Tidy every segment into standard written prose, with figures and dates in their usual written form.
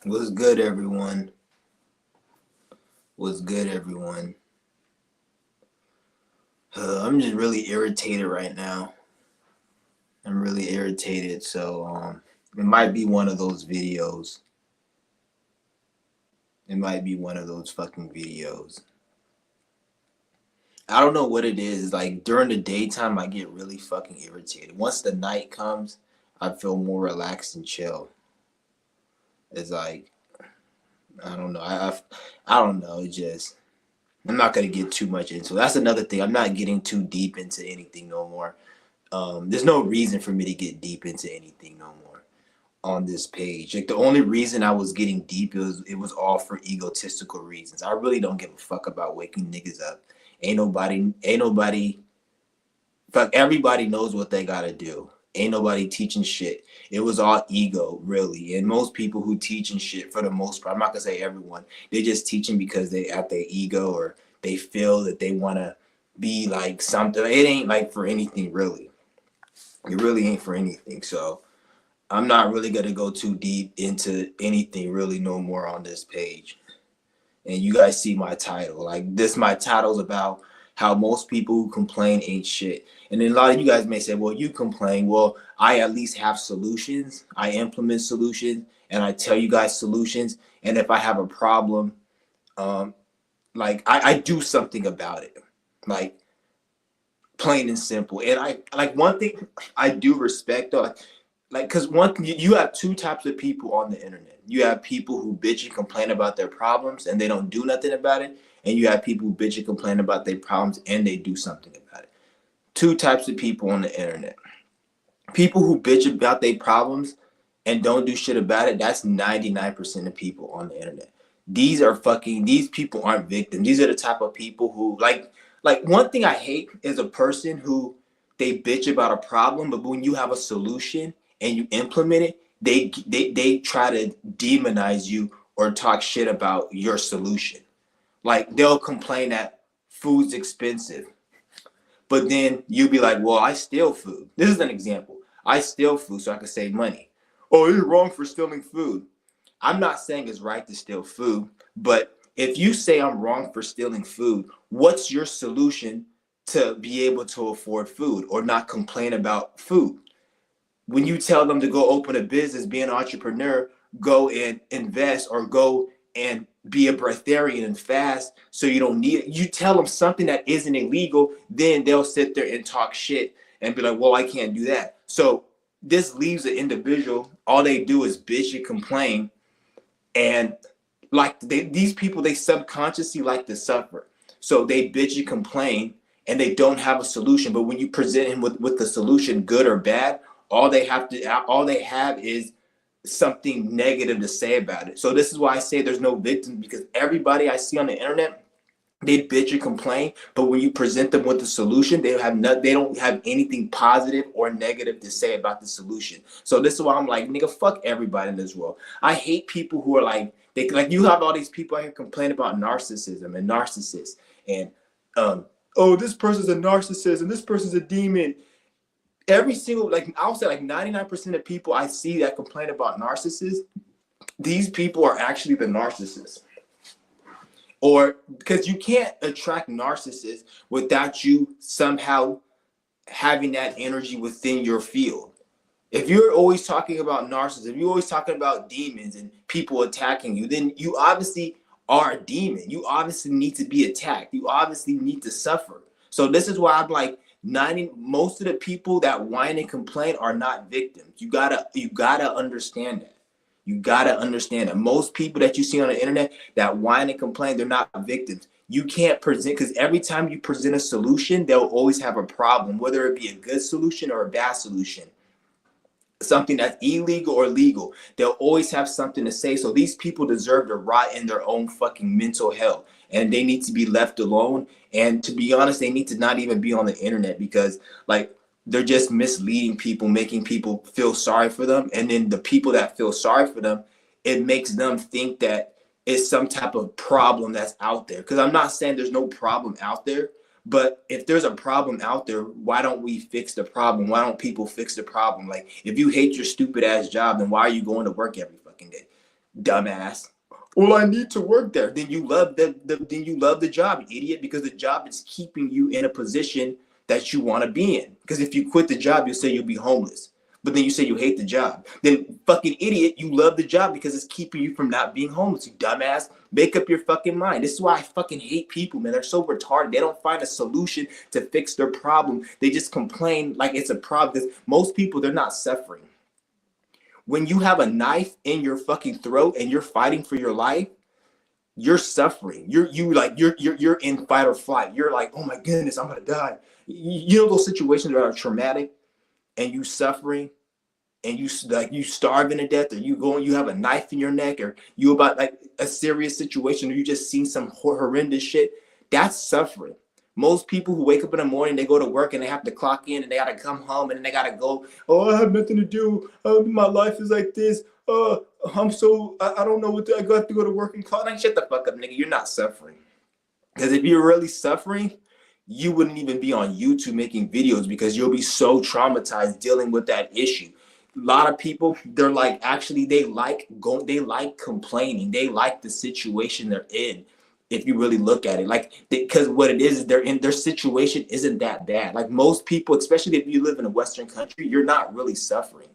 What's good, everyone? What's good, everyone? I'm just really irritated right now. I'm really irritated, so it might be one of those videos. It might be one of those fucking videos. I don't know what it is. Like during the daytime, I get really fucking irritated. Once the night comes, I feel more relaxed and chill. It's like I don't know. I don't know. It just I'm not gonna get too much into it. That's another thing. I'm not getting too deep into anything no more. There's no reason for me to get deep into anything no more on this page. Like the only reason I was getting deep it was all for egotistical reasons. I really don't give a fuck about waking niggas up. Ain't nobody fuck everybody knows what they gotta do. Ain't nobody teaching shit. It was all ego, really. And most people who teaching shit for the most part, I'm not gonna say everyone, they just teaching because they at their ego or they feel that they wanna be like something. It ain't like for anything really. It really ain't for anything. So I'm not really gonna go too deep into anything really no more on this page. And you guys see my title. Like this, my title's about how most people who complain ain't shit. And then a lot of you guys may say, well, you complain. Well, I at least have solutions. I implement solutions and I tell you guys solutions. And if I have a problem, um, like I do something about it. Like plain and simple. And I like one thing I do respect though, like because one you have two types of people on the internet. You have people who bitch and complain about their problems and they don't do nothing about it, and you have people who bitch and complain about their problems and they do something about it. Two types of people on the internet. People who bitch about their problems and don't do shit about it, that's 99% of people on the internet. These people aren't victims. These are the type of people who like one thing I hate is a person who they bitch about a problem, but when you have a solution and you implement it, they try to demonize you or talk shit about your solution. Like they'll complain that food's expensive, but then you'll be like, well, I steal food. This is an example. I steal food so I can save money. Oh, you're wrong for stealing food. I'm not saying it's right to steal food, but if you say I'm wrong for stealing food, what's your solution to be able to afford food or not complain about food? When you tell them to go open a business, be an entrepreneur, go and invest or go and be a breatharian and fast so you don't need it. You tell them something that isn't illegal, then they'll sit there and talk shit and be like, well, I can't do that. So this leaves an individual, all they do is bitch and complain. And like these people, they subconsciously like to suffer. So they bitch and complain and they don't have a solution. But when you present him with the solution, good or bad, all they have is something negative to say about it. So this is why I say there's no victims, because everybody I see on the internet, they bitch and complain, but when you present them with the solution, they don't have anything positive or negative to say about the solution. So this is why I'm like, nigga, fuck everybody in this world. I hate people who are like, they like, you have all these people out here complaining about narcissism and narcissists and oh, this person's a narcissist and this person's a demon. Every single, like I'll say like 99% of people I see that complain about narcissists, these people are actually the narcissists. Or because you can't attract narcissists without you somehow having that energy within your field. If you're always talking about narcissists, if you're always talking about demons and people attacking you, then you obviously are a demon. You obviously need to be attacked. You obviously need to suffer. So this is why I'm like, most of the people that whine and complain are not victims. You gotta understand that. You gotta understand that most people that you see on the internet that whine and complain, they're not victims. You can't present, because every time you present a solution, they'll always have a problem, whether it be a good solution or a bad solution, something that's illegal or legal. They'll always have something to say. So these people deserve to rot in their own fucking mental hell, and they need to be left alone. And to be honest, they need to not even be on the internet, because like they're just misleading people, making people feel sorry for them. And then the people that feel sorry for them, it makes them think that it's some type of problem that's out there. Because I'm not saying there's no problem out there, but if there's a problem out there, why don't we fix the problem? Why don't people fix the problem? Like, if you hate your stupid ass job, then why are you going to work every fucking day? dumbass. Well, I need to work there. Then you love then you love the job, idiot, because the job is keeping you in a position that you want to be in. Because if you quit the job, you'll say you'll be homeless. But then you say you hate the job. Then fucking idiot, you love the job because it's keeping you from not being homeless. You dumbass. Make up your fucking mind. This is why I fucking hate people, man. They're so retarded. They don't find a solution to fix their problem. They just complain like it's a problem. Because most people, they're not suffering. When you have a knife in your fucking throat and you're fighting for your life, you're suffering. You're in fight or flight. You're like, oh my goodness, I'm gonna die. You know those situations that are traumatic and you suffering and you starving to death, or you have a knife in your neck, or you about like a serious situation, or you just seen some horrendous shit. That's suffering. Most people who wake up in the morning, they go to work and they have to clock in and they gotta come home and then they gotta go. Oh, I have nothing to do. My life is like this. I don't know what I got to go to work and clock. Like, shut the fuck up, nigga. You're not suffering. Because if you're really suffering, you wouldn't even be on YouTube making videos because you'll be so traumatized dealing with that issue. A lot of people, they're like, actually, they like complaining. They like the situation they're in. If you really look at it, like, because what it is they're in, their situation isn't that bad. Like most people, especially if you live in a Western country, you're not really suffering.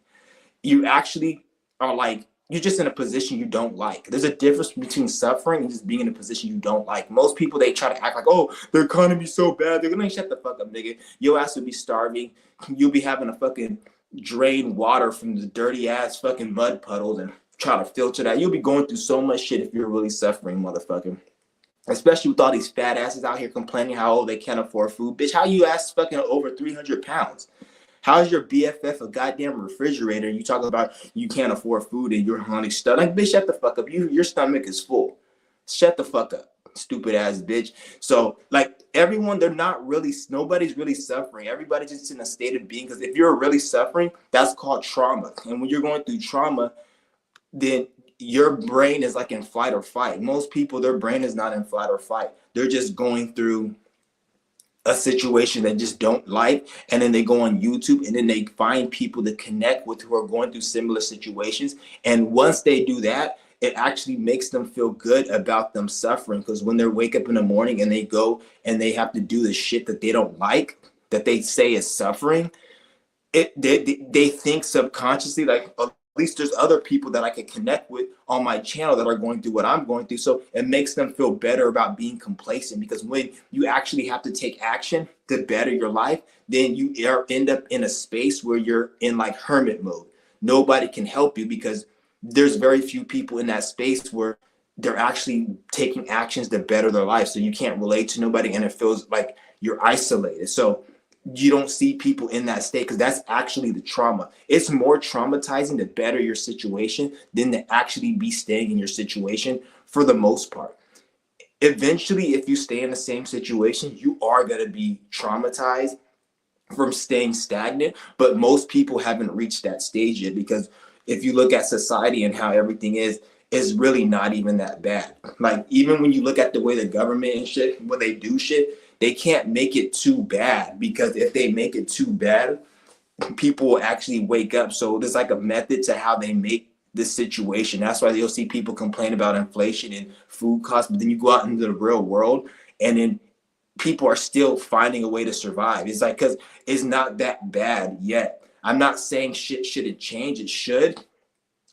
You actually are like, you're just in a position you don't like. There's a difference between suffering and just being in a position you don't like. Most people, they try to act like, oh, the economy's so bad. They're gonna shut the fuck up, nigga. Your ass will be starving. You'll be having to fucking drain water from the dirty ass fucking mud puddles and try to filter that. You'll be going through so much shit if you're really suffering, motherfucker. Especially with all these fat asses out here complaining how they can't afford food. Bitch, how you ass fucking over 300 pounds? How's your BFF a goddamn refrigerator? You talk about you can't afford food and you're honey stuff. Like, bitch, shut the fuck up. Your stomach is full. Shut the fuck up, stupid ass bitch. So, like, everyone, nobody's really suffering. Everybody's just in a state of being. Because if you're really suffering, that's called trauma. And when you're going through trauma, then your brain is like in flight or fight. Most people, their brain is not in flight or fight. They're just going through a situation they just don't like, and then they go on YouTube and then they find people to connect with who are going through similar situations. And once they do that, it actually makes them feel good about them suffering, because when they wake up in the morning and they go and they have to do the shit that they don't like, that they say is suffering, they think subconsciously like, at least there's other people that I can connect with on my channel that are going through what I'm going through. So it makes them feel better about being complacent, because when you actually have to take action to better your life, then you end up in a space where you're in like hermit mode. Nobody can help you because there's very few people in that space where they're actually taking actions to better their life. So you can't relate to nobody and it feels like you're isolated. So you don't see people in that state, because that's actually the trauma. It's more traumatizing to better your situation than to actually be staying in your situation for the most part. Eventually, if you stay in the same situation, you are going to be traumatized from staying stagnant, but most people haven't reached that stage yet, because if you look at society and how everything is really not even that bad. Like, even when you look at the way the government and shit, when they do shit, they can't make it too bad, because if they make it too bad, people will actually wake up. So there's like a method to how they make this situation. That's why you'll see people complain about inflation and food costs, but then you go out into the real world and then people are still finding a way to survive. It's like, because it's not that bad yet. I'm not saying shit shouldn't change. It should.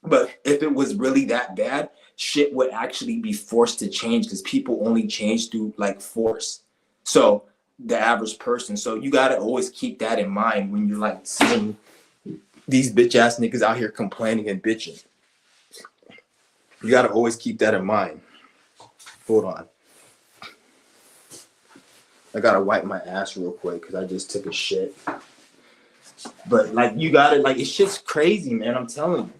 But if it was really that bad, shit would actually be forced to change, because people only change through like force. So the average person. So you got to always keep that in mind when you're like seeing these bitch ass niggas out here complaining and bitching. You got to always keep that in mind. Hold on. I got to wipe my ass real quick because I just took a shit. But like, you got to, like, it's just crazy, man. I'm telling you.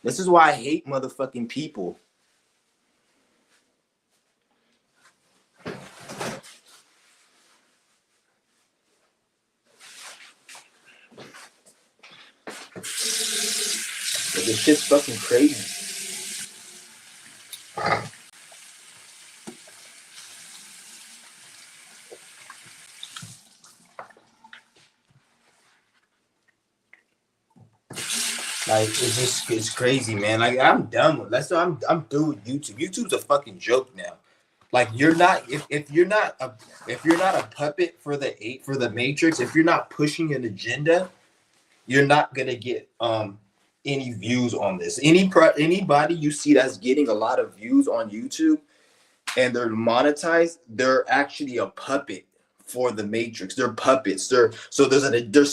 This is why I hate motherfucking people. Like, this shit's fucking crazy. Like it's crazy, man. Like I'm done with that's I'm through with YouTube. YouTube's a fucking joke now. Like you're not if you're not if you're not a puppet for the Matrix, if you're not pushing an agenda, you're not gonna get any views on this. Anybody you see that's getting a lot of views on YouTube and they're monetized, they're actually a puppet for the Matrix. They're puppets. There's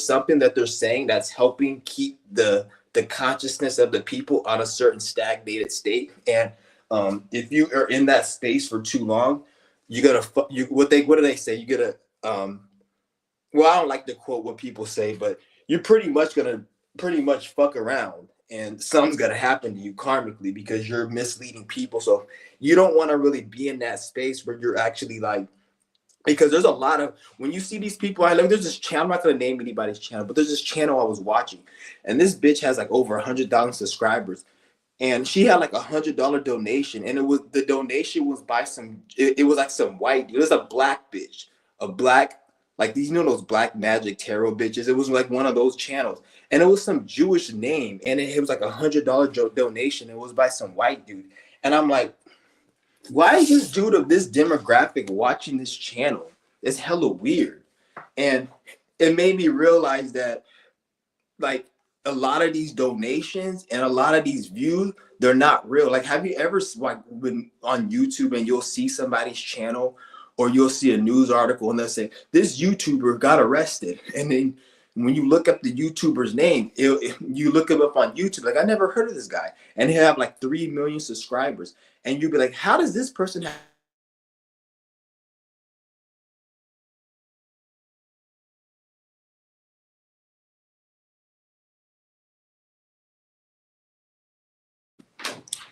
something that they're saying that's helping keep the consciousness of the people on a certain stagnated state. And if you are in that space for too long, you gotta what do they say? You gotta well, I don't like to quote what people say, but you're pretty much fuck around and something's gonna happen to you karmically because you're misleading people. So you don't want to really be in that space where you're actually like because there's a lot of when you see these people, there's this channel, I'm not gonna name anybody's channel, but there's this channel I was watching, and this bitch has like over 100,000 subscribers and she had like $100 donation, and the donation was by it was like some white dude. It was a black bitch, a black like these those black magic tarot bitches. It was like one of those channels, and it was some Jewish name, and it was like $100 donation. It was by some white dude, and I'm like, why is this dude of this demographic watching this channel? It's hella weird, and it made me realize that like a lot of these donations and a lot of these views, they're not real. Like, have you ever like been on YouTube and you'll see somebody's channel or you'll see a news article and they'll say this YouTuber got arrested, and then when you look up the YouTuber's name, you look him up on YouTube, like I never heard of this guy, and he have like 3 million subscribers, and you'd be like, how does this person have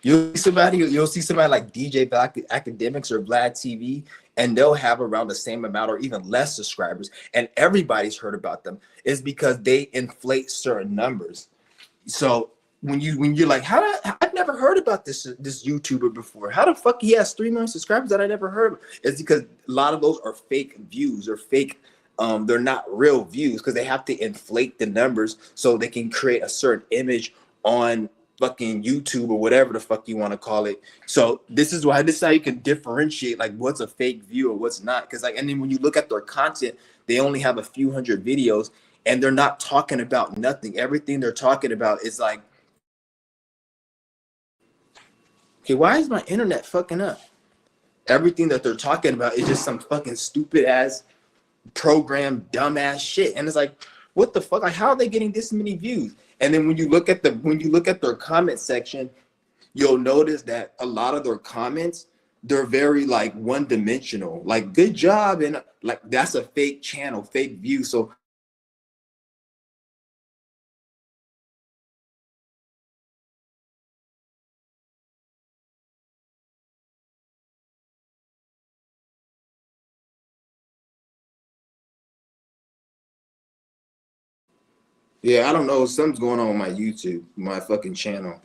you'll see somebody like DJ Black Academics or Vlad TV, and they'll have around the same amount or even less subscribers, and everybody's heard about them. Is because they inflate certain numbers. So when you're like, I've never heard about this YouTuber before. How the fuck he has 3 million subscribers that I never heard of? It's because a lot of those are fake views or fake. They're not real views because they have to inflate the numbers so they can create a certain image on fucking YouTube or whatever the fuck you want to call it. So this is how you can differentiate like what's a fake view or what's not. Because like, and then when you look at their content, they only have a few hundred videos and they're not talking about nothing. Everything they're talking about is like, okay, why is my internet fucking up? Everything that they're talking about is just some fucking stupid ass program, dumbass shit. And it's like, what the fuck? Like, how are they getting this many views? And then when you look at their comment section, you'll notice that a lot of their comments, they're very like one dimensional, like good job, and like that's a fake channel, fake view. So yeah, I don't know, something's going on with my YouTube, my fucking channel,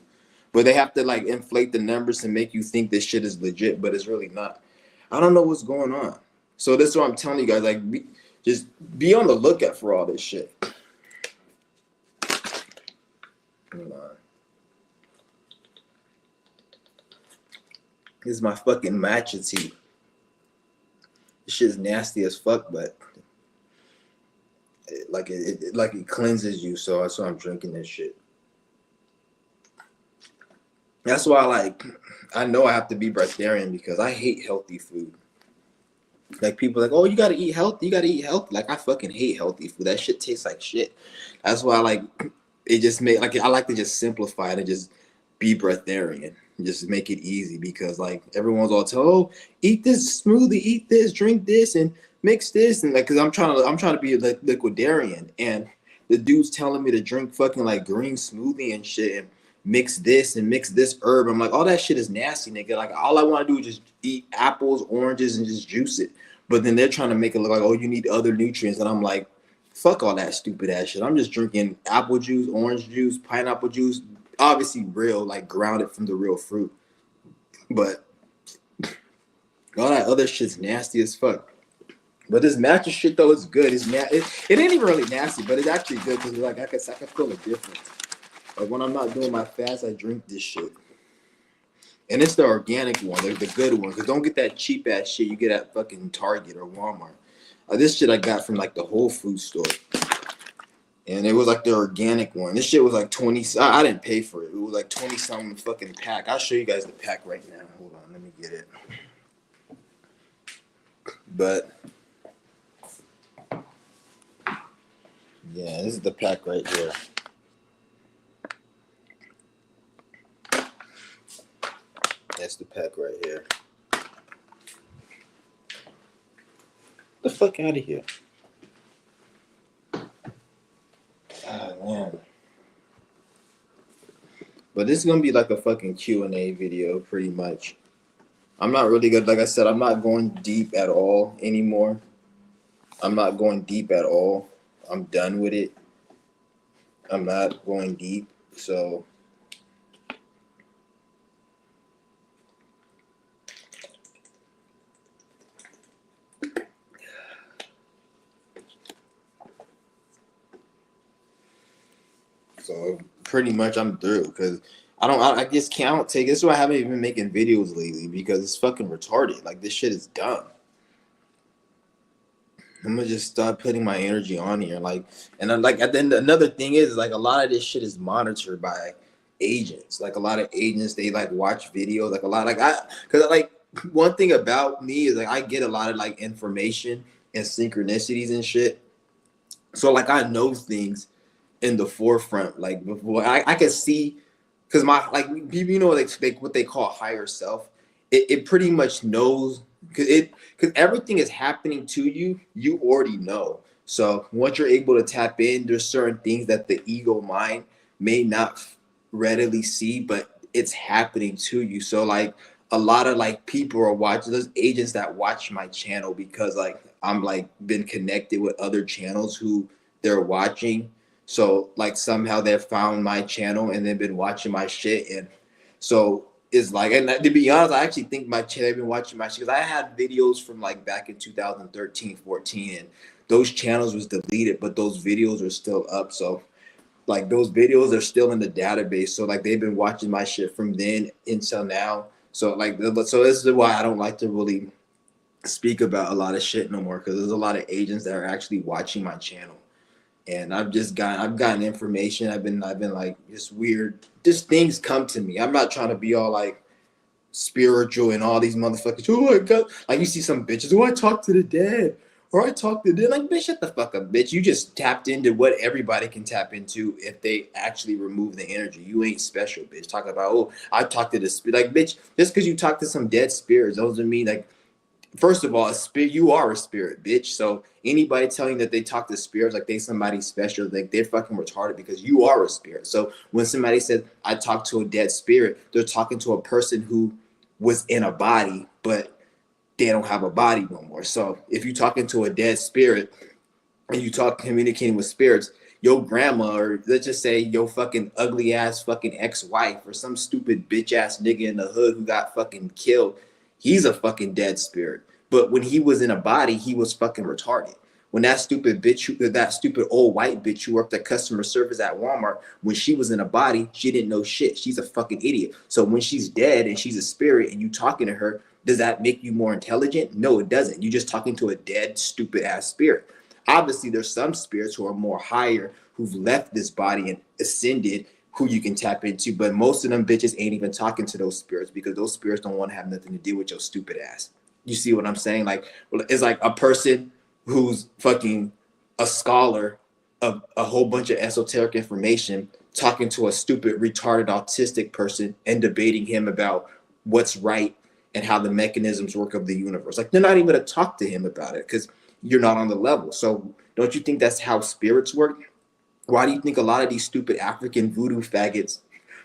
but they have to like inflate the numbers to make you think this shit is legit, but it's really not. I don't know what's going on. So this is what I'm telling you guys, like just be on the lookout for all this shit. Hold on. This is my fucking matcha tea. This shit's nasty as fuck, but it cleanses you, so that's why I'm drinking this shit. That's why I know I have to be breatharian because I hate healthy food. Like people are like, oh, you gotta eat healthy, Like I fucking hate healthy food. That shit tastes like shit. That's why it just make like I like to just simplify it and just be breatharian. Just make it easy because like everyone's all tell, oh, eat this smoothie, eat this, drink this, and mix this, and like because I'm trying to be a liquidarian, and the dude's telling me to drink fucking like green smoothie and shit and mix this and mix this herb. I'm like, all that shit is nasty, nigga. Like all I want to do is just eat apples, oranges, and just juice it. But then they're trying to make it look like, oh, you need other nutrients, and I'm like, fuck all that stupid ass shit. I'm just drinking apple juice, orange juice, pineapple juice, obviously real, like grounded from the real fruit. But all that other shit's nasty as fuck. But this matcha shit though is good. It ain't even really nasty, but it's actually good because like I can feel the difference. Like when I'm not doing my fast, I drink this shit. And it's the organic one, the good one. Cause don't get that cheap ass shit you get at fucking Target or Walmart. This shit I got from like the Whole Food store, and it was like the organic one. This shit was like 20. I didn't pay for it. It was like 20 something fucking pack. I'll show you guys the pack right now. Hold on, let me get it. But yeah, this is the pack right here. That's the pack right here. Get the fuck out of here. Ah, man. But this is gonna be like a fucking Q&A video, pretty much. I'm not really good. Like I said, I'm not going deep at all anymore. I'm not going deep at all. I'm done with it. I'm not going deep. So pretty much I'm through because I just can't take this. Is why I haven't even been making videos lately because it's fucking retarded. Like this shit is dumb. I'm gonna just start putting my energy on here, like, and I'm like, at the end, another thing is like a lot of this shit is monitored by agents. Like a lot of agents, they like watch videos, like a lot, like because like one thing about me is like I get a lot of like information and synchronicities and shit. So like I know things in the forefront, like before I can see, because my like you know like what they call higher self, it pretty much knows because everything is happening to you, you already know. So once you're able to tap in, there's certain things that the ego mind may not readily see, but it's happening to you. So like a lot of like people are watching, there's agents that watch my channel because like I'm like been connected with other channels who they're watching. So like somehow they've found my channel and they've been watching my shit. And so it's like, and to be honest, I actually think my channel, they've been watching my shit because I had videos from like back in 2013, 14, and those channels was deleted, but those videos are still up. So like those videos are still in the database. So like they've been watching my shit from then until now. So like, so this is why I don't like to really speak about a lot of shit no more, because there's a lot of agents that are actually watching my channel. And I've gotten information. I've been like just weird, just things come to me. I'm not trying to be all like spiritual and all these motherfuckers. Oh my god, like you see some bitches. Oh, I talk to the dead, or I talk to the dead. Like bitch, shut the fuck up, bitch. You just tapped into what everybody can tap into if they actually remove the energy. You ain't special, bitch. Talking about, oh, I talk to the spirit. Like bitch, just because you talk to some dead spirits doesn't mean like. First of all, a spirit, you are a spirit, bitch. So anybody telling that they talk to spirits like they somebody special, like they're fucking retarded because you are a spirit. So when somebody says I talk to a dead spirit, they're talking to a person who was in a body, but they don't have a body no more. So if you're talking to a dead spirit and you talk communicating with spirits, your grandma, or let's just say your fucking ugly ass fucking ex-wife or some stupid bitch ass nigga in the hood who got fucking killed, he's a fucking dead spirit. But when he was in a body, he was fucking retarded. When that stupid bitch, that stupid old white bitch who worked at customer service at Walmart, when she was in a body, she didn't know shit. She's a fucking idiot. So when she's dead and she's a spirit and you talking to her, does that make you more intelligent? No, it doesn't. You're just talking to a dead, stupid ass spirit. Obviously, there's some spirits who are more higher, who've left this body and ascended, who you can tap into. But most of them bitches ain't even talking to those spirits because those spirits don't want to have nothing to do with your stupid ass. You see what I'm saying? Like, it's like a person who's fucking a scholar of a whole bunch of esoteric information talking to a stupid, retarded, autistic person and debating him about what's right and how the mechanisms work of the universe. Like, they're not even going to talk to him about it because you're not on the level. So don't you think that's how spirits work? Why do you think a lot of these stupid African voodoo faggots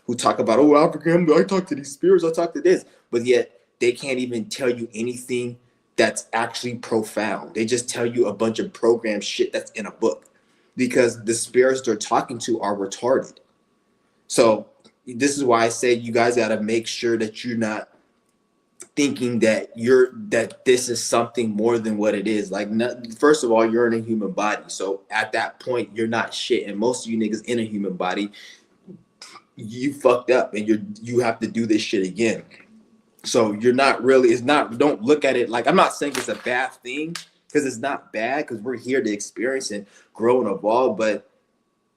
who talk about, oh, African, I talk to these spirits, I talk to this, but yet they can't even tell you anything that's actually profound. They just tell you a bunch of programmed shit that's in a book because the spirits they're talking to are retarded. So this is why I say you guys got to make sure that you're not thinking that this is something more than what it is. Like, first of all, you're in a human body, so at that point you're not shit, and most of you niggas in a human body, you fucked up and you have to do this shit again. So you're not really, it's not, don't look at it like, I'm not saying it's a bad thing, because it's not bad, because we're here to experience and grow and evolve. But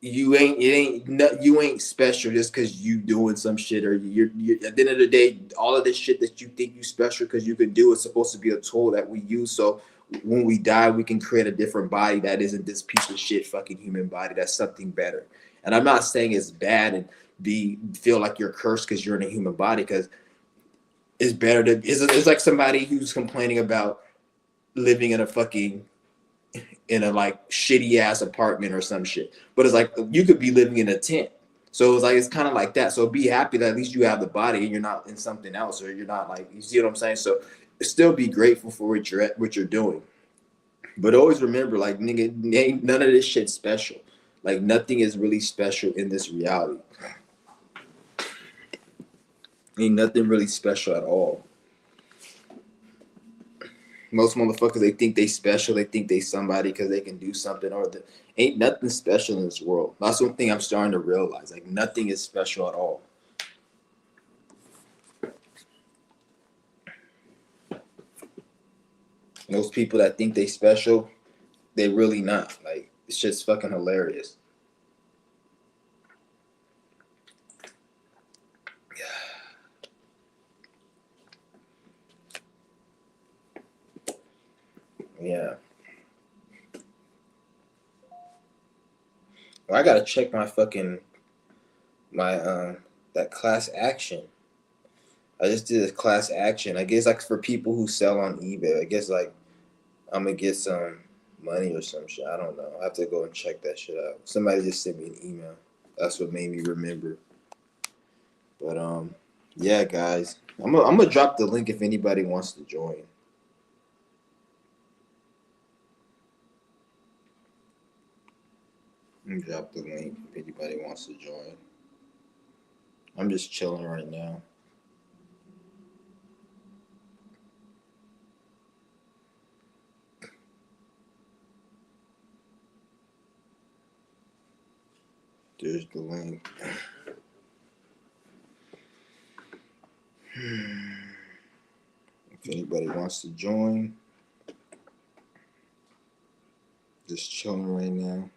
you ain't special just because you doing some shit, or you're at the end of the day, all of this shit that you think you special because you can do is supposed to be a tool that we use. So when we die, we can create a different body that isn't this piece of shit fucking human body. That's something better. And I'm not saying it's bad and feel like you're cursed because you're in a human body, because it's better to, it's like somebody who's complaining about living in a fucking, in a like shitty ass apartment or some shit. But it's like you could be living in a tent. So it's like, it's kind of like that. So be happy that at least you have the body and you're not in something else, or you're not like, you see what I'm saying? So still be grateful for what you're doing. But always remember, like, nigga, ain't none of this shit special. Like, nothing is really special in this reality. Ain't nothing really special at all. Most motherfuckers, they think they special. They think they somebody because they can do something, or ain't nothing special in this world. That's one thing I'm starting to realize. Like, nothing is special at all. Those people that think they special, they really not. Like, it's just fucking hilarious. Yeah. Well, I gotta check my fucking my that class action. I just did a class action. I guess like for people who sell on eBay. I guess like I'm gonna get some money or some shit. I don't know. I have to go and check that shit out. Somebody just sent me an email. That's what made me remember. But yeah, guys, I'm gonna drop the link if anybody wants to join. I'm gonna drop the link if anybody wants to join. I'm just chilling right now. There's the link. If anybody wants to join, just chilling right now.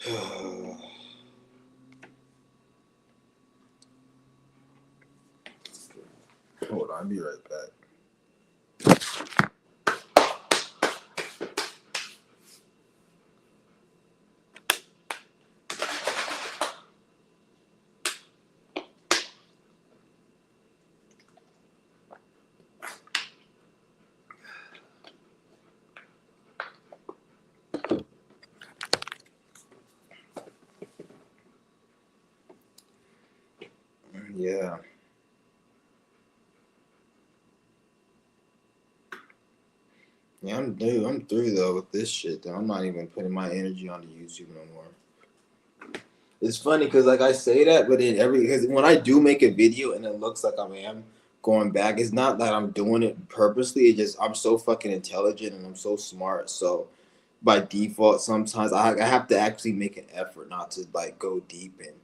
Yeah. Hold on, I'll be right back. Yeah. Yeah, I'm through though with this shit though. I'm not even putting my energy onto YouTube no more. It's funny because like I say that, but in every, because when I do make a video and it looks like I am going back, it's not that I'm doing it purposely. It just, I'm so fucking intelligent and I'm so smart. So by default, sometimes I have to actually make an effort not to like go deep in,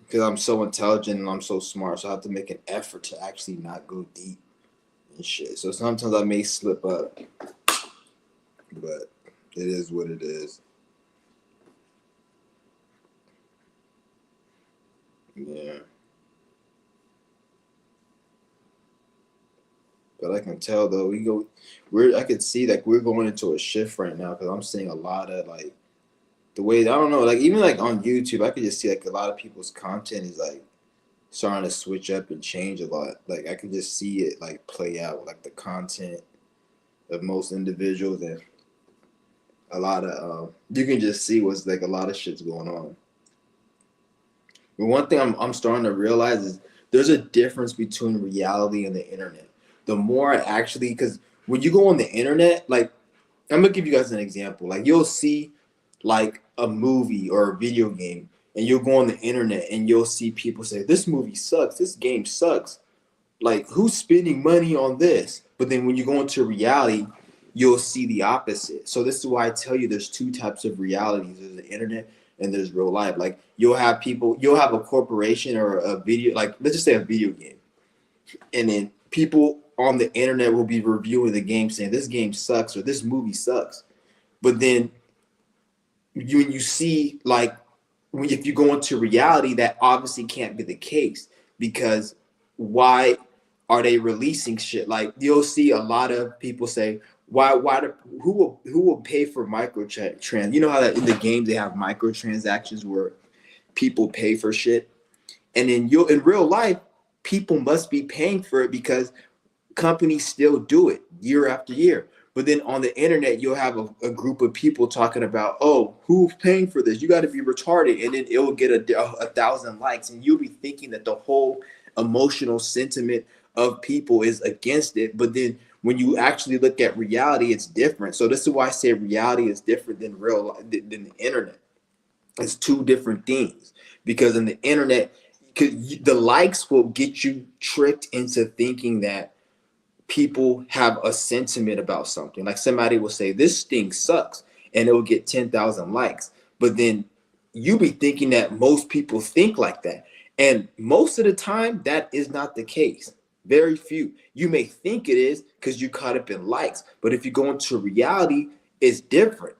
because I'm so intelligent and I'm so smart. So I have to make an effort to actually not go deep and shit. So sometimes I may slip up, but it is what it is. Yeah. But I can tell though, I could see like we're going into a shift right now, because I'm seeing a lot of like the way, I don't know, like even like on YouTube, I could just see like a lot of people's content is like starting to switch up and change a lot. Like I can just see it like play out, like the content of most individuals, and a lot of you can just see what's like a lot of shit's going on. But one thing I'm starting to realize is there's a difference between reality and the internet. The more I actually, because when you go on the internet, like I'm gonna give you guys an example. Like you'll see like a movie or a video game, and you'll go on the internet and you'll see people say, "This movie sucks. This game sucks." Like who's spending money on this? But then when you go into reality, you'll see the opposite. So this is why I tell you there's two types of realities. There's the internet and there's real life. Like you'll have a corporation or a video, like let's just say a video game. And then people on the internet will be reviewing the game saying this game sucks or this movie sucks. But then when you see like if you go into reality, that obviously can't be the case because why are they releasing shit? Like you'll see a lot of people say, who will pay for microtrans? You know how that in the games they have microtransactions where people pay for shit, and then you in real life, people must be paying for it because companies still do it year after year. But then on the internet, you'll have a group of people talking about, oh, who's paying for this? You got to be retarded. And then it will get a thousand likes. And you'll be thinking that the whole emotional sentiment of people is against it. But then when you actually look at reality, it's different. So this is why I say reality is different than than the internet. It's two different things. Because in the internet, the likes will get you tricked into thinking that people have a sentiment about something. Like somebody will say, this thing sucks, and it will get 10,000 likes. But then you be thinking that most people think like that. And most of the time, that is not the case. Very few. You may think it is because you caught up in likes. But if you go into reality, it's different.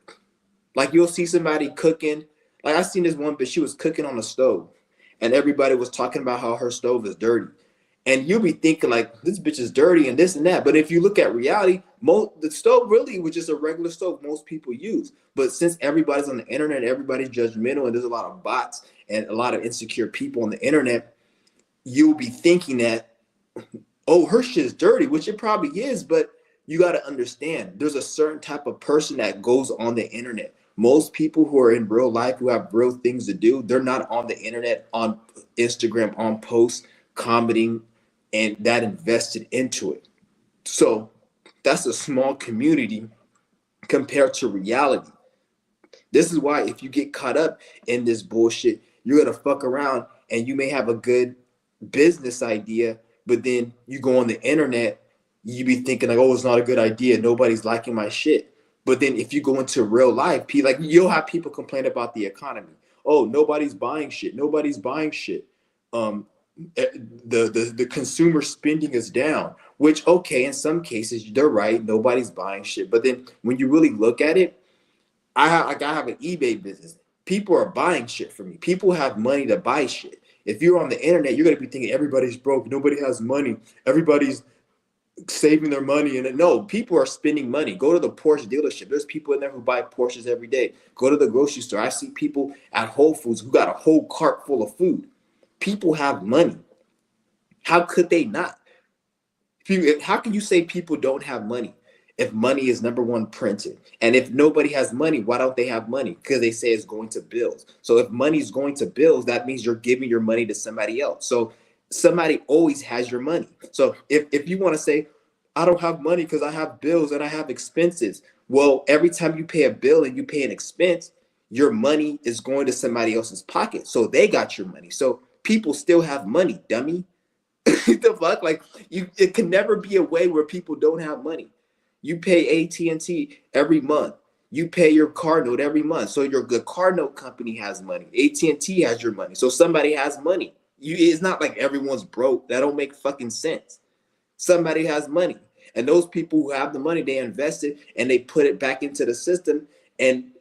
Like you'll see somebody cooking. Like I seen this one, but she was cooking on a stove. And everybody was talking about how her stove is dirty. And you'll be thinking like this bitch is dirty and this and that. But if you look at reality, the stove really was just a regular stove most people use. But since everybody's on the internet, everybody's judgmental, and there's a lot of bots and a lot of insecure people on the internet, you'll be thinking that, oh, her shit is dirty, which it probably is. But you got to understand, there's a certain type of person that goes on the internet. Most people who are in real life, who have real things to do, they're not on the internet, on Instagram, on posts, commenting, and that invested into it. So that's a small community compared to reality. This is why if you get caught up in this bullshit, you're gonna fuck around and you may have a good business idea, but then you go on the internet, you be thinking like, oh, it's not a good idea. Nobody's liking my shit. But then if you go into real life, like you'll have people complain about the economy. Oh, nobody's buying shit. Nobody's buying shit. The consumer spending is down, which okay, in some cases they're right, nobody's buying shit. But then when you really look at it, I have an eBay business. People are buying shit from me. People have money to buy shit. If you're on the internet, you're gonna be thinking everybody's broke, nobody has money, everybody's saving their money. And no, people are spending money. Go to the Porsche dealership. There's people in there who buy Porsches every day. Go to the grocery store. I see people at Whole Foods who got a whole cart full of food. People have money. How could they not? How can you say people don't have money if money is number one printed? And if nobody has money, why don't they have money? Because they say it's going to bills. So if money is going to bills, that means you're giving your money to somebody else. So somebody always has your money. So if you want to say, I don't have money because I have bills and I have expenses. Well, every time you pay a bill and you pay an expense, your money is going to somebody else's pocket. So they got your money. So people still have money, dummy. The fuck? Like it can never be a way where people don't have money. You pay AT&T every month. You pay your car note every month. So your good car note company has money. AT&T has your money. So somebody has money. It's not like everyone's broke. That don't make fucking sense. Somebody has money. And those people who have the money, they invest it and they put it back into the system, and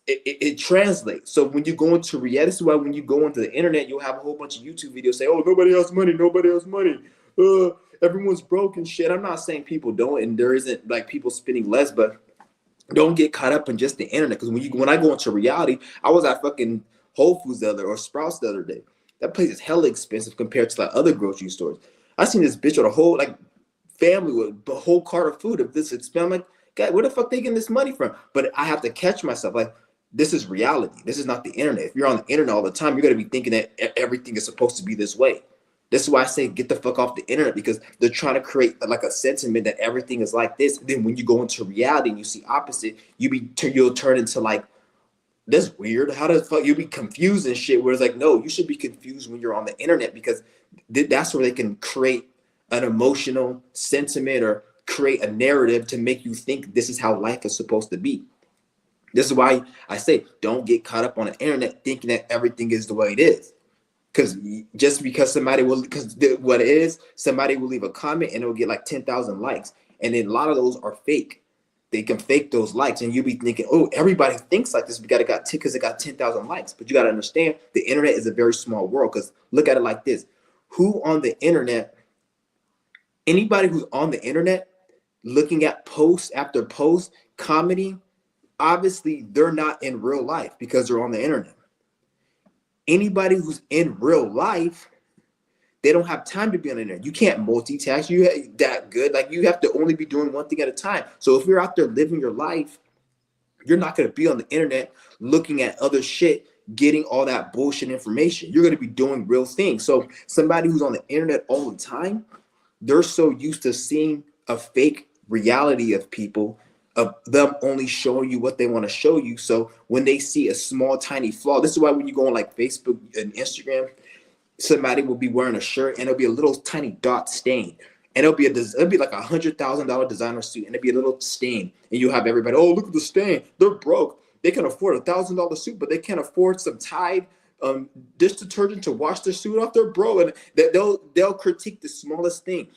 it translates. So when you go into reality, this is why when you go into the internet, you'll have a whole bunch of YouTube videos say, oh, nobody has money. Nobody has money. Everyone's broke and shit. I'm not saying people don't, and there isn't like people spending less, but don't get caught up in just the internet. Because when I go into reality, I was at fucking Whole Foods or Sprouts the other day. That place is hella expensive compared to like other grocery stores. I seen this bitch with a whole like family with a whole cart of food of this expensive. I'm like, God, where the fuck they getting this money from? But I have to catch myself. Like, this is reality. This is not the internet. If you're on the internet all the time, you're gonna be thinking that everything is supposed to be this way. This is why I say get the fuck off the internet, because they're trying to create like a sentiment that everything is like this. And then when you go into reality and you see opposite, you'll turn into like, that's weird. How the fuck you'll be confused and shit? Where it's like, no, you should be confused when you're on the internet, because that's where they can create an emotional sentiment or create a narrative to make you think this is how life is supposed to be. This is why I say don't get caught up on the internet thinking that everything is the way it is. Because just because somebody will, because what it is, somebody will leave a comment and it'll get like 10,000 likes. And then a lot of those are fake. They can fake those likes, and you'll be thinking, oh, everybody thinks like this because it got 10,000 likes. But you got to understand, the internet is a very small world. Because look at it like this: who on the internet, anybody who's on the internet, looking at post after post, commenting, obviously they're not in real life because they're on the internet. Anybody who's in real life, they don't have time to be on the internet. You can't multitask. You that good. Like, you have to only be doing one thing at a time. So if you're out there living your life, you're not going to be on the internet looking at other shit, getting all that bullshit information. You're going to be doing real things. So somebody who's on the internet all the time, they're so used to seeing a fake reality of people, of them only showing you what they want to show you. So when they see a small, tiny flaw, this is why when you go on like Facebook and Instagram, somebody will be wearing a shirt and it'll be a little tiny dot stain. And it'll be like $100,000 designer suit, and it'll be a little stain. And you'll have everybody, oh, look at the stain. They're broke. They can afford $1,000 suit, but they can't afford some Tide dish detergent to wash their suit off. They're broke. And they'll critique the smallest thing.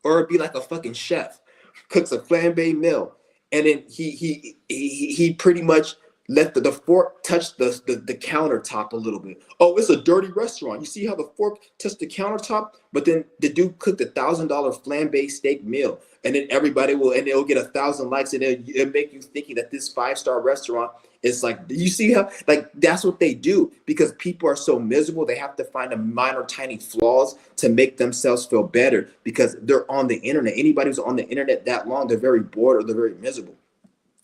Or it'd be like a fucking chef cooks a flambe meal, and then he pretty much let the fork touch the countertop a little bit. Oh, it's a dirty restaurant. You see how the fork touched the countertop? But then the dude cooked $1,000 flambe steak meal, and then it'll get 1,000 likes, and it'll make you thinking that this 5-star restaurant is like, you see how, like, that's what they do, because people are so miserable. They have to find a minor, tiny flaws to make themselves feel better, because they're on the internet. Anybody who's on the internet that long, they're very bored or they're very miserable.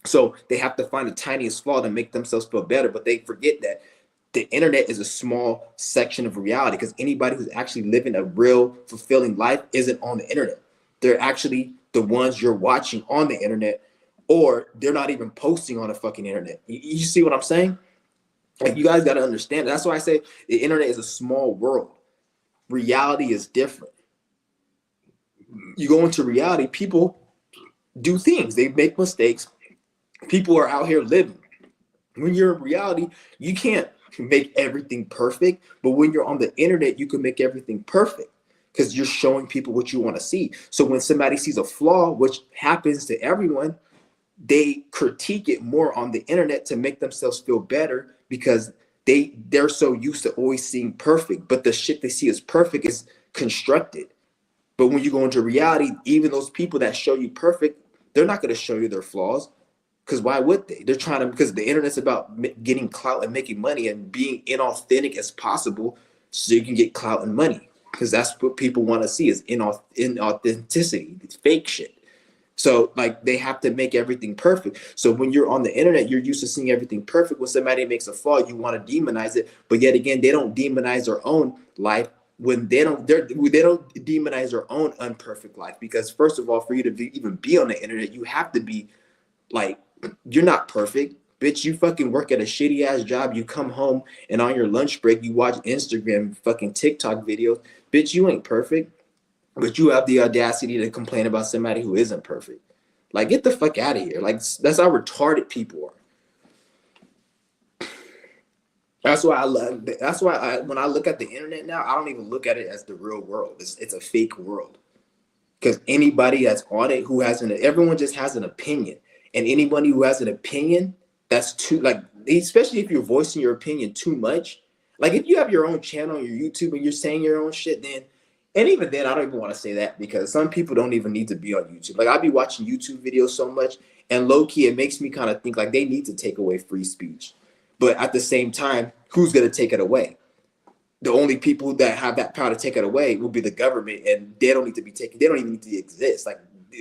So they have to find the tiniest flaw to make themselves feel better. But they forget that the internet is a small section of reality, because anybody who's actually living a real fulfilling life isn't on the internet. They're actually the ones you're watching on the internet, or they're not even posting on the fucking internet. You see what I'm saying? Like, you guys got to understand. That's why I say the internet is a small world. Reality is different. You go into reality, people do things. They make mistakes. People are out here living. When you're in reality, you can't make everything perfect. But when you're on the internet, you can make everything perfect, because you're showing people what you want to see. So when somebody sees a flaw, which happens to everyone, they critique it more on the internet to make themselves feel better, because they're so used to always seeing perfect. But the shit they see as perfect is constructed. But when you go into reality, even those people that show you perfect, they're not going to show you their flaws. Because why would they? They're trying to, because the internet's about getting clout and making money and being inauthentic as possible so you can get clout and money. Because that's what people want to see, is inauthenticity. It's fake shit. So like, they have to make everything perfect. So when you're on the internet, you're used to seeing everything perfect. When somebody makes a flaw, you want to demonize it. But yet again, they don't demonize their own life. When they don't demonize their own unperfect life. Because first of all, for you to even be on the internet, you have to be like, you're not perfect, bitch. You fucking work at a shitty ass job. You come home and on your lunch break, you watch Instagram, fucking TikTok videos. Bitch, you ain't perfect, but you have the audacity to complain about somebody who isn't perfect. Like, get the fuck out of here. Like, that's how retarded people are. That's why when I look at the internet now, I don't even look at it as the real world. It's a fake world. Because anybody that's on it everyone just has an opinion. And anybody who has an opinion, that's too, like, especially if you're voicing your opinion too much. Like, if you have your own channel on your YouTube and you're saying your own shit, then, and even then, I don't even want to say that, because some people don't even need to be on YouTube. Like, I be watching YouTube videos so much, and low key, it makes me kind of think like they need to take away free speech. But at the same time, who's going to take it away? The only people that have that power to take it away will be the government, and they don't need to be taken. They don't even need to exist. Like,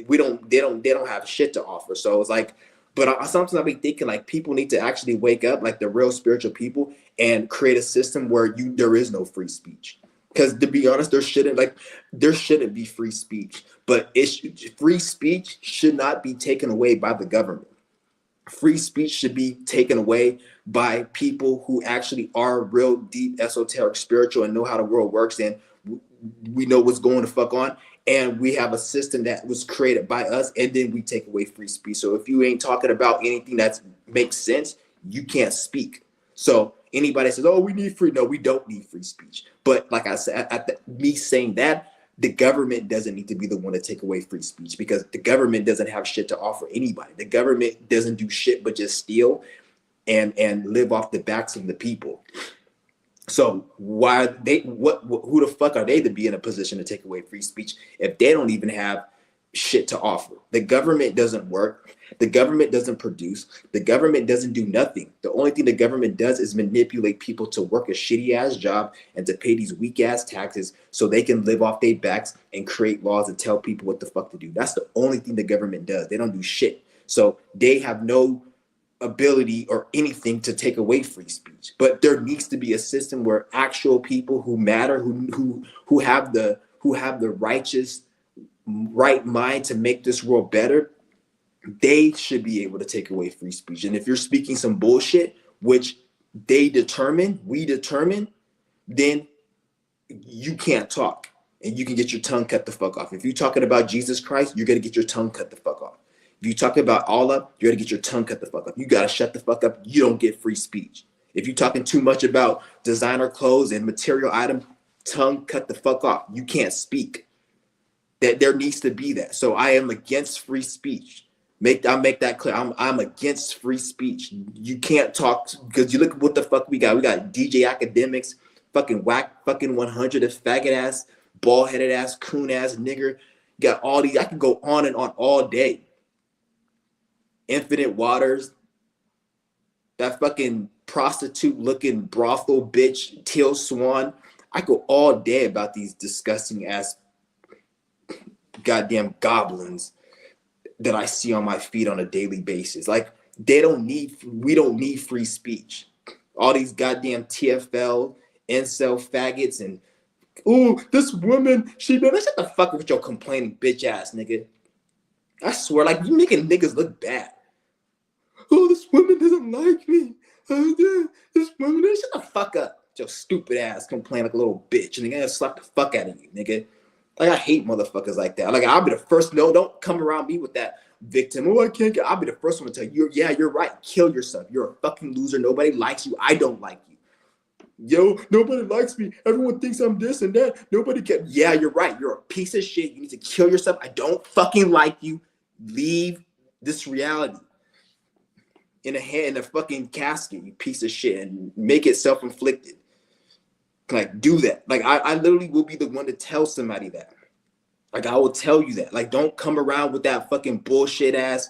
they don't have shit to offer. So it's like, but sometimes I'll be thinking like people need to actually wake up, like the real spiritual people, and create a system where there is no free speech. Because to be honest, there shouldn't be free speech, but free speech should not be taken away by the government. Free speech should be taken away by people who actually are real deep, esoteric, spiritual, and know how the world works, and we know what's going to fuck on. And we have a system that was created by us, and then we take away free speech. So if you ain't talking about anything that makes sense, you can't speak. So anybody says, "Oh, we need free," no, we don't need free speech. But like I said, me saying that, the government doesn't need to be the one to take away free speech, because the government doesn't have shit to offer anybody. The government doesn't do shit but just steal and live off the backs of the people. So why they who the fuck are they to be in a position to take away free speech if they don't even have shit to offer? The government doesn't work. The government doesn't produce. The government doesn't do nothing. The only thing the government does is manipulate people to work a shitty ass job and to pay these weak ass taxes so they can live off their backs and create laws and tell people what the fuck to do. That's the only thing the government does. They don't do shit. So they have no ability or anything to take away free speech. But there needs to be a system where actual people who matter, who have the righteous right mind to make this world better, they should be able to take away free speech. And if you're speaking some bullshit, which we determine, then you can't talk and you can get your tongue cut the fuck off. If you're talking about Jesus Christ, you're going to get your tongue cut the fuck off. If you talk about Allah, you're going to get your tongue cut the fuck up. You got to shut the fuck up. You don't get free speech. If you're talking too much about designer clothes and material items, tongue cut the fuck off. You can't speak. That there needs to be that. So I am against free speech. I'll make that clear. I'm against free speech. You can't talk, because you look at what the fuck we got. We got DJ Academics, fucking whack, fucking 100, faggot ass, bald headed ass, coon ass nigger. You got all these. I can go on and on all day. Infinite Waters, that fucking prostitute looking brothel bitch, Teal Swan. I go all day about these disgusting ass goddamn goblins that I see on my feed on a daily basis. Like, we don't need free speech. All these goddamn TFL, incel faggots, and ooh, this woman, she done. Shut the fuck up with your complaining bitch ass nigga. I swear, like, you making niggas look bad. Oh, this woman doesn't like me. This woman, shut the fuck up. Your stupid ass complain like a little bitch, and they're gonna slap the fuck out of you, nigga. Like, I hate motherfuckers like that. Like, I'll be the first. No, don't come around me with that victim. Oh, I can't get. I'll be the first one to tell you. Yeah, you're right. Kill yourself. You're a fucking loser. Nobody likes you. I don't like you. Yo, nobody likes me. Everyone thinks I'm this and that. Nobody can. Yeah, you're right. You're a piece of shit. You need to kill yourself. I don't fucking like you. Leave this reality in a fucking casket, you piece of shit, and make it self-inflicted. Like, do that. Like, I literally will be the one to tell somebody that. Like, I will tell you that. Like, don't come around with that fucking bullshit ass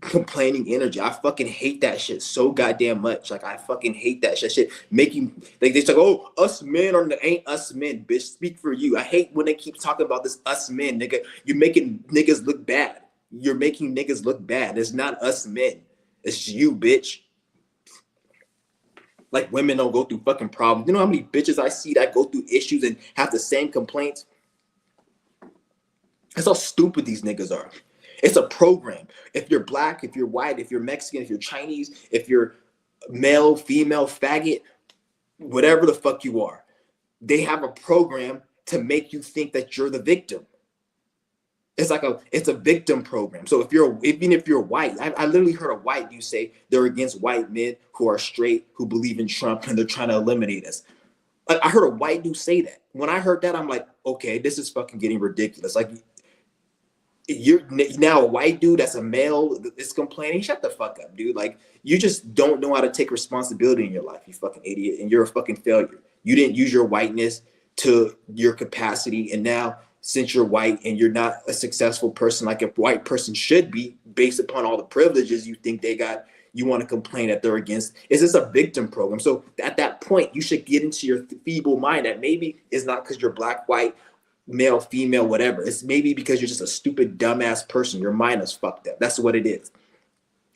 complaining energy. I fucking hate that shit so goddamn much. Like, I fucking hate that shit. Making, like, they talk, oh, us men ain't us men, bitch. Speak for you. I hate when they keep talking about this us men, nigga. You're making niggas look bad. You're making niggas look bad. It's not us men. It's you, bitch. Like, women don't go through fucking problems. You know how many bitches I see that go through issues and have the same complaints? That's how stupid these niggas are. It's a program. If you're black, if you're white, if you're Mexican, if you're Chinese, if you're male, female, faggot, whatever the fuck you are, they have a program to make you think that you're the victim. It's a victim program. So even if you're white, I literally heard a white dude say they're against white men who are straight, who believe in Trump, and they're trying to eliminate us. I heard a white dude say that. When I heard that, I'm like, okay, this is fucking getting ridiculous. Like, you're now a white dude that's a male is complaining. Shut the fuck up, dude. Like, you just don't know how to take responsibility in your life, you fucking idiot, and you're a fucking failure. You didn't use your whiteness to your capacity, and now, since you're white and you're not a successful person like a white person should be, based upon all the privileges you think they got, you want to complain that they're against. Is this a victim program? So at that point, you should get into your feeble mind that maybe it's not because you're black, white, male, female, whatever. It's maybe because you're just a stupid, dumbass person. Your mind is fucked up. That's what it is.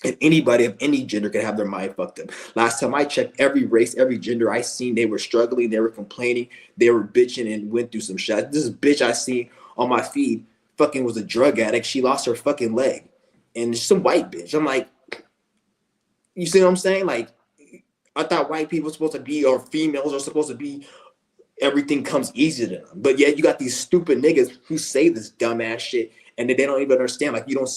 And anybody of any gender can have their mind fucked up. Last time I checked, every race, every gender I seen, they were struggling, they were complaining, they were bitching and went through some shit. This bitch I seen on my feed fucking was a drug addict. She lost her fucking leg. And some white bitch. I'm like, you see what I'm saying? Like, I thought white people were supposed to be, or females are supposed to be, everything comes easy to them. But yet you got these stupid niggas who say this dumbass shit and they don't even understand. Like, you don't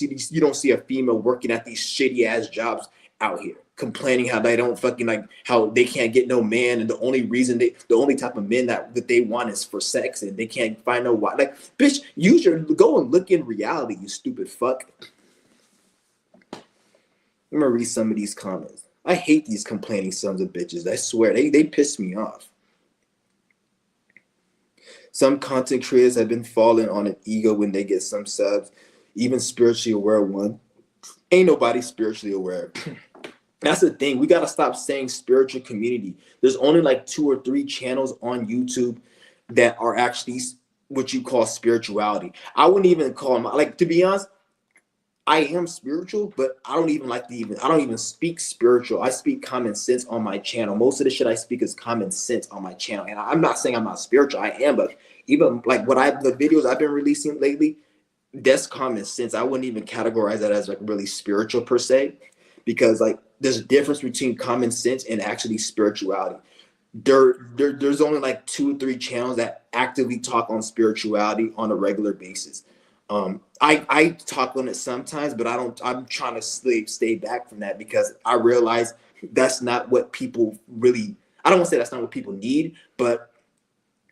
see a female working at these shitty ass jobs out here complaining how they don't fucking, like, how they can't get no man, and the only reason the only type of men that they want is for sex, and they can't find no wife. Like, bitch, go and look in reality, you stupid fuck. I'm gonna read some of these comments. I hate these complaining sons of bitches. I swear, they piss me off. Some content creators have been falling on an ego when they get some subs, even spiritually aware one. Ain't nobody spiritually aware. That's the thing. We gotta stop saying spiritual community. There's only like 2 or 3 channels on YouTube that are actually what you call spirituality. I wouldn't even call them, like, to be honest, I am spiritual, but I don't even speak spiritual. I speak common sense on my channel. Most of the shit I speak is common sense on my channel. And I'm not saying I'm not spiritual. I am, but even like the videos I've been releasing lately, that's common sense. I wouldn't even categorize that as like really spiritual per se, because like there's a difference between common sense and actually spirituality. There's only like 2 or 3 channels that actively talk on spirituality on a regular basis. I talk on it sometimes, but I'm trying to stay back from that, because I realize that's not what people really, I don't want to say that's not what people need, but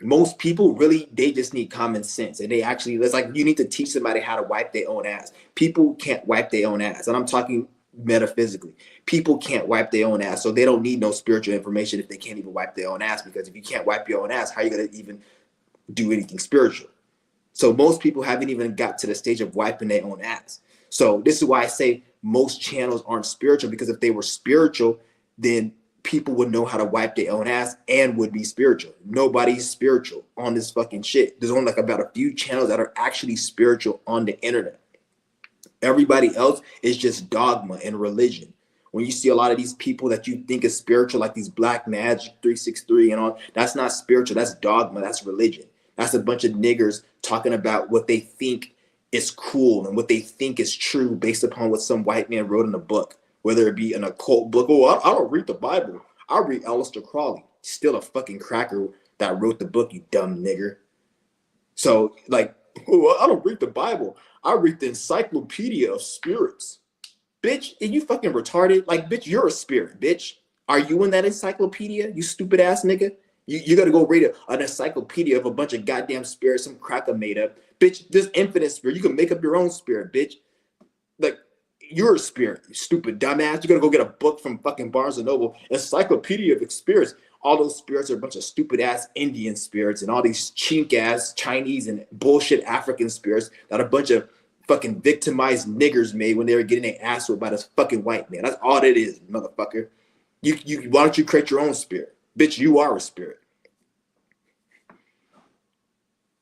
most people really, they just need common sense. And it's like, you need to teach somebody how to wipe their own ass. People can't wipe their own ass. And I'm talking metaphysically. People can't wipe their own ass. So they don't need no spiritual information if they can't even wipe their own ass, because if you can't wipe your own ass, how are you going to even do anything spiritual? So most people haven't even got to the stage of wiping their own ass. So this is why I say most channels aren't spiritual, because if they were spiritual, then people would know how to wipe their own ass and would be spiritual. Nobody's spiritual on this fucking shit. There's only like about a few channels that are actually spiritual on the internet. Everybody else is just dogma and religion. When you see a lot of these people that you think is spiritual, like these Black Magic 363 and all, that's not spiritual. That's dogma. That's religion. That's a bunch of niggers talking about what they think is cool and what they think is true based upon what some white man wrote in a book, whether it be an occult book. Oh, I don't read the Bible. I read Aleister Crowley. Still a fucking cracker that wrote the book, you dumb nigger. So, like, oh, I don't read the Bible. I read the Encyclopedia of Spirits. Bitch, are you fucking retarded? Like, bitch, you're a spirit, bitch. Are you in that encyclopedia, you stupid ass nigga? You got to go read an encyclopedia of a bunch of goddamn spirits some cracker made up. Bitch, there's infinite spirit. You can make up your own spirit, bitch. Like, you're a spirit, you stupid dumbass. You're going to go get a book from fucking Barnes & Noble, Encyclopedia of Spirits. All those spirits are a bunch of stupid ass Indian spirits and all these chink ass Chinese and bullshit African spirits that a bunch of fucking victimized niggers made when they were getting their ass whipped by this fucking white man. That's all it is, motherfucker. Why don't you create your own spirit? Bitch, you are a spirit.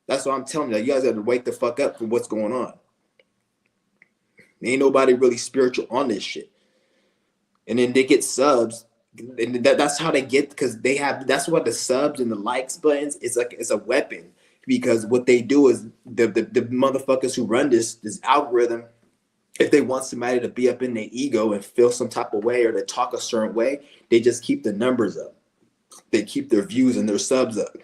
That's what I'm telling you. You guys got to wake the fuck up for what's going on. Ain't nobody really spiritual on this shit. And then they get subs, and that's how they get, because that's what the subs and the likes buttons is like. It's a weapon, because what they do is the motherfuckers who run this algorithm, if they want somebody to be up in their ego and feel some type of way or to talk a certain way, they just keep the numbers up. They keep their views and their subs up.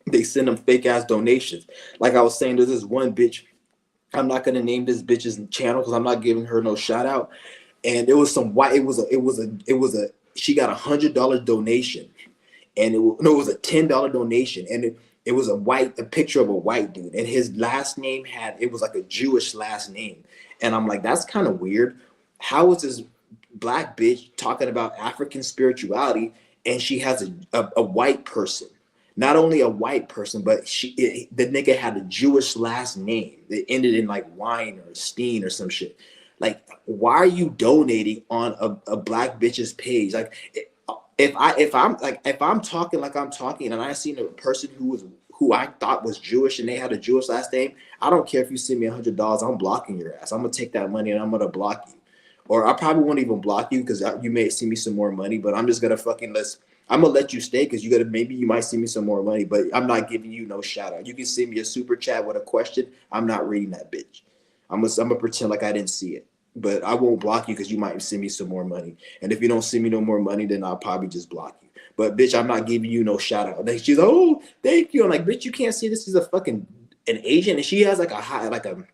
They send them fake ass donations. Like I was saying, there's this one bitch. I'm not gonna name this bitch's channel because I'm not giving her no shout out. And it was some white. It was a. She got $100 donation, and it was a $10 donation, and it was a picture of a white dude, and his last name it was like a Jewish last name, and I'm like, that's kind of weird. How is this black bitch talking about African spirituality, and she has a white person? Not only a white person, but the nigga had a Jewish last name that ended in like Whine or Steen or some shit. Like, why are you donating on a black bitch's page? Like, if I'm talking like I'm talking, and I seen a person who I thought was Jewish and they had a Jewish last name, I don't care if you send me $100, I'm blocking your ass. I'm gonna take that money and I'm gonna block you. or I probably won't even block you because you may see me some more money, but I'm just gonna fucking I'm gonna let you stay because you gotta, maybe you might see me some more money, but I'm not giving you no shout out. You can send me a super chat with a question. I'm not reading that bitch. I'm gonna pretend like I didn't see it, but I won't block you because you might send me some more money. And if you don't send me no more money, then I'll probably just block you. But bitch, I'm not giving you no shout out. Like, she's like, oh, thank you. I'm like, bitch, you can't see this is a fucking an Asian, and she has like a high, like a,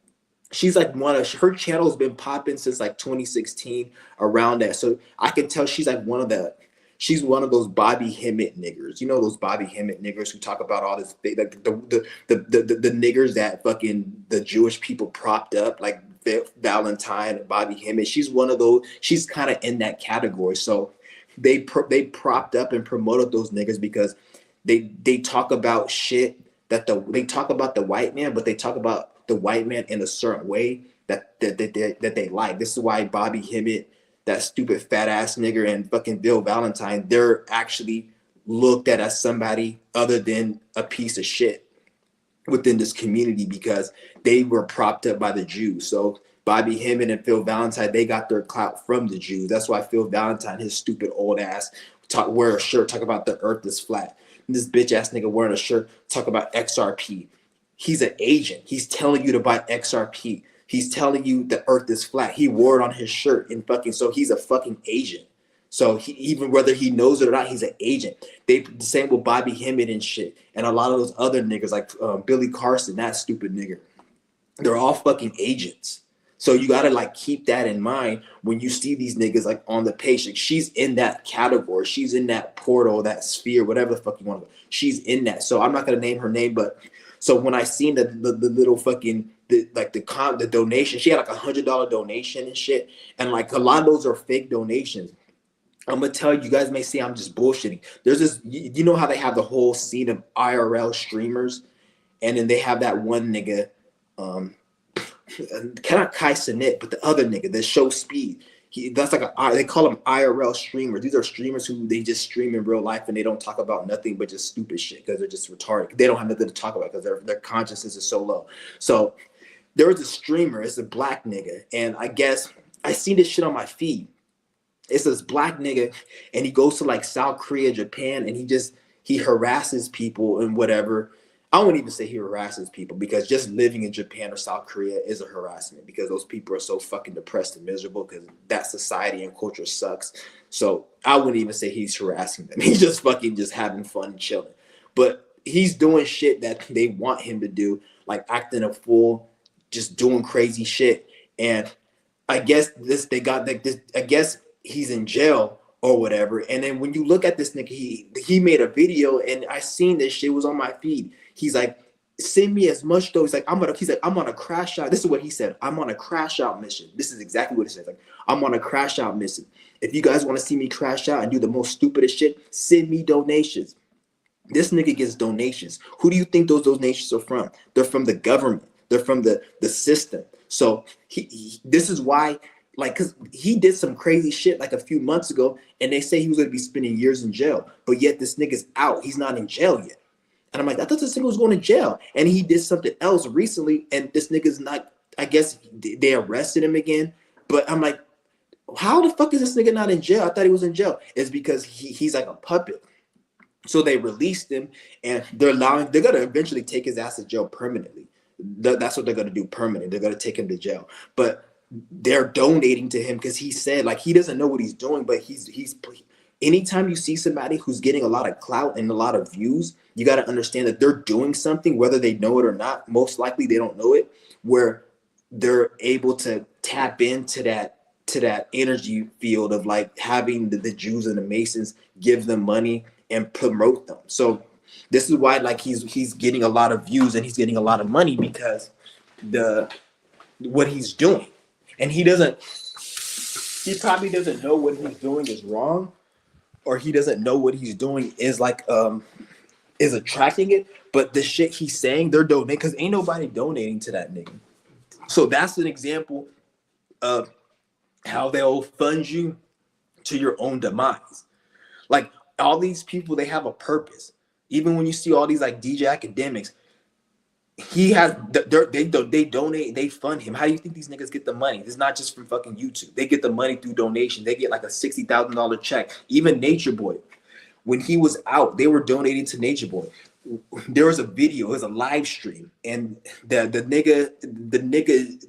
she's like one of her channel's been popping since like 2016 around that. So I can tell she's like one of the, she's one of those Bobby Hemmett niggers. You know those Bobby Hemmett niggers who talk about all this, like the niggers that fucking the Jewish people propped up, like Valentine, Bobby Hemmett. She's one of those. She's kind of in that category. So they propped up and promoted those niggas because they talk about shit that they talk about the white man, but they talk about the white man in a certain way that they like. This is why Bobby Hemmett, that stupid fat ass nigger, and fucking Bill Valentine, they're actually looked at as somebody other than a piece of shit within this community because they were propped up by the Jews. So Bobby Hemmett and Phil Valentine, they got their clout from the Jews. That's why Phil Valentine, his stupid old ass, wear a shirt, talk about the earth is flat. And this bitch ass nigga wearing a shirt, talk about XRP. He's an agent. He's telling you to buy XRP. He's telling you the earth is flat. He wore it on his shirt and fucking, so he's a fucking agent. So he, even whether he knows it or not, he's an agent. They the same with Bobby Hemmett and shit, and a lot of those other niggas like Billy Carson, that stupid nigger. They're all fucking agents. So you gotta like keep that in mind when you see these niggas like on the page. Like, she's in that category. She's in that portal, that sphere, whatever the fuck you want to. She's in that. So I'm not gonna name her name, but so when I seen the little fucking the donation, she had like $100 donation and shit, and like a lot of those are fake donations. I'm gonna tell you, you guys may say I'm just bullshitting. There's this, you know how they have the whole scene of IRL streamers, and then they have that one nigga, cannot Kai Cenat, but the other nigga that show speed. That's like they call them IRL streamers. These are streamers who they just stream in real life and they don't talk about nothing but just stupid shit because they're just retarded. They don't have nothing to talk about because their consciousness is so low. So there was a streamer, it's a black nigga, and I guess I seen this shit on my feed. It's this black nigga, and he goes to like South Korea, Japan, and he harasses people and whatever. I wouldn't even say he harasses people because just living in Japan or South Korea is a harassment because those people are so fucking depressed and miserable because that society and culture sucks. So I wouldn't even say he's harassing them. He's just fucking just having fun and chilling. But he's doing shit that they want him to do, like acting a fool, just doing crazy shit. And I guess they got like this, I guess he's in jail or whatever. And then when you look at this nigga, he made a video, and I seen this shit, was on my feed. He's like, send me as much though. He's like, I'm on a crash out. This is what he said. I'm on a crash out mission. This is exactly what he said. Like, I'm on a crash out mission. If you guys want to see me crash out and do the most stupidest shit, send me donations. This nigga gets donations. Who do you think those donations are from? They're from the government. They're from the system. So this is why, like, because he did some crazy shit like a few months ago, and they say he was going to be spending years in jail, but yet this nigga's out. He's not in jail yet. And I'm like, I thought this nigga was going to jail. And he did something else recently, and this nigga's not, I guess they arrested him again. But I'm like, how the fuck is this nigga not in jail? I thought he was in jail. It's because he's like a puppet. So they released him, and they're going to eventually take his ass to jail permanently. That's what they're going to do permanent. They're going to take him to jail. But they're donating to him because he said, like, he doesn't know what he's doing, but he's anytime you see somebody who's getting a lot of clout and a lot of views, you got to understand that they're doing something, whether they know it or not. Most likely they don't know it, where they're able to tap into that energy field of like having the Jews and the Masons give them money and promote them. So this is why like he's getting a lot of views and he's getting a lot of money because what he's doing. And he probably doesn't know what he's doing is wrong, or he doesn't know what he's doing is like is attracting it. But the shit he's saying, they're donating because ain't nobody donating to that nigga. So that's an example of how they'll fund you to your own demise. Like all these people, they have a purpose. Even when you see all these like DJ academics, he has they donate, they fund him. How do you think these niggas get the money? It's not just from fucking YouTube. They get the money through donation. They get like a $60,000 check. Even Nature Boy, when he was out, they were donating to Nature Boy. There was a video, it was a live stream, and the nigga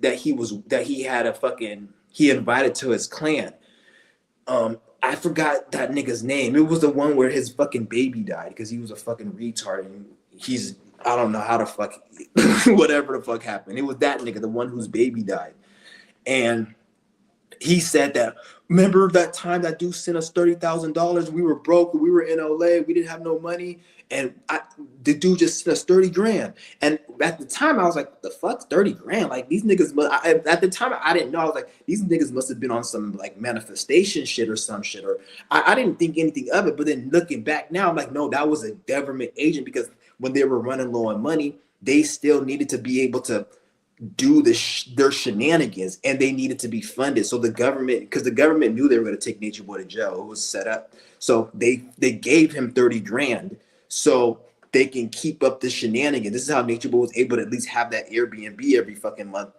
that he had a fucking he invited to his clan. I forgot that nigga's name. It was the one where his fucking baby died because he was a fucking retard and he's I don't know how the fuck whatever the fuck happened. It was that nigga, the one whose baby died. And he said that, remember that time that dude sent us $30,000? We were broke. We were in LA. We didn't have no money. And the dude just sent us 30 grand. And at the time, I was like, the fuck, 30 grand? Like, these niggas, at the time, I didn't know. I was like, these niggas must have been on some, like, manifestation shit or some shit. Or I didn't think anything of it. But then looking back now, I'm like, no, that was a government agent because when they were running low on money, they still needed to be able to do their shenanigans, and they needed to be funded. So the government, because the government knew they were going to take Nature Boy to jail, it was set up. So they gave him 30 grand so they can keep up the shenanigans. This is how Nature Boy was able to at least have that Airbnb every fucking month,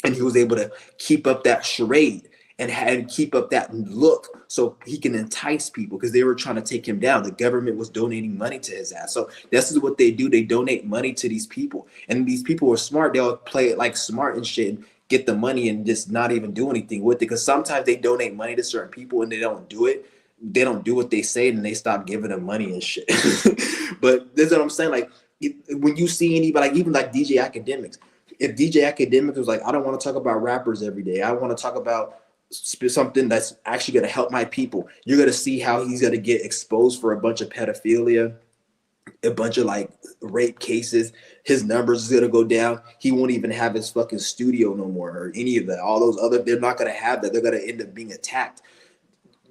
and he was able to keep up that charade and keep up that look so he can entice people because they were trying to take him down. The government was donating money to his ass. So this is what they do. They donate money to these people. And these people are smart. They'll play it like smart and shit and get the money and just not even do anything with it. Because sometimes they donate money to certain people and they don't do it. They don't do what they say and they stop giving them money and shit. But this is what I'm saying. Like when you see anybody, like even like DJ Academics, if DJ Academic was like, I don't want to talk about rappers every day. I want to talk about something that's actually going to help my people. You're going to see how he's going to get exposed for a bunch of pedophilia, a bunch of like rape cases. His numbers is going to go down. He won't even have his fucking studio no more or any of that. All those other, they're not going to have that. They're going to end up being attacked.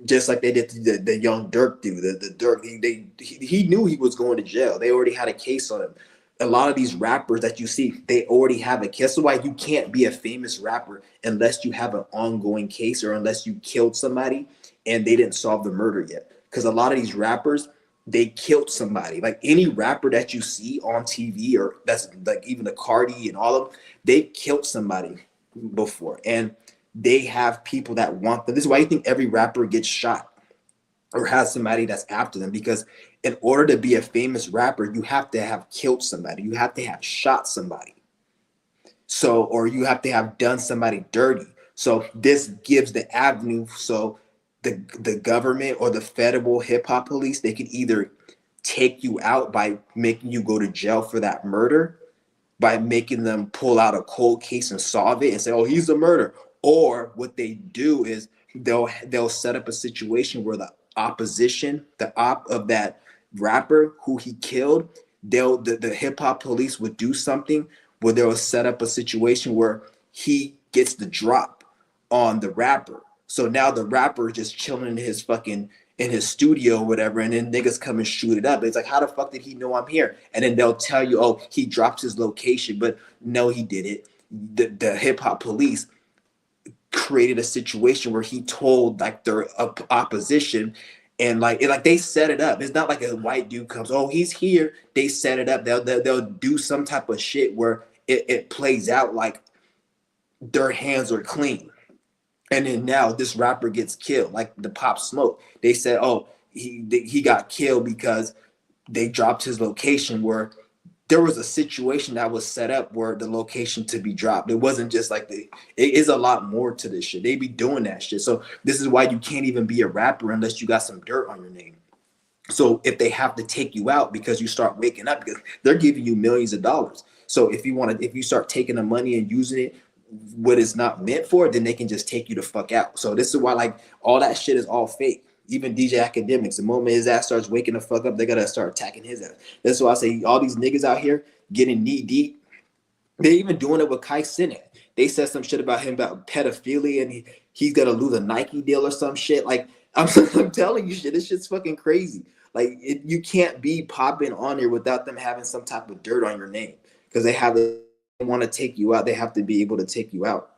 Just like they did to the young Dirk dude. The Dirk, he knew he was going to jail. They already had a case on him. A lot of these rappers that you see, they already have a case. That's why you can't be a famous rapper unless you have an ongoing case or unless you killed somebody and they didn't solve the murder yet. Because a lot of these rappers, they killed somebody. Like any rapper that you see on TV or that's like even the Cardi and all of them, they killed somebody before. And they have people that want them. This is why you think every rapper gets shot or has somebody that's after them, because in order to be a famous rapper, you have to have killed somebody. You have to have shot somebody. So, or you have to have done somebody dirty. So this gives the avenue. So the government or the federal hip hop police, they can either take you out by making you go to jail for that murder, by making them pull out a cold case and solve it and say, oh, he's a murderer. Or what they do is they'll set up a situation where the opposition, the op of that rapper who he killed, the hip hop police would do something where they'll set up a situation where he gets the drop on the rapper. So now the rapper is just chilling in his fucking in his studio or whatever, and then niggas come and shoot it up. It's like, how the fuck did he know I'm here? And then they'll tell you, oh, he dropped his location, but no, he did it. The hip hop police created a situation where he told like their opposition, and like they set it up. It's not like a white dude comes, oh, he's here. They set it up. They'll do some type of shit where it plays out like their hands are clean. And then now this rapper gets killed, like the Pop Smoke. They said, oh, he got killed because they dropped his location, where there was a situation that was set up where the location to be dropped. It wasn't just like it is a lot more to this shit. They be doing that shit. So this is why you can't even be a rapper unless you got some dirt on your name. So if they have to take you out because you start waking up, because they're giving you millions of dollars. So if you start taking the money and using it what it's not meant for, then they can just take you the fuck out. So this is why like all that shit is all fake. Even DJ Academics, the moment his ass starts waking the fuck up, they gotta start attacking his ass. That's why I say all these niggas out here getting knee deep. They're even doing it with Kai Cenat. They said some shit about him about pedophilia and he's gonna lose a Nike deal or some shit. Like I'm telling you shit, this shit's fucking crazy. Like you can't be popping on here without them having some type of dirt on your name, because they want to take you out. They have to be able to take you out.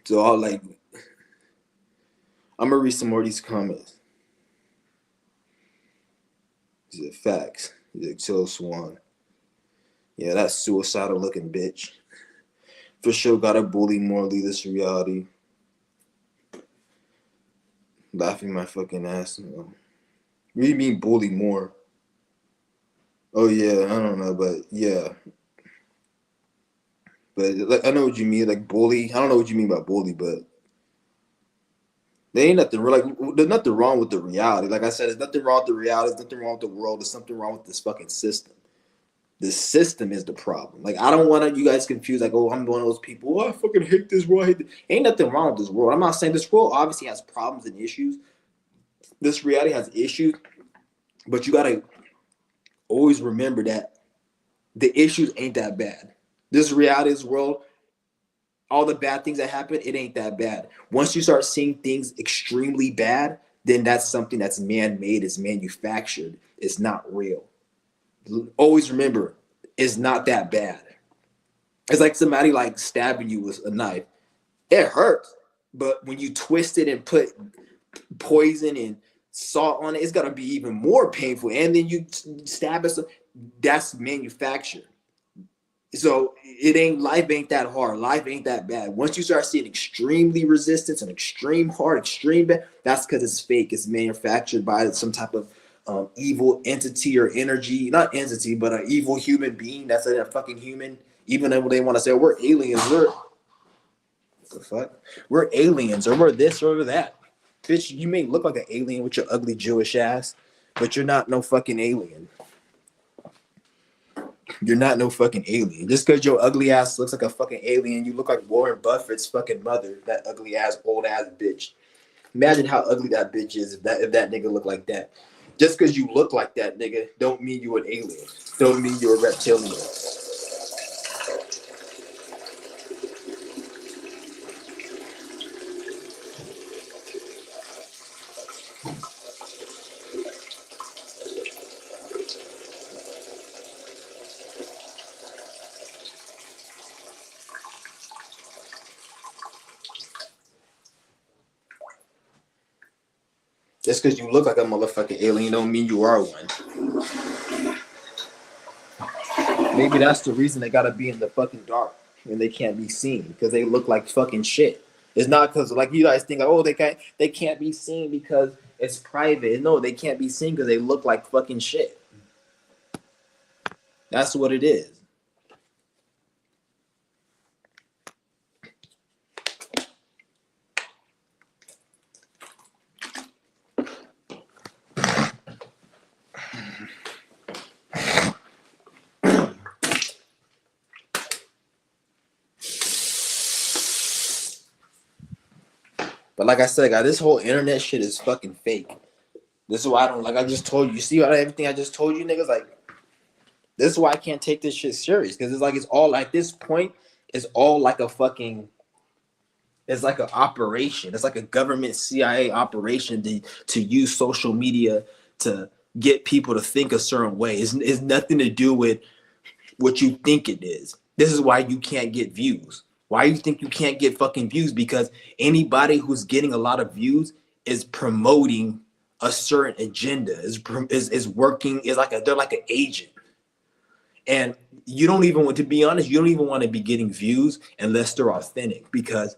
So I'm gonna read some more of these comments. These are facts. He's like Chill Swan. Yeah, that suicidal looking bitch. For sure gotta bully more, leave this reality. Laughing my fucking ass. What do you mean bully more? Oh yeah, I don't know, but yeah. But like, I know what you mean, like bully. I don't know what you mean by bully, but there ain't nothing like there's nothing wrong with the reality. Like I said, there's nothing wrong with the reality. There's nothing wrong with the world. There's something wrong with this fucking system. The system is the problem. Like I don't want you guys confused. Like, oh, I'm one of those people. Oh, I fucking hate this world. Ain't nothing wrong with this world. I'm not saying this world obviously has problems and issues. This reality has issues, but you gotta always remember that the issues ain't that bad. This reality, this world, all the bad things that happen, it ain't that bad. Once you start seeing things extremely bad, then that's something that's man-made, it's manufactured, it's not real. Always remember, it's not that bad. It's like somebody like stabbing you with a knife. It hurts, but when you twist it and put poison and salt on it, it's gonna be even more painful. And then you stab it, so that's manufactured. So it ain't life ain't that hard. Life ain't that bad. Once you start seeing extremely resistance and extreme hard, extreme bad, that's because it's fake. It's manufactured by some type of evil entity or energy, not entity, but an evil human being. That's a fucking human. Even though they want to say we're aliens, we're what the fuck? We're aliens or we're this or we're that. Bitch, you may look like an alien with your ugly Jewish ass, but you're not no fucking alien. You're not no fucking alien. Just because your ugly ass looks like a fucking alien, you look like Warren Buffett's fucking mother, that ugly ass, old ass bitch. Imagine how ugly that bitch is if that nigga look like that. Just because you look like that nigga don't mean you're an alien. Don't mean you're a reptilian. Just because you look like a motherfucking alien don't mean you are one. Maybe that's the reason they gotta be in the fucking dark and they can't be seen because they look like fucking shit. It's not because like you guys think like, oh they can't be seen because it's private. No, they can't be seen because they look like fucking shit. That's what it is. But like I said, guys, this whole internet shit is fucking fake. This is why I don't like. I just told you. You see everything I just told you, niggas. Like this is why I can't take this shit serious because it's like it's all at this point. It's all like a fucking. It's like an operation. It's like a government CIA operation to use social media to get people to think a certain way. It's nothing to do with what you think it is. This is why you can't get views. Why you think you can't get fucking views? Because anybody who's getting a lot of views is promoting a certain agenda. Is working. Is like they're like an agent. And you don't even want to be honest. You don't even want to be getting views unless they're authentic. Because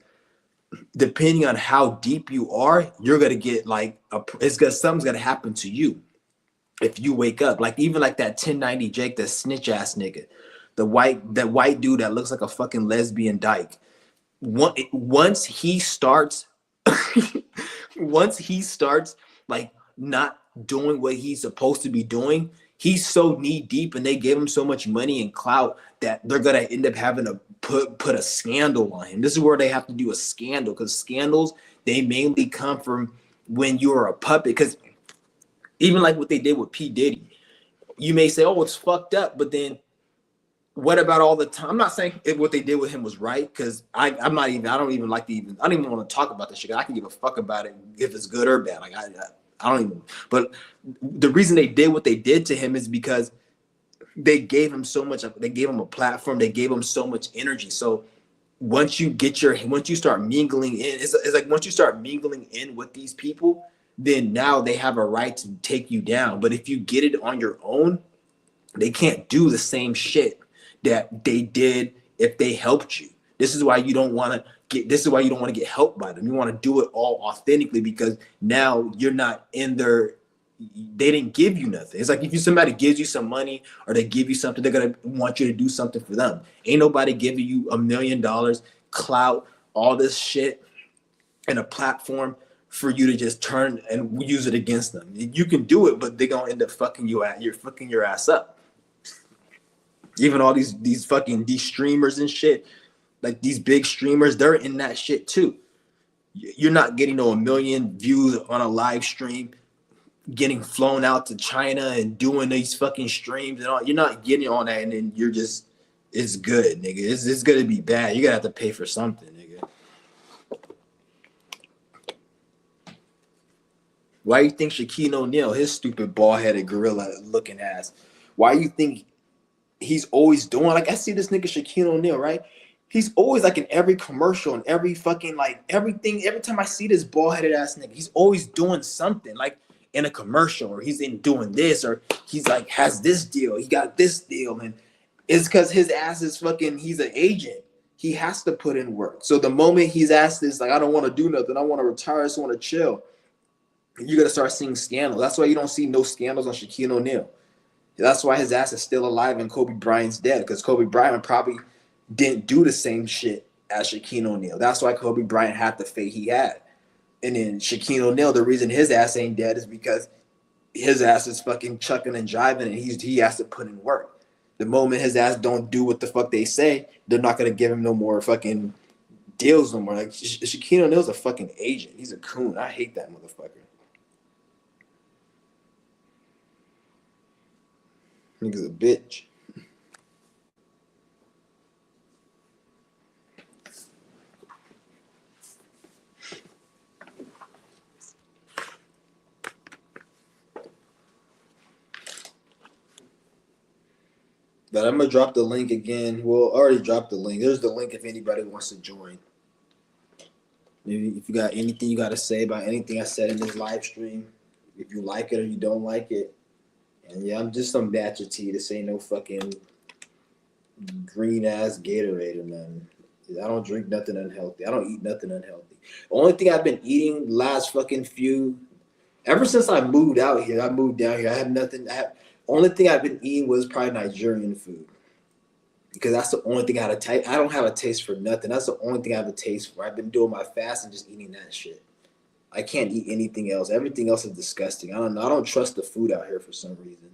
depending on how deep you are, you're gonna get like something's gonna happen to you if you wake up. Like even like that 1090 Jake, that snitch ass nigga, that white dude that looks like a fucking lesbian dyke. Once he starts, once he starts like not doing what he's supposed to be doing, he's so knee deep, and they gave him so much money and clout that they're gonna end up having to put a scandal on him. This is where they have to do a scandal because scandals they mainly come from when you're a puppet. Because even like what they did with P Diddy, you may say, "Oh, it's fucked up," but then what about all the time? I'm not saying what they did with him was right because I'm not even. I don't even like to even. I don't even want to talk about this shit. I can give a fuck about it if it's good or bad. Like I don't even. But the reason they did what they did to him is because they gave him so much. They gave him a platform. They gave him so much energy. So once you start mingling in, it's like once you start mingling in with these people, then now they have a right to take you down. But if you get it on your own, they can't do the same shit. that they did if they helped you. This is why you don't want to get. This is why you don't want to get helped by them. You want to do it all authentically because now you're not in their. They didn't give you nothing. It's like if somebody gives you some money or they give you something, they're gonna want you to do something for them. Ain't nobody giving you $1 million, clout, all this shit, and a platform for you to just turn and use it against them. You can do it, but they're gonna end up fucking you at. You're fucking your ass up. Even all these fucking these streamers and shit, like these big streamers, they're in that shit too. You're not getting no 1 million views on a live stream, getting flown out to China and doing these fucking streams and all. You're not getting on that, and then you're just, it's good, nigga. It's gonna be bad. You're gonna have to pay for something, nigga. Why you think Shaquille O'Neal, his stupid bald-headed gorilla looking ass, why you think he's always doing, like, I see this nigga Shaquille O'Neal, right? He's always like in every commercial and every fucking like everything. Every time I see this bald-headed ass nigga, he's always doing something, like in a commercial, or he's in doing this, or he's like has this deal, he got this deal, and it's because his ass is fucking, he's an agent. He has to put in work. So the moment he's asked this, like, I don't want to do nothing, I want to retire, I just want to chill, you're gonna start seeing scandals. That's why you don't see no scandals on Shaquille O'Neal. That's why his ass is still alive and Kobe Bryant's dead, because Kobe Bryant probably didn't do the same shit as Shaquille O'Neal. That's why Kobe Bryant had the fate he had. And then Shaquille O'Neal, the reason his ass ain't dead is because his ass is fucking chucking and jiving, and he has to put in work. The moment his ass don't do what the fuck they say, they're not gonna give him no more fucking deals no more. Like Shaquille O'Neal's a fucking agent. He's a coon. I hate that motherfucker. Nigga's a bitch. But I'm gonna drop the link again. Well, I already dropped the link. There's the link if anybody wants to join. If you got anything you got to say about anything I said in this live stream, if you like it or you don't like it, and yeah, I'm just some batch of tea. This ain't no fucking green ass Gatorade or nothing. I don't drink nothing unhealthy. I don't eat nothing unhealthy. The only thing I've been eating last fucking few, ever since I moved out here, I moved down here. I have nothing. Only thing I've been eating was probably Nigerian food, because that's the only thing I had a taste. I don't have a taste for nothing. That's the only thing I have a taste for. I've been doing my fast and just eating that shit. I can't eat anything else. Everything else is disgusting. I don't know. I don't trust the food out here for some reason.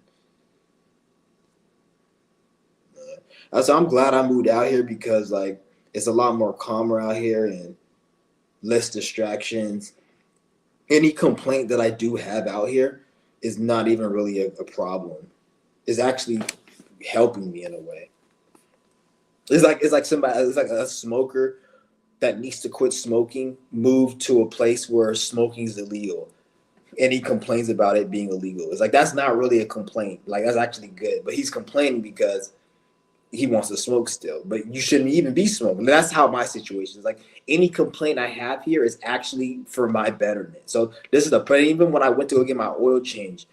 So I'm glad I moved out here because like it's a lot more calmer out here and less distractions. Any complaint that I do have out here is not even really a problem. It's actually helping me in a way. It's like a smoker that needs to quit smoking, move to a place where smoking is illegal, and he complains about it being illegal. It's like that's not really a complaint. Like that's actually good, but he's complaining because he wants to smoke still. But you shouldn't even be smoking. That's how my situation is. Like any complaint I have here is actually for my betterment. So this is the point. Even when I went to go get my oil change,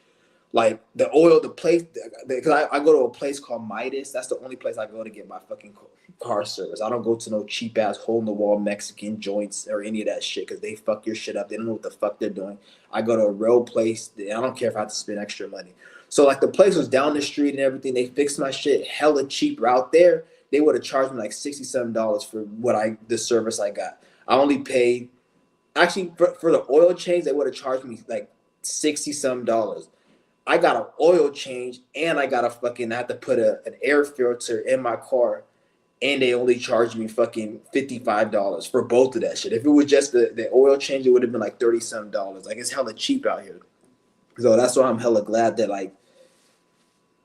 like the oil, the place, because I go to a place called Midas. That's the only place I go to get my fucking car service. I don't go to no cheap ass hole in the wall Mexican joints or any of that shit because they fuck your shit up. They don't know what the fuck they're doing. I go to a real place. I don't care if I have to spend extra money. So like the place was down the street and everything. They fixed my shit hella cheaper out there. They would have charged me like $67 for the service I got. I only paid actually for the oil change. They would have charged me like $60 some. I got an oil change and I had to put an air filter in my car, and they only charged me fucking $55 for both of that shit. If it was just the oil change, it would have been like $30 some. Like it's hella cheap out here. So that's why I'm hella glad that like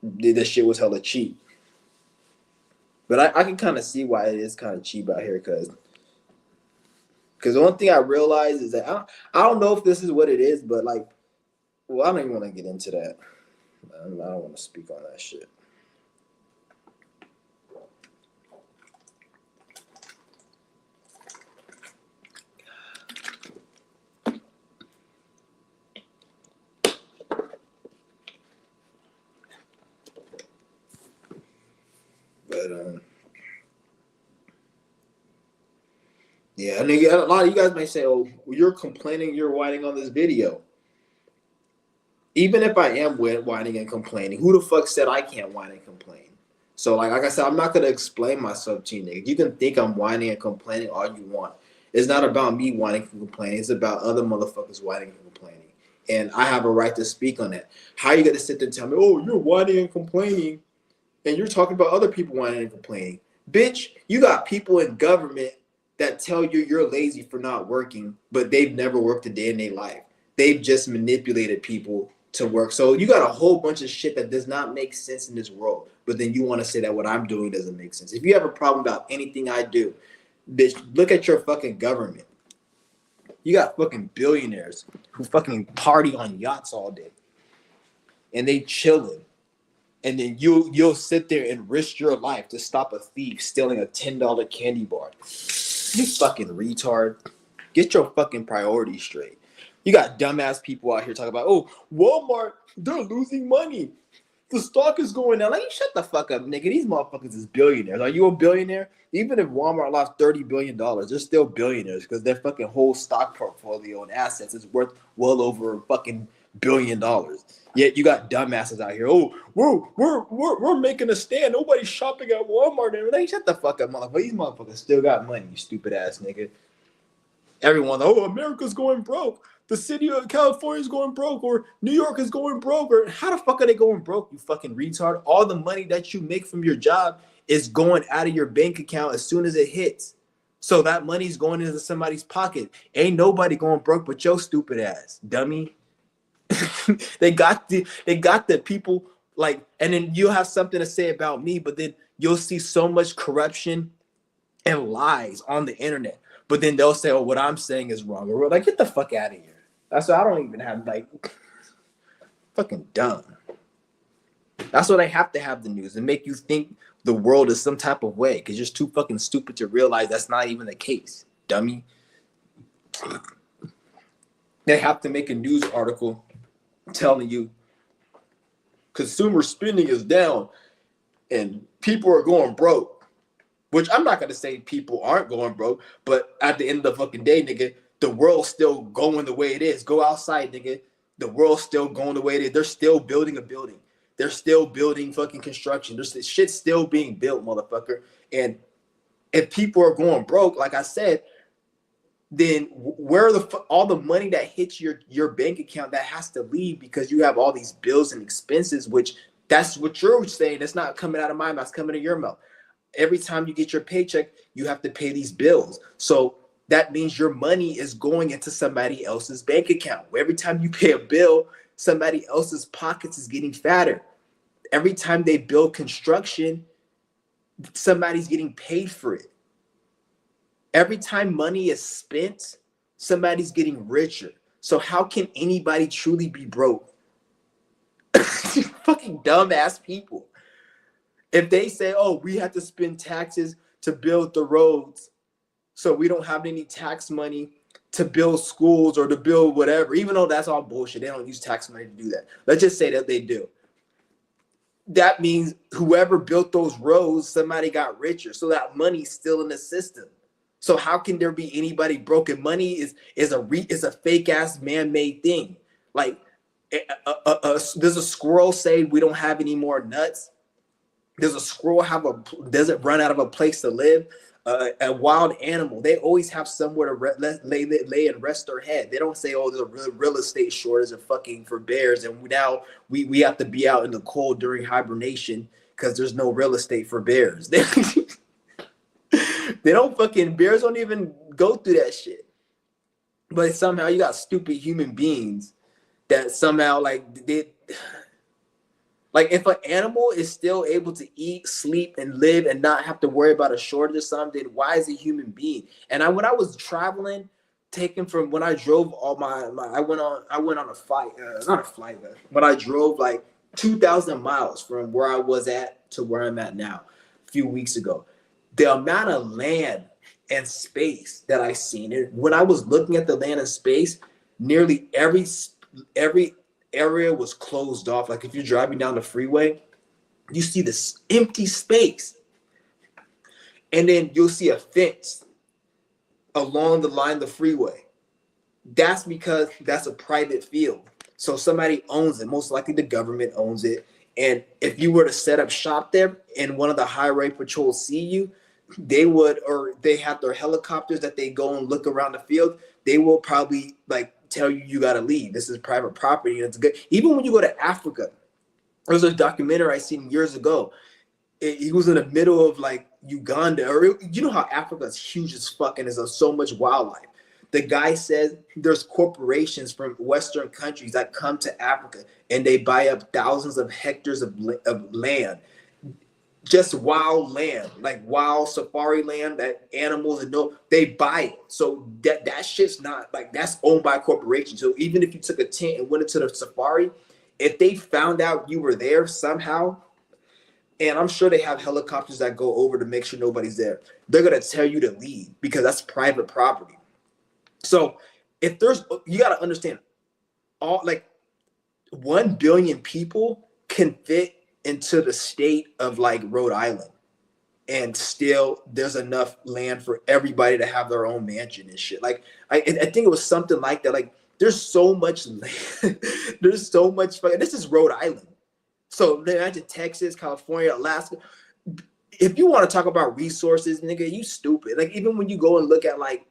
this shit was hella cheap. But I can kind of see why it is kind of cheap out here because the one thing I realized is that I don't know if this is what it is, but like, well, I don't even want to get into that. I don't want to speak on that shit. But But yeah, and again, a lot of you guys may say, "Oh, you're complaining, you're whining on this video." Even if I am whining and complaining, who the fuck said I can't whine and complain? So like I said, I'm not gonna explain myself to you, nigga. You can think I'm whining and complaining all you want. It's not about me whining and complaining. It's about other motherfuckers whining and complaining, and I have a right to speak on that. How are you gonna sit there and tell me, "Oh, you're whining and complaining," and you're talking about other people whining and complaining? Bitch, you got people in government that tell you you're lazy for not working, but they've never worked a day in their life. They've just manipulated people to work. So you got a whole bunch of shit that does not make sense in this world, but then you want to say that what I'm doing doesn't make sense. If you have a problem about anything I do, bitch, look at your fucking government. You got fucking billionaires who fucking party on yachts all day and they chilling, and then you'll sit there and risk your life to stop a thief stealing a $10 candy bar. You fucking retard. Get your fucking priorities straight. You got dumbass people out here talking about, oh, Walmart, they're losing money. The stock is going down. Like, shut the fuck up, nigga. These motherfuckers is billionaires. Are you a billionaire? Even if Walmart lost $30 billion, they're still billionaires because their fucking whole stock portfolio and assets is worth well over a fucking $1 billion. Yet you got dumbasses out here. Oh, we're making a stand. Nobody's shopping at Walmart. And like, shut the fuck up, motherfucker. These motherfuckers still got money, you stupid ass nigga. Everyone, oh, America's going broke. The city of California is going broke, or New York is going broke, or how the fuck are they going broke, you fucking retard? All the money that you make from your job is going out of your bank account as soon as it hits. So that money's going into somebody's pocket. Ain't nobody going broke but your stupid ass, dummy. they got the people like, and then you'll have something to say about me, but then you'll see so much corruption and lies on the internet. But then they'll say, oh, what I'm saying is wrong. Or we're like, get the fuck out of here. That's why I don't even have, like, fucking dumb. That's why they have to have the news and make you think the world is some type of way because you're too fucking stupid to realize that's not even the case, dummy. They have to make a news article telling you consumer spending is down and people are going broke. Which I'm not going to say people aren't going broke, but at the end of the fucking day, nigga, the world's still going the way it is. Go outside, nigga. The world's still going the way it is. They're still building a building. They're still building fucking construction. There's shit still being built, motherfucker. And if people are going broke, like I said, then where are all the money that hits your bank account that has to leave because you have all these bills and expenses, which that's what you're saying. That's not coming out of my mouth. It's coming to your mouth. Every time you get your paycheck, you have to pay these bills. So that means your money is going into somebody else's bank account. Every time you pay a bill, somebody else's pockets is getting fatter. Every time they build construction, somebody's getting paid for it. Every time money is spent, somebody's getting richer. So how can anybody truly be broke? Fucking dumbass people. If they say, oh, we have to spend taxes to build the roads, so we don't have any tax money to build schools or to build whatever, even though that's all bullshit. They don't use tax money to do that. Let's just say that they do. That means whoever built those roads, somebody got richer. So that money's still in the system. So how can there be anybody broken? Money is a fake ass man-made thing. Like, does a squirrel say we don't have any more nuts? Does a squirrel does it run out of a place to live? A wild animal, they always have somewhere to lay and rest their head. They don't say, oh, there's a real estate shortage of fucking for bears, and now we have to be out in the cold during hibernation because there's no real estate for bears. They don't fucking, bears don't even go through that shit. But somehow you got stupid human beings that somehow like if an animal is still able to eat, sleep, and live and not have to worry about a shortage of something, why is a human being? And when I was traveling, when I drove I went on a flight, not a flight, but when I drove like 2,000 miles from where I was at to where I'm at now, a few weeks ago, the amount of land and space that I seen, and when I was looking at the land and space, nearly every area was closed off. Like if you're driving down the freeway, you see this empty space. and then you'll see a fence along the line of the freeway. That's because that's a private field. So somebody owns it. Most likely the government owns it. And if you were to set up shop there and one of the highway patrols see you, they would, or they have their helicopters that they go and look around the field, they will probably like tell you you got to leave. This is private property and it's good. Even when you go to Africa, there was a documentary I seen years ago. He was in the middle of like Uganda, or you know how Africa is huge as fuck and there's so much wildlife. The guy says there's corporations from Western countries that come to Africa and they buy up thousands of hectares of land, just wild land, like wild safari land that animals and no, they buy it. So that shit's not like that's owned by a corporation. So even if you took a tent and went into the safari, if they found out you were there somehow, and I'm sure they have helicopters that go over to make sure nobody's there, they're gonna tell you to leave because that's private property. So if there's, you got to understand, all like 1 billion people can fit into the state of like Rhode Island, and still there's enough land for everybody to have their own mansion and shit. Like I think it was something like that. Like there's so much land, there's so much. This is Rhode Island. So imagine Texas, California, Alaska. If you want to talk about resources, nigga, you stupid. Like even when you go and look at like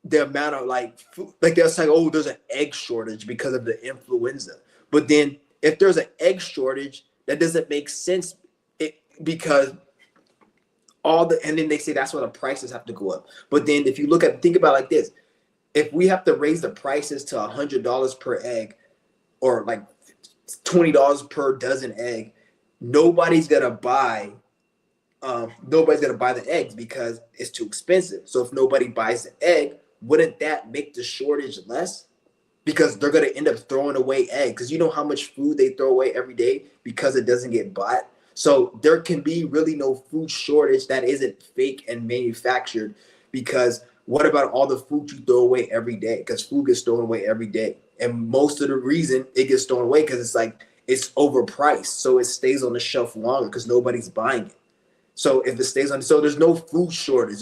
the amount of like food, like they'll say, oh, there's an egg shortage because of the influenza. But then if there's an egg shortage, that doesn't make sense because and then they say that's why the prices have to go up. But then if you think about it like this, if we have to raise the prices to $100 per egg or like $20 per dozen egg, nobody's gonna buy the eggs because it's too expensive. So if nobody buys the egg, wouldn't that make the shortage less? Because they're going to end up throwing away eggs. Because you know how much food they throw away every day because it doesn't get bought. So there can be really no food shortage that isn't fake and manufactured. Because what about all the food you throw away every day? Because food gets thrown away every day. And most of the reason it gets thrown away because it's like it's overpriced. So it stays on the shelf longer because nobody's buying it. So if it stays on, so there's no food shortage.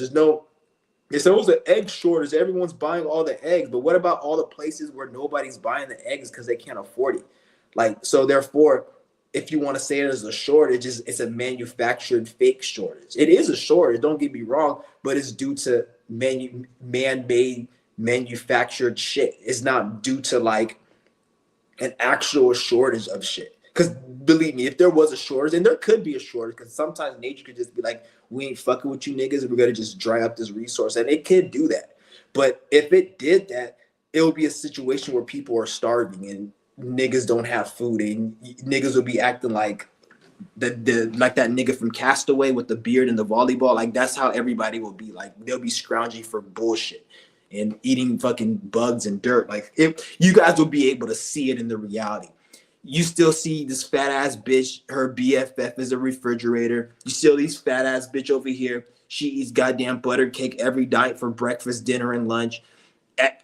It's almost an egg shortage. Everyone's buying all the eggs, but what about all the places where nobody's buying the eggs because they can't afford it? Like, so therefore, if you want to say there's a shortage, it's a manufactured fake shortage. It is a shortage, don't get me wrong, but it's due to man-made manufactured shit. It's not due to like an actual shortage of shit. Because believe me, if there was a shortage, and there could be a shortage, because sometimes nature could just be like, we ain't fucking with you niggas, we're gonna just dry up this resource, and it could do that. But if it did that, it would be a situation where people are starving and niggas don't have food, and niggas will be acting like like that nigga from Castaway with the beard and the volleyball. Like that's how everybody will be. Like they'll be scrounging for bullshit and eating fucking bugs and dirt. Like if you guys will be able to see it in the reality. You still see this fat ass bitch, her BFF is a refrigerator. You still these fat ass bitch over here. She eats goddamn butter cake every night for breakfast, dinner, and lunch,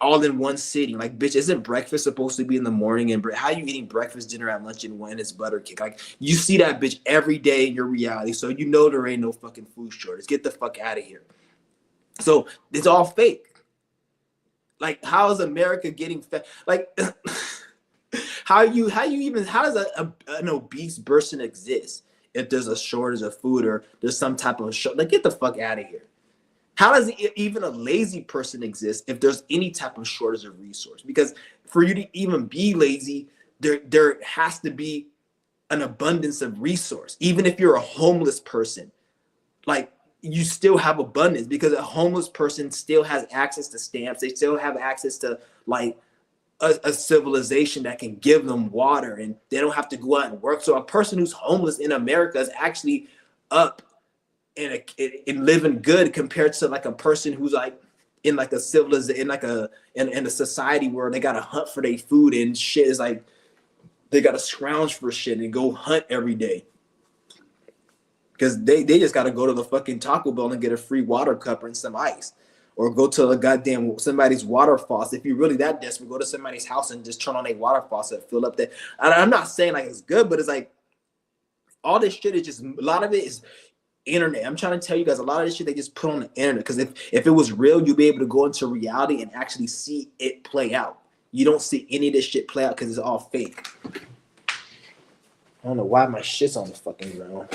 all in one sitting. Like, bitch, isn't breakfast supposed to be in the morning? And how are you eating breakfast, dinner, and lunch and it's butter cake? Like, you see that bitch every day in your reality, so you know there ain't no fucking food shortage. Get the fuck out of here. So it's all fake. Like, how is America getting fat? Like. How does an obese person exist if there's a shortage of food or there's some type of like get the fuck out of here? How does even a lazy person exist if there's any type of shortage of resource? Because for you to even be lazy, there has to be an abundance of resource. Even if you're a homeless person, like you still have abundance because a homeless person still has access to stamps. They still have access to like a civilization that can give them water and they don't have to go out and work. So a person who's homeless in America is actually up and living good compared to like a person who's like in like a civilization, in a society where they got to hunt for their food and shit is like, they got to scrounge for shit and go hunt every day. Because they just got to go to the fucking Taco Bell and get a free water cup and some ice. Or go to a goddamn somebody's water faucet. If you're really that desperate, go to somebody's house and just turn on a water faucet, fill up that. And I'm not saying like it's good, but it's like all this shit is just a lot of it is internet. I'm trying to tell you guys, a lot of this shit they just put on the internet. Because if it was real, you'd be able to go into reality and actually see it play out. You don't see any of this shit play out because it's all fake. I don't know why my shit's on the fucking ground.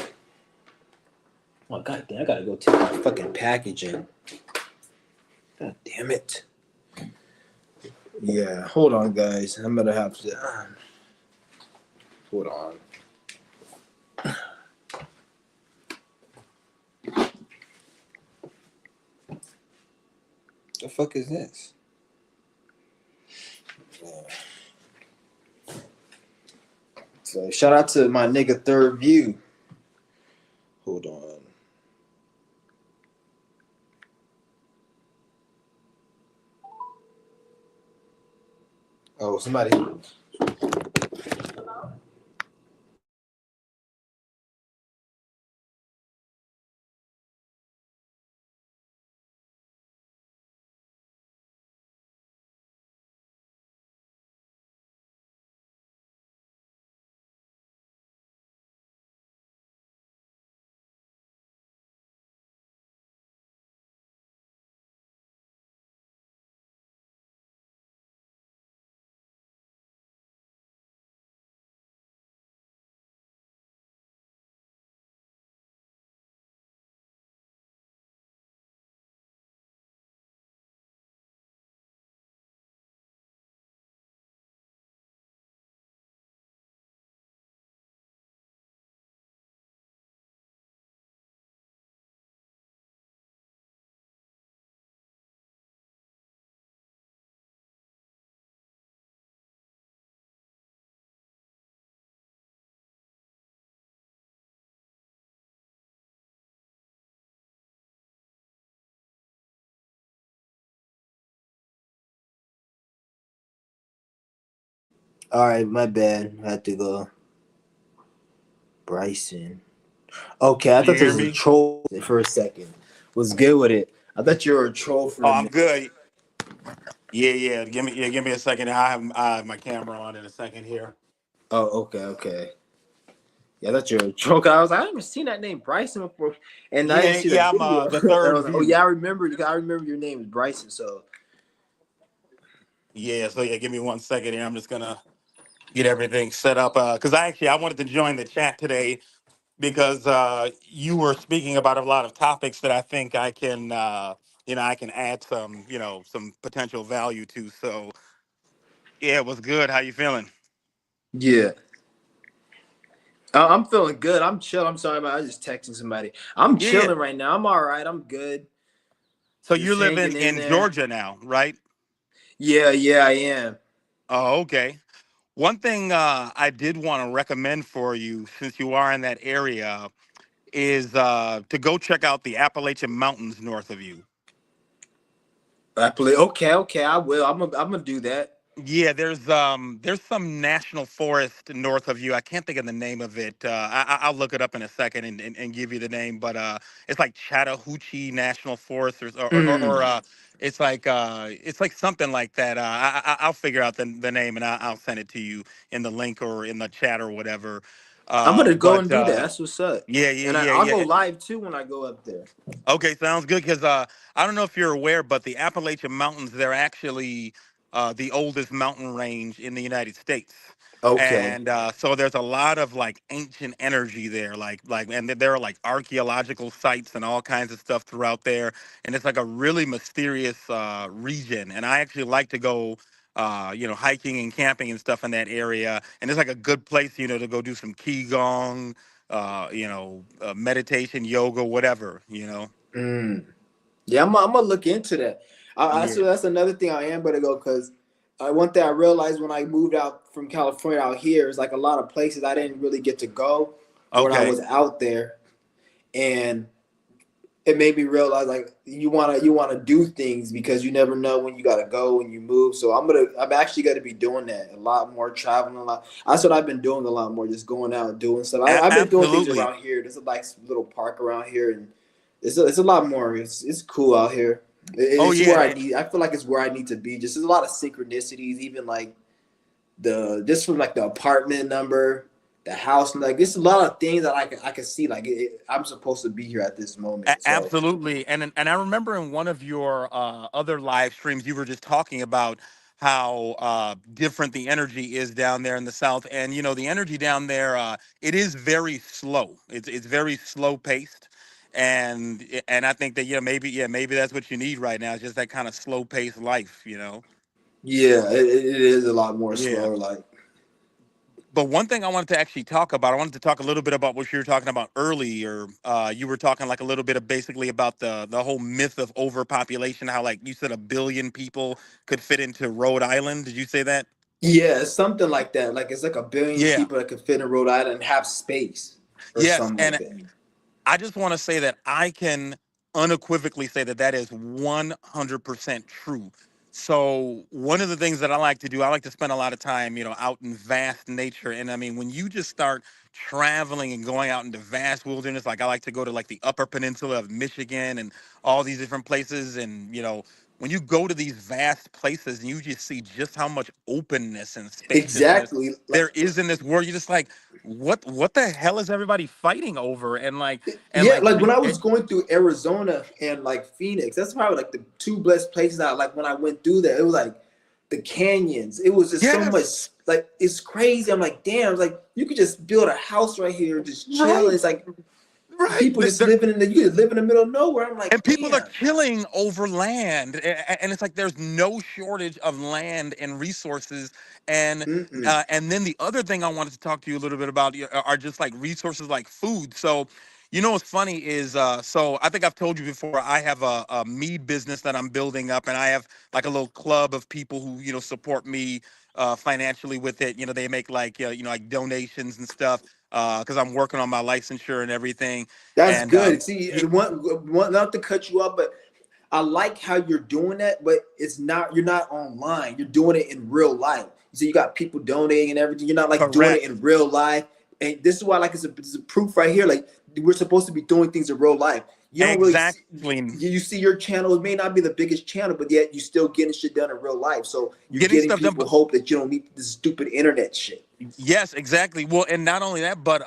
Oh goddamn! I gotta go take my fucking package in. God damn it. Yeah, hold on, guys. I'm gonna have to. Hold on. The fuck is this? So shout out to my nigga Third View. Hold on. Oh, somebody. All right, my bad. I had to go. Bryson. Okay, I You thought there hear was a me? troll for a second. Was good with it. I thought you were a troll for Oh, a I'm minute. good. Yeah. Give me a second. I have my camera on in a second here. Oh, okay. Yeah, I thought you were a troll. 'Cause I was like, I haven't seen that name Bryson before, and I didn't see the Yeah. I'm video. the And I third was like, oh view. yeah, I remember. I remember your name is Bryson. So Yeah. So yeah, give me 1 second here. I'm just gonna get everything set up. Because I wanted to join the chat today because you were speaking about a lot of topics that I think I can I can add some some potential value to. So yeah, it was good. How you feeling? yeah, I'm feeling good. I'm chill. I'm sorry, I was just texting somebody. I'm Yeah. chilling right now. I'm all right. I'm good. So you're Just living hanging in in there. Georgia now, right? Yeah, I am. Oh, okay. One thing I did want to recommend for you, since you are in that area, is to go check out the Appalachian Mountains north of you. I play. Okay. I will. I'm gonna do that. Yeah, there's some national forest north of you. I can't think of the name of it. I'll look it up in a second and give you the name. But it's like Chattahoochee National Forest, Mm. it's like something like that. I'll figure out the name and I'll send it to you in the link or in the chat or whatever. I'm gonna go But and do that. That's what's up. And I'll go yeah. live too when I go up there. Okay, sounds good. Because I don't know if you're aware, but the Appalachian Mountains, they're actually the oldest mountain range in the United States. Okay. And so there's a lot of like ancient energy there, and there are like archaeological sites and all kinds of stuff throughout there. And it's like a really mysterious region. And I actually like to go, hiking and camping and stuff in that area. And it's like a good place, to go do some qigong, meditation, yoga, whatever. Mm. Yeah, I'm gonna look into that. Yeah. So that's another thing I am gonna go because one thing I realized when I moved out from California out here is like a lot of places I didn't really get to go when I Okay. was out there, and it made me realize like you wanna do things because you never know when you gotta go when you move. So I'm actually gonna be doing that a lot more, traveling a lot. That's what I've been doing a lot more, just going out doing stuff. I've been doing things Absolutely. around here. There's a nice little park around here, and it's a lot more. It's cool out here. Oh It's where I yeah. need. I feel like it's where I need to be. Just there's a lot of synchronicities, even like the just from like the apartment number. the house. Like there's a lot of things that I can see. Like I'm supposed to be here at this moment. So Absolutely, and I remember in one of your other live streams, you were just talking about how different the energy is down there in the South, and you know the energy down there, it is very slow. It's very slow paced, and I think that maybe that's what you need right now, is just that kind of slow paced life, you know. yeah, it is a lot more Yeah. slower. Like But one thing I wanted to actually talk about, I wanted to talk a little bit about what you were talking about earlier. You were talking like a little bit of basically about the whole myth of overpopulation, how like you said 1 billion people could fit into Rhode Island. Did you say that? yeah, it's something like that. Like it's like a billion Yeah. people that could fit in Rhode Island and have space or Yes. something like And that. I just want to say that I can unequivocally say that that is 100% true. So one of the things that I like to do, I like to spend a lot of time, out in vast nature. And I mean, when you just start traveling and going out into vast wilderness, like I like to go to like the Upper Peninsula of Michigan and all these different places. And, when you go to these vast places and you just see just how much openness and spaciousness Exactly. there is in this world, you're just like, what the hell is everybody fighting over? And Yeah, like like when I it, was going through Arizona and like Phoenix, that's probably like the two blessed places I like when I went through there. It was like the canyons. It was just so much yes, like it's crazy. I'm like, damn, it's like you could just build a house right here and just chill. right, It's like right. people just living in the you just live in the middle of nowhere. I'm And like, people are damn. killing over land, and it's like there's no shortage of land and resources. and Mm-mm. and then the other thing I wanted to talk to you a little bit about are just like resources like food. So what's funny is, so I think I've told you before, I have a mead business that I'm building up, and I have like a little club of people who support me financially with it. They make like like donations and stuff, because I'm working on my licensure and everything. That's and good. See, not to cut you off, but I like how you're doing that, but it's not you're not online. You're doing it in real life. So you got people donating and everything. You're not like doing it Correct. in real life. And this is why like it's a proof right here. Like we're supposed to be doing things in real life. You don't really see Exactly. you see your channel. It may not be the biggest channel, but yet you still getting shit done in real life. So you're Getting getting stuff done. people hope that you don't need this stupid internet shit. Yes, exactly. Well, and not only that, but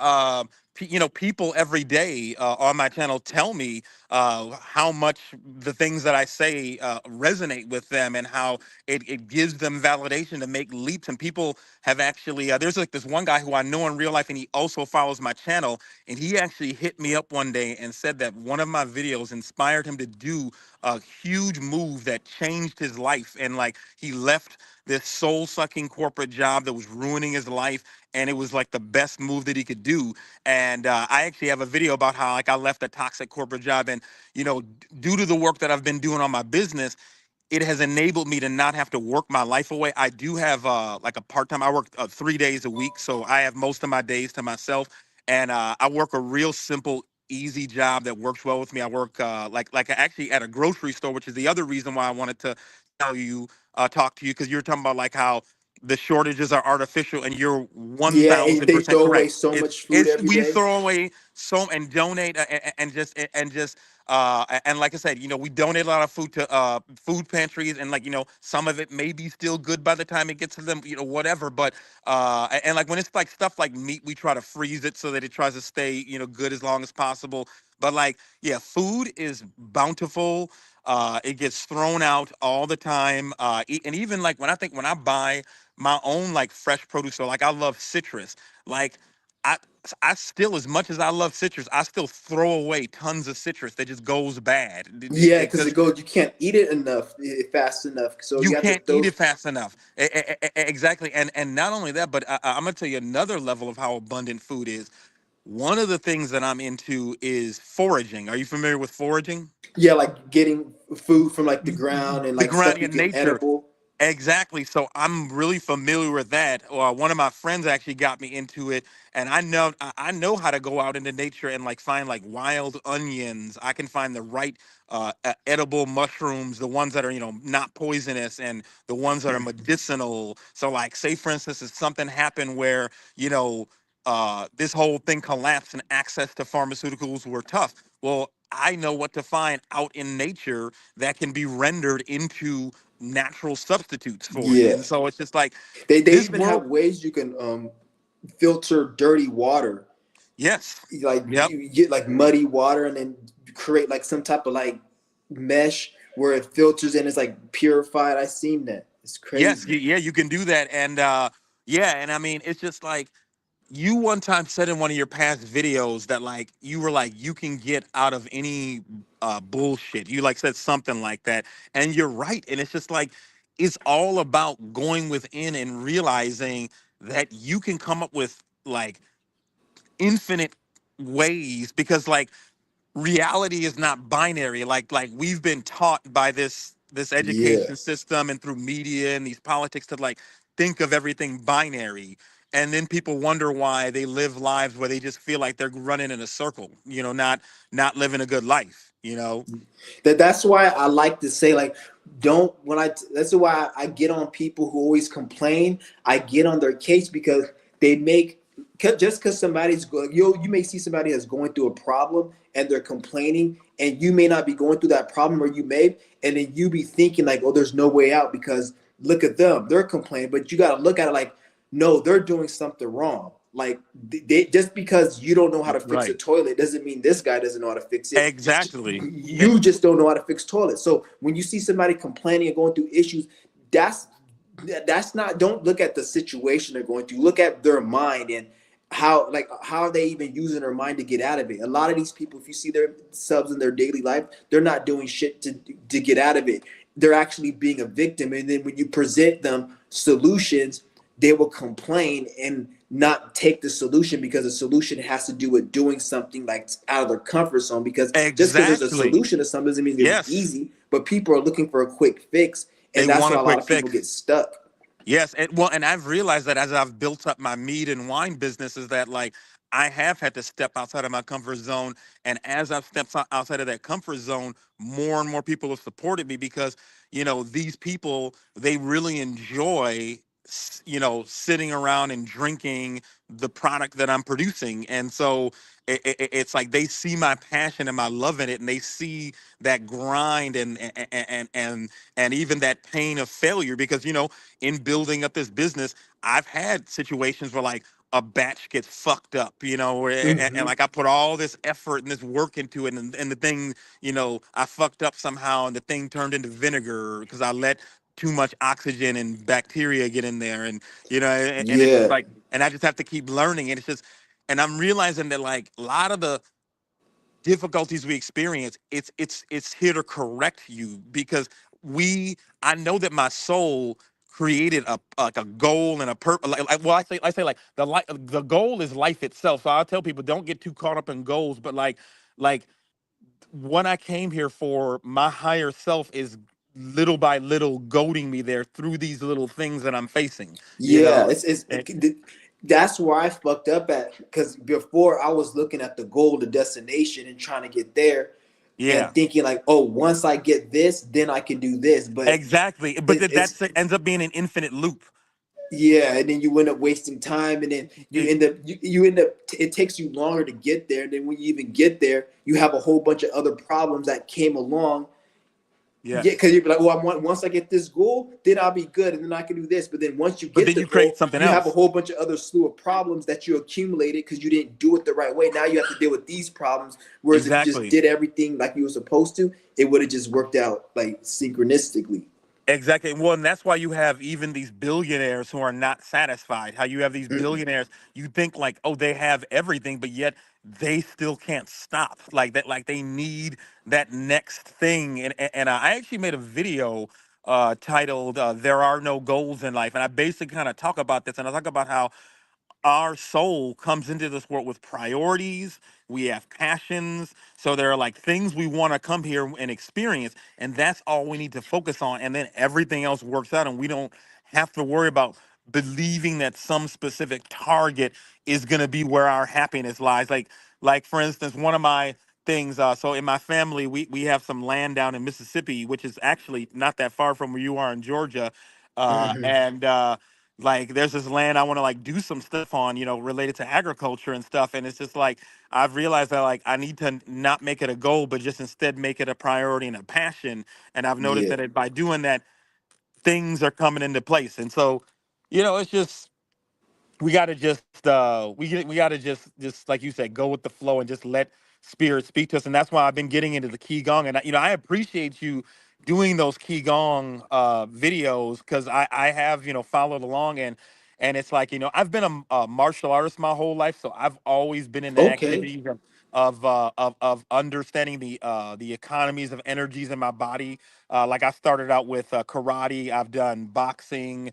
people every day on my channel tell me how much the things that I say resonate with them, and how it gives them validation to make leaps. And people have actually, there's like this one guy who I know in real life, and he also follows my channel, and he actually hit me up one day and said that one of my videos inspired him to do a huge move that changed his life, and like he left this soul sucking corporate job that was ruining his life, and it was like the best move that he could do. And I actually have a video about how like I left a toxic corporate job, and due to the work that I've been doing on my business, it has enabled me to not have to work my life away. I do have like a part-time, I work 3 days a week, so I have most of my days to myself. And I work a real simple, easy job that works well with me. I work like actually at a grocery store, which is the other reason why I wanted to tell you, talk to you, because you're talking about like how the shortages are artificial, and you're one Yeah, and thousand they percent throw away correct. so It's much food it's every we day. throw away so and donate, and just and like I said, we donate a lot of food to food pantries, and like some of it may be still good by the time it gets to them, whatever. But and like when it's like stuff like meat, we try to freeze it so that it tries to stay good as long as possible. But like, yeah, food is bountiful. It gets thrown out all the time. And even like when I buy my own like fresh produce, so like I love citrus, like. I, I still, as much as I love citrus, I still throw away tons of citrus that just goes bad. Yeah, because it Because goes. You can't eat it enough, fast enough. So you you have to can't eat throw. it fast enough. Exactly. And not only that, but I'm gonna tell you another level of how abundant food is. One of the things that I'm into is foraging. Are you familiar with foraging? Yeah, like getting food from like the ground and The like stuff ground you in can nature. edible. Exactly. So I'm really familiar with that. One of my friends actually got me into it, and I know how to go out into nature and like find like wild onions. I can find the right edible mushrooms, the ones that are not poisonous, and the ones that are medicinal. So like, say for instance, if something happened where this whole thing collapsed and access to pharmaceuticals were tough. Well, I know what to find out in nature that can be rendered into natural substitutes for it. Yeah, And so it's just like they this even world. have ways you can filter dirty water. Yes. Like Yep. you get like muddy water and then create like some type of like mesh where it filters and it's like purified. I seen that. It's Yes. crazy. Yeah, you can do that. And yeah, and I mean, it's just like you one time said in one of your past videos that like you were like you can get out of any bullshit. You like said something like that, and you're right. And it's just like it's all about going within and realizing that you can come up with like infinite ways because like reality is not binary like we've been taught by this Yeah. education system and through media and these politics to like think of everything binary, and then people wonder why they live lives where they just feel like they're running in a circle, not living a good life, you know. That's why I like to say like don't when I that's why I get on people who always complain. I get on their case because they make just because somebody's going you may see somebody that's going through a problem and they're complaining and you may not be going through that problem or you may, and then you be thinking like, oh, there's no way out because look at them, they're complaining, but you got to look at it like, no, they're doing something wrong. Like just because you don't know how to fix a Right. toilet doesn't mean this guy doesn't know how to fix it. Exactly. And You just don't know how to fix toilets. So when you see somebody complaining and going through issues, that's that's not, don't look at the situation they're going through. Look at their mind and how are they even using their mind to get out of it. A lot of these people, if you see their subs in their daily life, they're not doing shit to get out of it. They're actually being a victim, and then when you present them solutions, they will complain and not take the solution because the solution has to do with doing something like out of their comfort zone. Because just because there's a exactly. solution to something doesn't mean it's Yes. easy. But people are looking for a quick fix, They and that's want why a a lot quick of people fix. get stuck. Yes, and well, and I've realized that as I've built up my mead and wine business, is that like I have had to step outside of my comfort zone, and as I've stepped outside of that comfort zone, more and more people have supported me because these people they really enjoy sitting around and drinking the product that I'm producing, and so it's like they see my passion and my love in it, and they see that grind and even that pain of failure because in building up this business, I've had situations where like a batch gets fucked up, and Mm-hmm. like I put all this effort and this work into it, and the thing, I fucked up somehow, and the thing turned into vinegar because I let too much oxygen and bacteria get in there, and and it's just Yeah. like, and I just have to keep learning, and it's just, and I'm realizing that like a lot of the difficulties we experience, it's here to correct you because we I know that my soul created a like a goal and a purpose. Well, I say like the goal is life itself. So I'll tell people don't get too caught up in goals, but like what I came here for, my higher self is little by little goading me there through these little things that I'm facing. You Yeah, know, it's and, that's where I fucked up at because before I was looking at the goal, the destination, and trying to get there, and yeah. thinking like, oh, once I get this, then I can do this. But Exactly, but it's that's ends up being an infinite loop. yeah, and then you end up wasting time, and then you end up it takes you longer to get there. And then when you even get there, you have a whole bunch of other problems that came along. Yeah, Yes. because you're like, well, once I get this goal, then I'll be good, and then I can do this. But then once you But get then the you create goal, something you have a else. whole bunch of other slew of problems that you accumulated because you didn't do it the right way. Now you have to deal with these problems. Whereas if you just Exactly. did everything like you were supposed to, it would have just worked out like synchronistically. Exactly. Well, and that's why you have even these billionaires who are not satisfied. How you have these Mm-mm. billionaires, you think like, oh, they have everything, but yet they still can't stop. Like that, like they need that next thing. And I actually made a video titled "There Are No Goals in Life," and I basically kind of talk about this, and I talk about how our soul comes into this world with priorities. We have passions. So there are like things we want to come here and experience. And that's all we need to focus on. And then everything else works out. And we don't have to worry about believing that some specific target is going to be where our happiness lies. Like for instance, one of my things, so in my family, we have some land down in Mississippi, which is actually not that far from where you are in Georgia. Mm-hmm. And like there's this land I want to like do some stuff on, related to agriculture and stuff. And it's just like I've realized that like I need to not make it a goal, but just instead make it a priority and a passion. And I've noticed Yeah. that by doing that, things are coming into place. And so, it's just we got to just we got to just like you said, go with the flow and just let spirit speak to us. And that's why I've been getting into the qigong. And I appreciate you doing those qigong videos, because I have followed along. And it's like, I've been a martial artist my whole life, so I've always been in the Okay. activities of understanding the economies of energies in my body. Like I started out with karate. I've done boxing,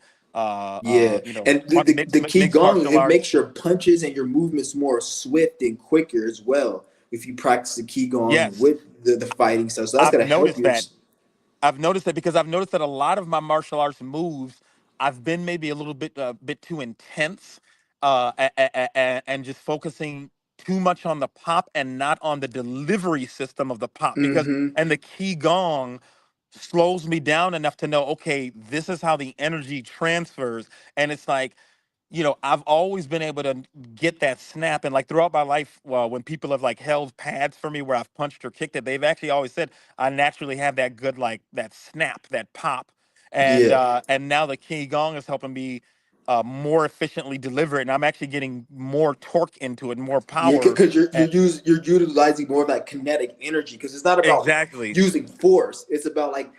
Yeah, and the mixed qigong, martial it arts. makes your punches and your movements more swift and quicker as well. If you practice the qigong Yes, with the fighting stuff, so that's I've gonna help noticed you. that. I've noticed that because I've noticed that a lot of my martial arts moves, I've been maybe a little bit too intense, and just focusing too much on the pop and not on the delivery system of the pop. Because Mm-hmm. and the qigong slows me down enough to know, okay, this is how the energy transfers, and it's like, I've always been able to get that snap. And like throughout my life, well, when people have like held pads for me where I've punched or kicked it, they've actually always said I naturally have that good, like that snap, that pop. And Yeah, and now the qigong is helping me more efficiently deliver it, and I'm actually getting more torque into it, more yeah, power. because And you're utilizing more of that kinetic energy. Because it's not about exactly. using force; it's about like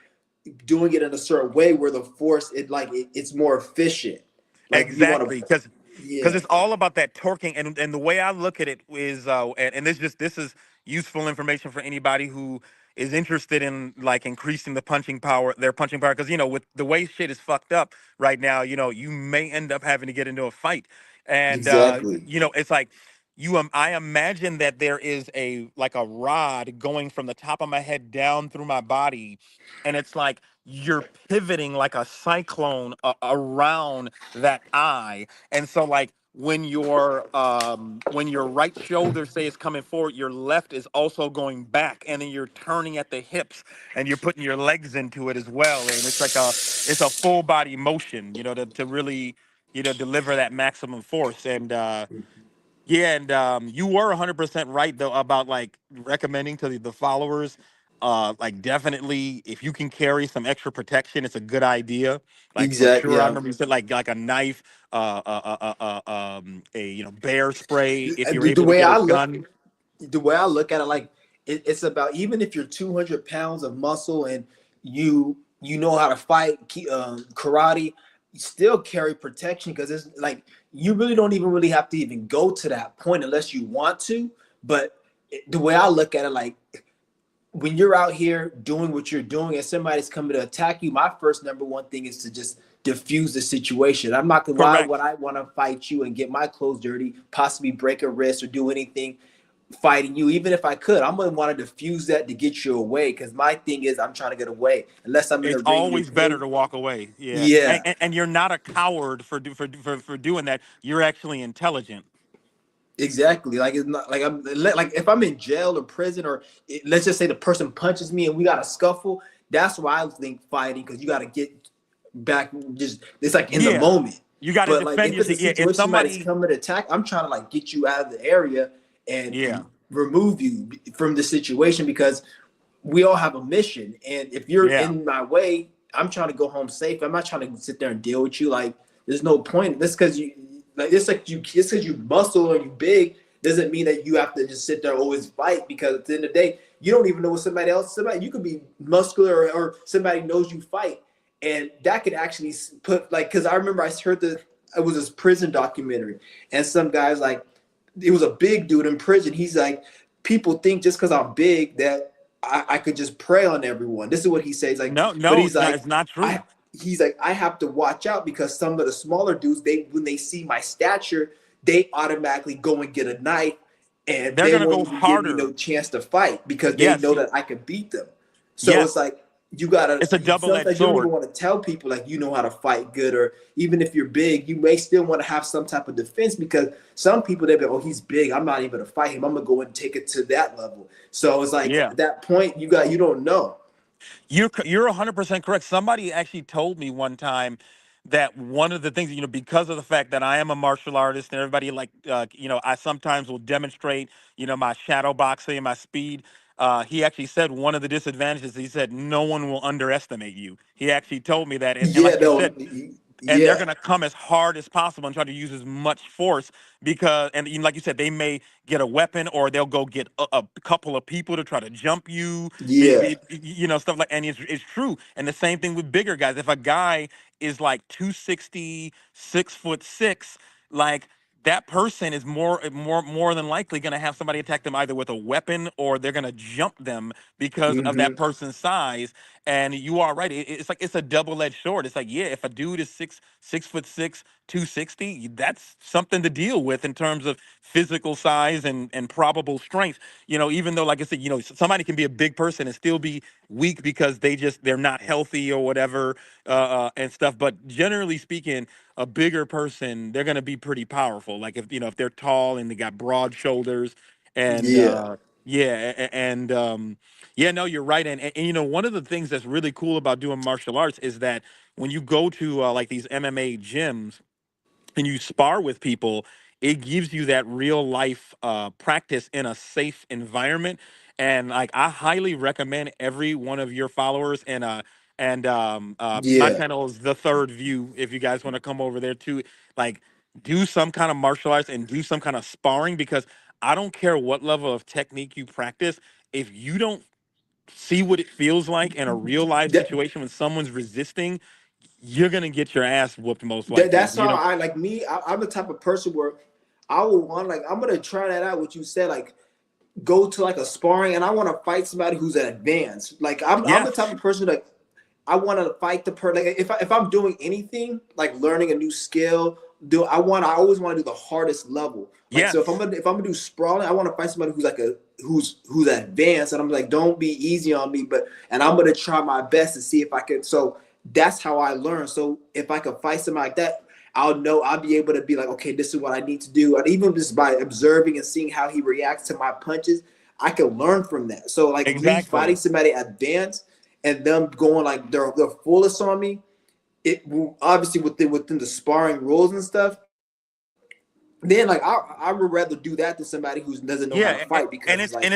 doing it in a certain way where the force it's more efficient. Like you want Exactly, to, because yeah, it's all about that torquing. And the way I look at it is, and this is useful information for anybody who is interested in like increasing their punching power. Because with the way shit is fucked up right now, you may end up having to get into a fight. And exactly. it's like I imagine that there is a like a rod going from the top of my head down through my body, and it's like you're pivoting like a cyclone around that eye. And so like when your right shoulder say is coming forward, your left is also going back, and then you're turning at the hips and you're putting your legs into it as well. And it's a full body motion, to really, deliver that maximum force. And yeah, and you were 100% right though about like recommending to the followers. Like definitely, if you can carry some extra protection, it's a good idea. Like for Exact, sure, I yeah. remember you said like a knife, a bear spray if you're The able to way get a I look, gun. the way I look at it, like it's about even if you're 200 pounds of muscle and you know how to fight karate, you still carry protection because it's like you really don't even really have to even go to that point unless you want to. But the way I look at it, like when you're out here doing what you're doing and somebody's coming to attack you, my first number one thing is to just diffuse the situation. I'm not gonna, why would Correct. I want to fight you and get my clothes dirty, possibly break a wrist or do anything fighting you? Even if I could, I'm gonna want to diffuse that to get you away. Because my thing is, I'm trying to get away. Unless I'm in a It's ring getting always better paid. to walk away. Yeah, and, Yeah, and, and you're not a coward for doing that. You're actually intelligent. exactly. Like it's not like I'm like if I'm in jail or prison or let's just say the person punches me and we got a scuffle. That's why I think fighting because you got to get back. Just it's like in the Yeah, moment. you got to But like defend if it's a yourself. Yeah, if situation somebody's somebody. coming to attack, I'm trying to like get you out of the area Yeah, and remove you from the situation because we all have a mission. And if you're yeah. in my way, I'm trying to go home safe. I'm not trying to sit there and deal with you. Like, there's no point. This because you like it's like you just because you muscle or you big doesn't mean that you have to just sit there and always fight because at the end of the day, you don't even know what somebody you could be muscular or somebody knows you fight. And that could actually put like because I remember I heard it was this prison documentary and some guys like it was a big dude in prison. He's like, people think just because I'm big that I could just prey on everyone. This is what he says. Like, No, but no, he's no, like, it's not I true. he's like, I have to watch out because some of the smaller dudes, they when they see my stature, they automatically go and get a knife and They're they gonna won't go even give me no harder. chance to fight because they Yes, know that I can beat them. So it's yes. like you gotta It's a double-edged sometimes you don't even sword. want to tell people like you know how to fight good or even if you're big, you may still want to have some type of defense because some people they be, oh, he's big. I'm not even gonna fight him. I'm gonna go and take it to that level. So it's like Yeah. at that point you don't know. You're 100% correct. Somebody actually told me one time that one of the things, because of the fact that I am a martial artist and everybody like, I sometimes will demonstrate, my shadow boxing and my speed. He actually said one of the disadvantages. He said no one will underestimate you. He actually told me that, and Yeah, like you no, said, and they're Yeah. going to come as hard as possible and try to use as much force because, and you know, like you said, they may get a weapon or they'll go get a couple of people to try to jump you. Yeah. You know, stuff like, and it's true. And the same thing with bigger guys. If a guy is like 260, 6'6", like that person is more than likely going to have somebody attack them either with a weapon or they're going to jump them because of that Hmm. person's size. And you are right. It's like it's a double-edged sword. It's like, yeah, if a dude is 6'6", 260, that's something to deal with in terms of physical size and probable strength. You know, even though, like I said, you know, somebody can be a big person and still be weak because they're not healthy or whatever, and stuff. But generally speaking, a bigger person, they're gonna be pretty powerful. Like if you know if they're tall and they got broad shoulders, and Yeah. yeah, and yeah, no, you're right. And you know, one of the things that's really cool about doing martial arts is that when you go to like these MMA gyms and you spar with people, it gives you that real life practice in a safe environment. And like I highly recommend every one of your followers and my Yeah. channel is the Third View. If you guys want to come over there too, like do some kind of martial arts and do some kind of sparring because I don't care what level of technique you practice. If you don't see what it feels like in a real life That, situation when someone's resisting, you're gonna get your ass whooped most likely. that's You how know? I like me. I'm the type of person where I will want like I'm gonna try that out. What you said, like go to like a sparring, and I want to fight somebody who's advanced. Like I'm the type Yes. of person that I want to fight the person. Like if I'm doing anything like learning a new skill, I always want to do the hardest level. Like so Yes. if I'm gonna do sprawling, I want to find somebody who's like who's advanced, and I'm like don't be easy on me, but and I'm gonna try my best to see if I can. So that's how I learn. So if I can fight somebody like that, I'll be able to be like, okay, this is what I need to do. And even just by observing and seeing how he reacts to my punches, I can learn from that. So like me fighting Exactly. somebody advanced and them going like their fullest on me, it will obviously within the sparring rules and stuff. Then like I would rather do that than somebody who doesn't know how to Yeah, fight because and it's it's like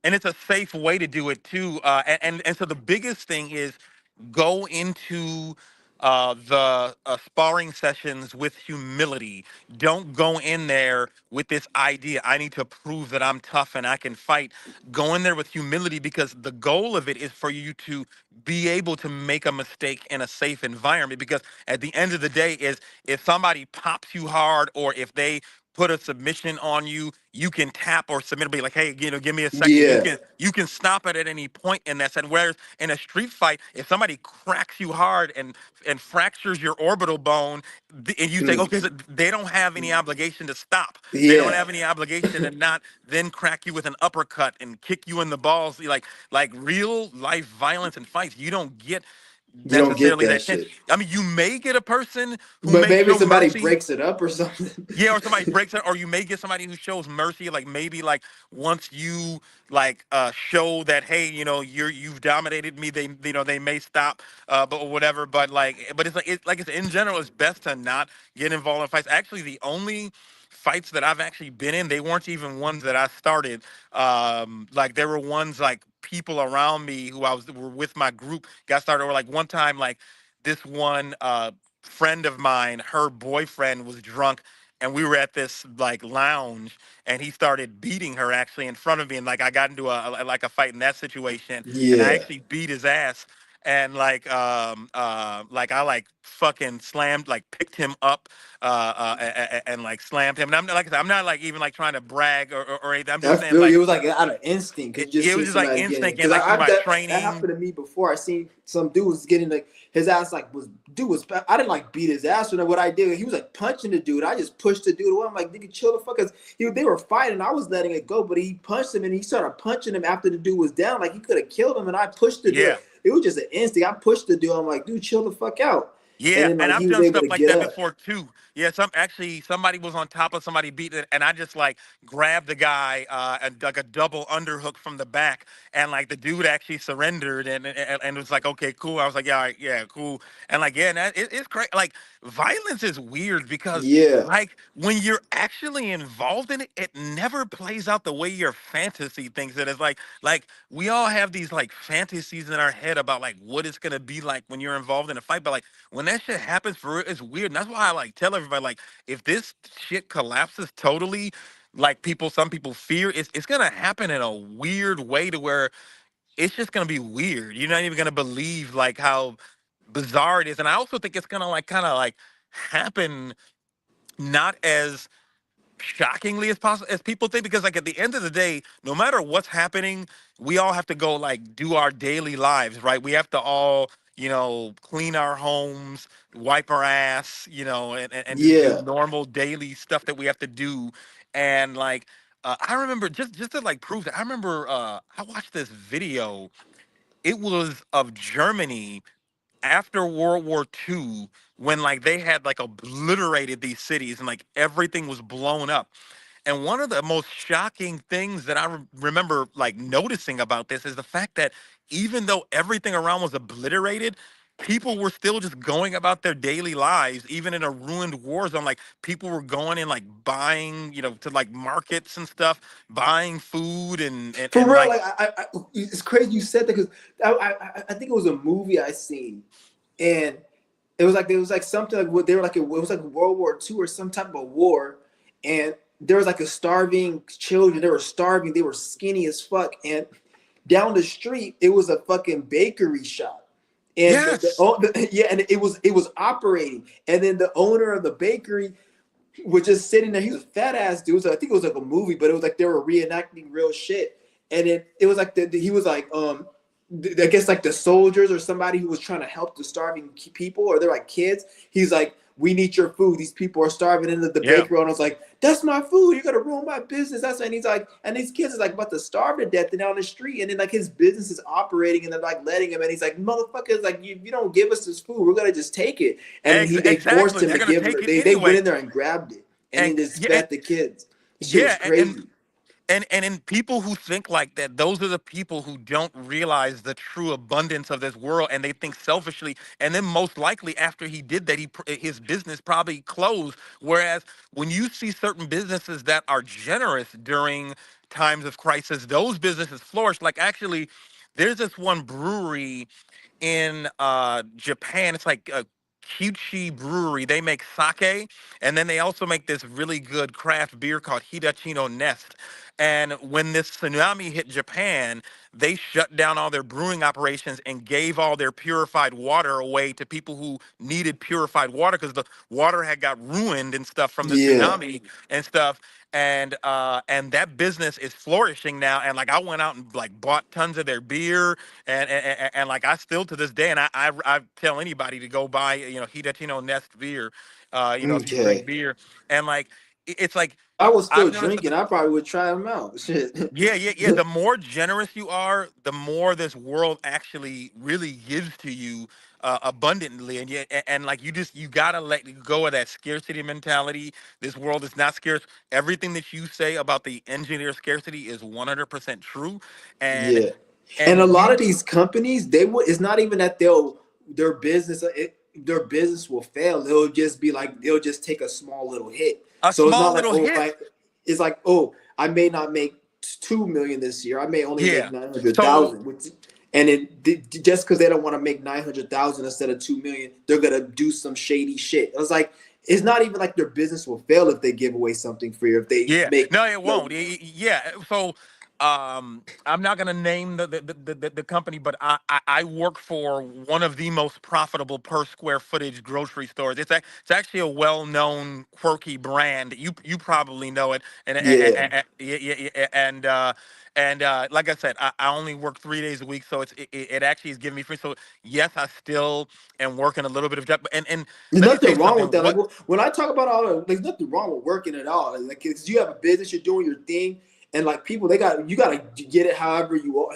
and it's a safe way to do it too. And so the biggest thing is go into the sparring sessions with humility. Don't go in there with this idea, I need to prove that I'm tough and I can fight. Go in there with humility because the goal of it is for you to be able to make a mistake in a safe environment. Because at the end of the day, is if somebody pops you hard or if they put a submission on you, you can tap or submit and be like, hey, you know, give me a second. You yeah, can you can stop it at any point in that set. Whereas in a street fight, if somebody cracks you hard and fractures your orbital bone, and you say, mm, okay, so they don't have any obligation to stop. They don't yeah, have any obligation to not then crack you with an uppercut and kick you in the balls. Like real life violence and fights, you don't get you don't get necessarily that that chance. shit. I mean, you may get a person who But may maybe show somebody mercy. breaks it up or something. Yeah, or somebody breaks it, or you may get somebody who shows mercy, like maybe like once you like show that, hey, you know, you've dominated me, they you know they may stop, but or whatever. But it's in general, it's best to not get involved in fights. Actually, the only fights that I've actually been in, they weren't even ones that I started. Like there were ones like people around me who were with my group got started, or like one time like this one friend of mine, her boyfriend was drunk and we were at this like lounge and he started beating her actually in front of me and like I got into like a fight in that situation and I Yeah, actually beat his ass and like I like fucking slammed like picked him up and like slammed him and I'm like I said, I'm not like even like trying to brag or anything. I'm I just saying feel like you. It was like out of instinct because you just it was seen just like somebody getting instinct and because like through I've my that training. happened to me before. I seen some dude was getting like his ass like was dude was I didn't like beat his ass or what I did. He was like punching the dude. I just pushed the dude away. I'm like, nigga, chill the fuck. Cause they were fighting. I was letting it go, but he punched him and he started punching him after the dude was down. Like he could have killed him, and I pushed the dude. Yeah. Like, it was just an instinct. I pushed the dude. I'm like, dude, chill the fuck out. And Yeah, then and like I've he was done able to stuff like get that up. before too. Yeah, somebody was on top of somebody beating it, and I just like grabbed the guy and like a double underhook from the back, and like the dude actually surrendered, and it was like, okay, cool. I was like, yeah, all right, yeah, cool, and like, yeah, it's crazy. Like violence is weird because Yeah, like when you're actually involved in it, it never plays out the way your fantasy thinks it is. Like we all have these like fantasies in our head about like what it's gonna be like when you're involved in a fight, but like when that shit happens for real, it's weird. And that's why I like tell everybody like if this shit collapses totally, like some people fear, it's gonna happen in a weird way to where it's just gonna be weird. You're not even gonna believe like how bizarre it is. And I also think it's gonna like kind of like happen not as shockingly as possible as people think, because like at the end of the day, no matter what's happening, we all have to go like do our daily lives, right? We have to all, clean our homes, wipe our ass, and just do yeah. normal daily stuff that we have to do. And like I remember just to like prove that, I remember I watched this video. It was of Germany after World War II, when like they had like obliterated these cities and like everything was blown up. And one of the most shocking things that I remember like noticing about this is the fact that even though everything around was obliterated, people were still just going about their daily lives, even in a ruined war zone. Like people were going in like buying, to like markets and stuff, buying food For and real, like like it's crazy you said that because I think it was a movie I seen, and it was like something like what they were like it was like World War II or some type of war, and there was like a starving children. They were starving. They were skinny as fuck, and down the street it was a fucking bakery shop, and yes, yeah, and it was operating, and then the owner of the bakery was just sitting there. He was a fat ass dude. So I think it was like a movie, but it was like they were reenacting real shit. And it was like he was like I guess like the soldiers or somebody who was trying to help the starving people, or they're like kids. He's like, we need your food. These people are starving. And the yeah, bakery owner was like, that's my food. You're gonna ruin my business. That's and he's like, and these kids is like about to starve to death and down the street. And then like his business is operating, and they're like letting him. And he's like, motherfuckers, like you don't give us this food, we're gonna just take it. And then they forced exactly. him They're to gonna give him. take it They went anyway. in there and grabbed it, and And then just yeah, fed the kids. This shit was yeah, crazy. and people who think like that, those are the people who don't realize the true abundance of this world, and they think selfishly. And then most likely after he did that, his business probably closed. Whereas when you see certain businesses that are generous during times of crisis, those businesses flourish. Like actually, there's this one brewery in Japan. It's like a Kyuchi Brewery. They make sake, and then they also make this really good craft beer called Hidachino Nest. And when this tsunami hit Japan, they shut down all their brewing operations and gave all their purified water away to people who needed purified water, because the water had got ruined and stuff from the Yeah. tsunami and stuff. And that business is flourishing now. And like I went out and like bought tons of their beer, and like I still to this day, and I tell anybody to go buy Hidachino Nest beer, if you drink Okay. beer. And like it's like If I was still I've noticed. drinking, I probably would try them out. Shit. Yeah, yeah, yeah. The more generous you are, the more this world actually really gives to you abundantly. And yet, and like you gotta let go of that scarcity mentality. This world is not scarce. Everything that you say about the engineer scarcity is 100% true. And Yeah, and a and lot we of these companies, they will. It's not even that their business will fail. It'll just be like they'll just take a small little hit. a So it's not small like, little oh, if hit. I, it's like, oh, I may not make 2 million this year. I may only make Yeah. nine hundred So thousand. And just because they don't want to make 900,000 instead of 2 million, they're gonna do some shady shit. I was like, it's not even like their business will fail if they give away something free, or if they yeah, make no, it like, won't. Yeah, so I'm not gonna name the company, but I work for one of the most profitable per square footage grocery stores. It's actually a well known quirky brand. You probably know it, yeah. yeah, yeah, yeah, and like I said, I only work 3 days a week, so it actually is giving me free. So yes, I still am working a little bit of job, and There's let me tell nothing you wrong something. with that. Like What when I talk about all, there's nothing wrong with working at all. Like, cause you have a business, you're doing your thing, and like people, you gotta get it however you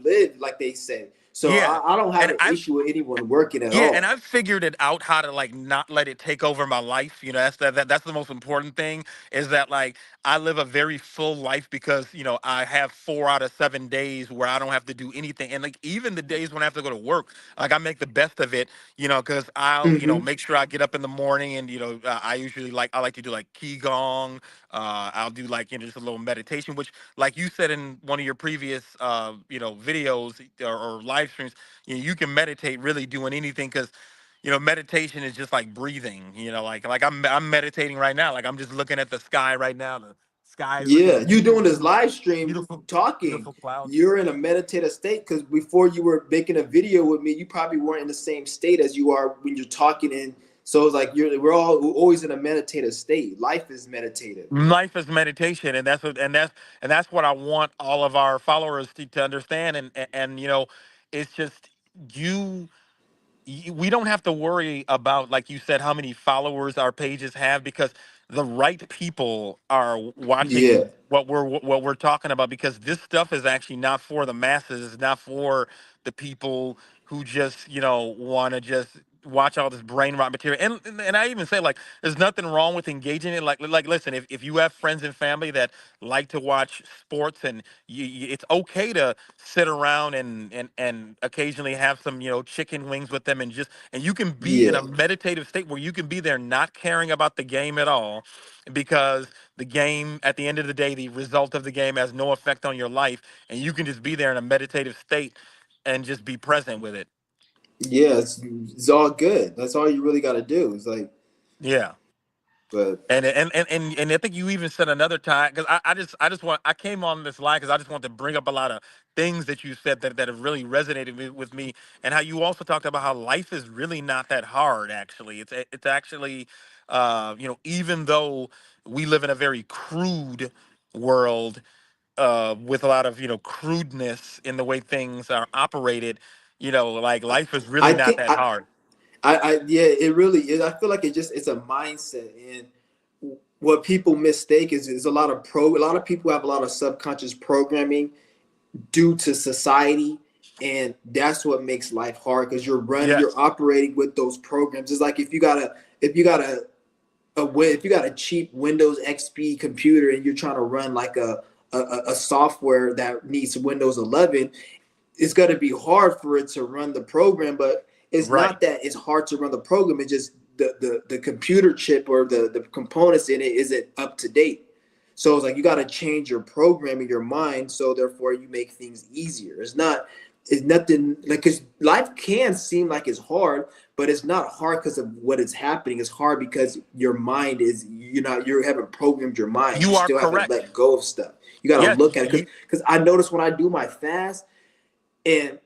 live, like they say. So Yeah. I don't have And an I've issue with anyone working at Yeah, and all. I've figured it out how to like not let it take over my life. You know, that's the most important thing is that like I live a very full life because, I have 4 out of 7 days where I don't have to do anything. And like even the days when I have to go to work, like I make the best of it, cuz I'll, Hmm. make sure I get up in the morning and I usually I like to do like qigong, I'll do like just a little meditation, which like you said in one of your previous videos or live streams, you can meditate really doing anything because meditation is just like breathing. Like I'm meditating right now. Like I'm just looking at the sky right now. The sky is Yeah, you doing this beautiful, live stream beautiful, talking. beautiful clouds. You're in a meditative state because before you were making a video with me, you probably weren't in the same state as you are when you're talking. And so it's like we're all always in a meditative state. Life is meditative. Life is meditation, and that's what I want all of our followers to understand. And it's just you we don't have to worry about, like you said, how many followers our pages have because the right people are Yeah, watching what we're talking about, because this stuff is actually not for the masses. It's not for the people who just want to just watch all this brain rot material. And I even say, like, there's nothing wrong with engaging it. Like listen, if you have friends and family that like to watch sports, and it's okay to sit around and occasionally have some chicken wings with them, and you can be in yeah, a meditative state where you can be there not caring about the game at all, because the game, at the end of the day, the result of the game has no effect on your life, and you can just be there in a meditative state and just be present with it. yeah. It's all good. That's all you really got to do. It's like, Yeah. but And I think you even said another time, because I came on this line because I just want to bring up a lot of things that you said that have really resonated with me, and how you also talked about how life is really not that hard. Actually, it's actually even though we live in a very crude world, with a lot of crudeness in the way things are operated, like life is I really not think that hard. yeah, it really is. I feel like it's a mindset, and what people mistake is a lot of a lot of people have a lot of subconscious programming due to society, and that's what makes life hard because you're Yes. operating with those programs. It's like if you got if you got a cheap Windows XP computer and you're trying to run like a software that needs Windows 11, it's going to be hard for it to run the program. But it's Right. not that it's hard to run the program. It's just the computer chip or the components in it isn't up to date. So it's like you got to change your program in your mind, so therefore you make things easier. It's nothing like, because life can seem like it's hard, but it's not hard because of what is happening. It's hard because your mind is you haven't programmed your mind. You You are still haven't correct. let go of stuff. You got to Yes. look at it because I notice when I do my fast, and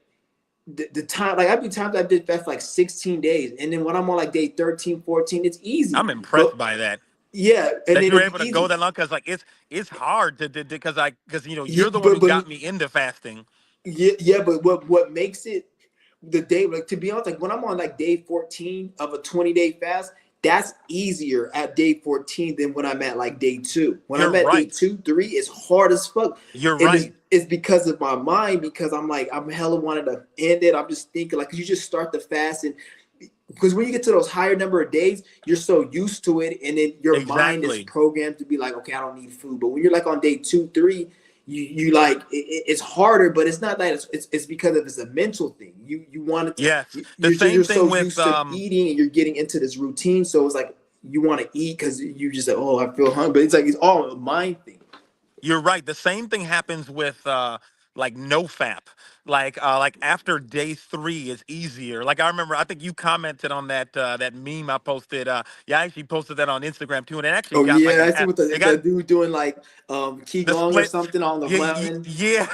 the time, like I've been times I did fast for like 16 days, and then when I'm on like day 13, 14, it's easy. I'm But impressed by that. yeah, and That then you're it's able to go easy. that long, because like it's hard to because Yeah, you're the one who but got me into fasting. yeah, but what makes it the day, like, to be honest, like when I'm on like day 14 of a 20-day fast, that's easier at day 14 than when I'm at like day 2. When You're I'm at day right. 2, 3, it's hard as fuck. You're And right. it's because of my mind, because I'm hella wanting to end it. I'm just thinking like, 'cause you just start the fast, and because when you get to those higher number of days, you're so used to it, and then your mind is Exactly. programmed to be like, okay, I don't need food. But when you're like on day 2, 3, you like it's harder, but it's not that it's because of it's a mental thing. You want it to, Yes. The you're same so thing with used to eating, and you're getting into this routine, so it's like you want to eat because you just like, oh, I feel hungry. But it's like it's all a mind thing. You're right. The same thing happens with like no fap. Like after day 3 is easier. Like I remember, I think you commented on that meme I posted. Yeah, I actually posted that on Instagram too, and it actually Oh got like yeah, I see what it the got dude doing like the qigong or splits. something on the Yeah, mountain. yeah,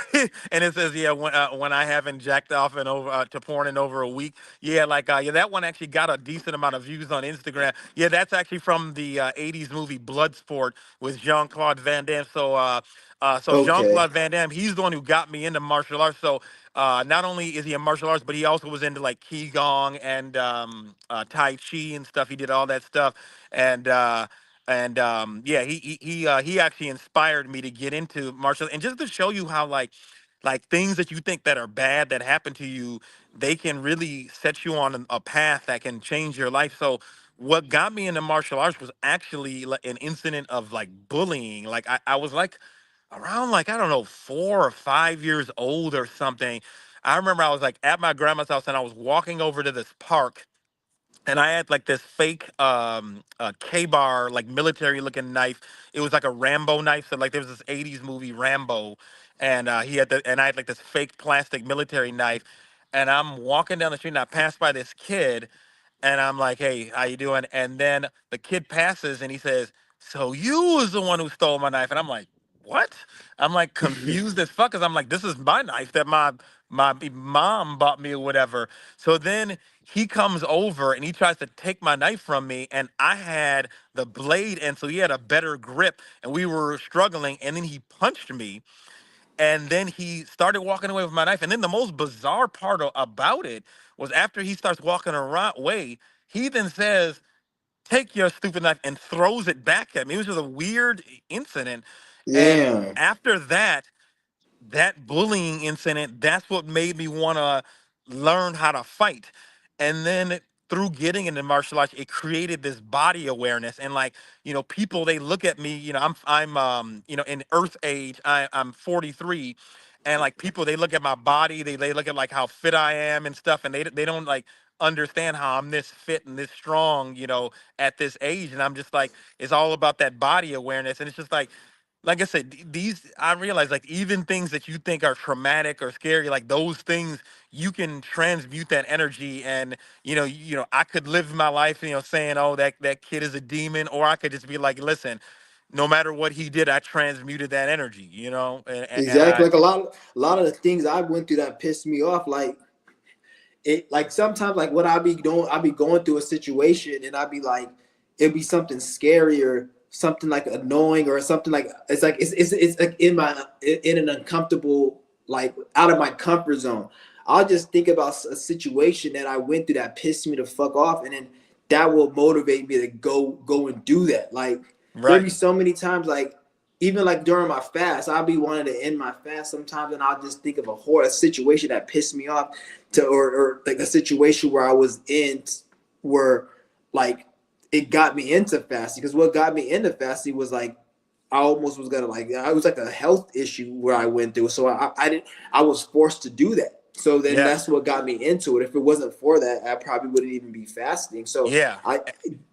and it says, yeah, when I haven't jacked off in over to porn in over a week. Yeah, yeah, that one actually got a decent amount of views on Instagram. Yeah, that's actually from the '80s movie Bloodsport with Jean Claude Van Damme. So Jean Okay, Claude Van Damme, he's the one who got me into martial arts. So not only is he in martial arts, but he also was into like qigong and tai chi and stuff. He did all that stuff, and. Yeah, he actually inspired me to get into martial, and just to show you how like like things that you think that are bad that happen to you, they can really set you on a path that can change your life. So what got me into martial arts was actually like an incident of like bullying. Like I was like around like I don't know 4 or 5 years old or something. I remember I was like at my grandma's house and I was walking over to this park and I had like this fake K-bar like military looking knife. It was like a Rambo knife. So like there was this 80s movie Rambo and I had like this fake plastic military knife and I'm walking down the street and I passed by this kid and I'm like, "Hey, how you doing?" And then the kid passes and he says, "So you was the one who stole my knife." And I'm like, "What?" I'm like confused as fuck because I'm like, "This is my knife that my mom bought me or whatever." So then he comes over and he tries to take my knife from me, and I had the blade, and so he had a better grip, and we were struggling, and then he punched me, and then he started walking away with my knife. And then the most bizarre part about it was after he starts walking away, he then says, "Take your stupid knife," and throws it back at me. It was just a weird incident. And Yeah, after that, that bullying incident, that's what made me want to learn how to fight. And then through getting into martial arts, it created this body awareness. And like, people, they look at me, I'm in earth age, I'm 43. And like people, they look at my body, they look at like how fit I am and stuff. And they don't like understand how I'm this fit and this strong, at this age. And I'm just like, it's all about that body awareness. And it's just like I said, these I realize like even things that you think are traumatic or scary, like those things you can transmute that energy, and I could live my life, saying, "Oh, that kid is a demon," or I could just be like, "Listen, no matter what he did, I transmuted that energy," and exactly. I Like a lot of the things I went through that pissed me off. Like it, like sometimes, like what I be doing, I be going through a situation, and I be like, it'd be something scary or something like annoying or something like it's like in an uncomfortable, like out of my comfort zone. I'll just think about a situation that I went through that pissed me the fuck off, and then that will motivate me to go and do that. Like there right, be so many times, like even like during my fast, I'll be wanting to end my fast sometimes, and I'll just think of a situation that pissed me off, or like a situation where I was in, where like it got me into fasting. Because what got me into fasting was like I almost was gonna, like, I was like a health issue where I went through. So I didn't, I was forced to do that. So then that's yes, what got me into it. If it wasn't for that, I probably wouldn't even be fasting. So yeah, I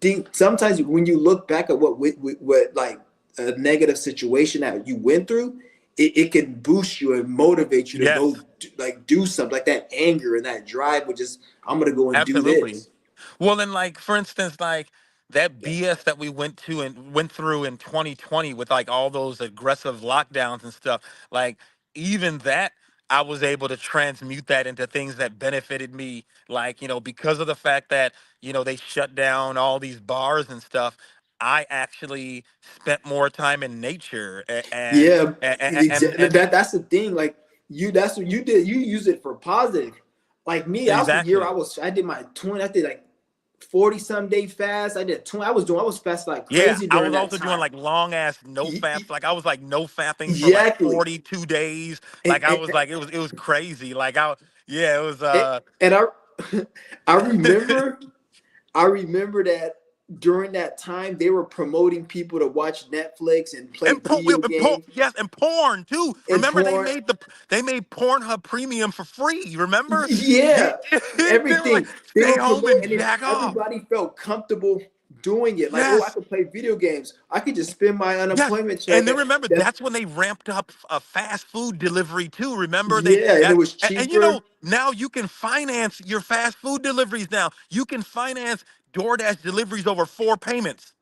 think sometimes when you look back at what like a negative situation that you went through, it can boost you and motivate you to yes, go like do something. Like that anger and that drive would just, I'm gonna go and do absolutely. this. Well, then, like for instance, like that BS that we went through in 2020 with like all those aggressive lockdowns and stuff, like even that I was able to transmute that into things that benefited me, like because of the fact that they shut down all these bars and stuff. I actually spent more time in nature, Yeah, and that's the thing. Like that's what you did. You use it for positive. Like me, I was a year. exactly. I did my 20. I did like 40 some day fast. I did 20. I was fasting like Yeah, crazy I during was that also doing time. like long ass no faps. Like I was like no fapping for like Exactly. 42 days. And, Like I was like it was crazy. Like yeah, it was and I remember I remember that during that time they were promoting people to watch Netflix and play video games yes, and porn too. and Remember porn. they made Pornhub Premium for free. Remember? Yeah, Yeah, they were like everything they stay were home and promoting, and jack off. everybody felt comfortable doing it. Like, oh, I Yes. could play video games. I could just spend my Yes. unemployment check. And then remember, That's that's when they ramped up a fast food delivery too. Remember they yeah, and it that was and cheaper. now you can finance your fast food deliveries now. You can finance DoorDash deliveries over 4 payments.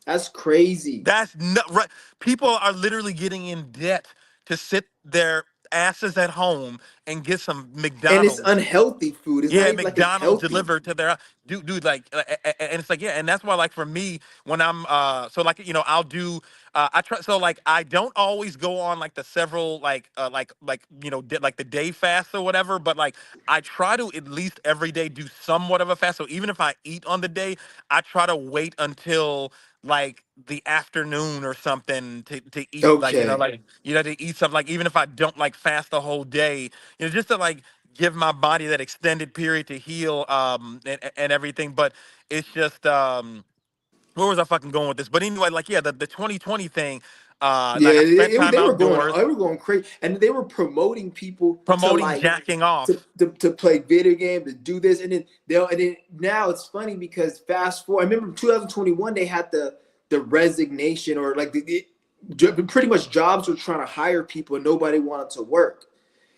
That's crazy, That's not right. People are literally getting in debt to sit their asses at home and get some and it's McDonald's. unhealthy food. It's not Yeah, even like it's McDonald's healthy. delivered to their dude like and it's like yeah, and that's why like for me when I'm so like I'll do I try so like I don't always go on like the several like the day fast or whatever, but like I try to at least every day do somewhat of a fast. So even if I eat on the day, I try to wait until like the afternoon or something to eat, like Okay. to eat something, like even if I don't like fast the whole day, just to like give my body that extended period to heal, and everything. But it's just, where was I fucking going with this? But anyway, like, yeah, the 2020 thing, Yeah, like I spent time outdoors they were going crazy, and they were promoting people to promoting like jacking off. to play video game, to do this, and then now it's funny because fast forward. I remember 2021 they had the resignation, or like pretty much jobs were trying to hire people and nobody wanted to work.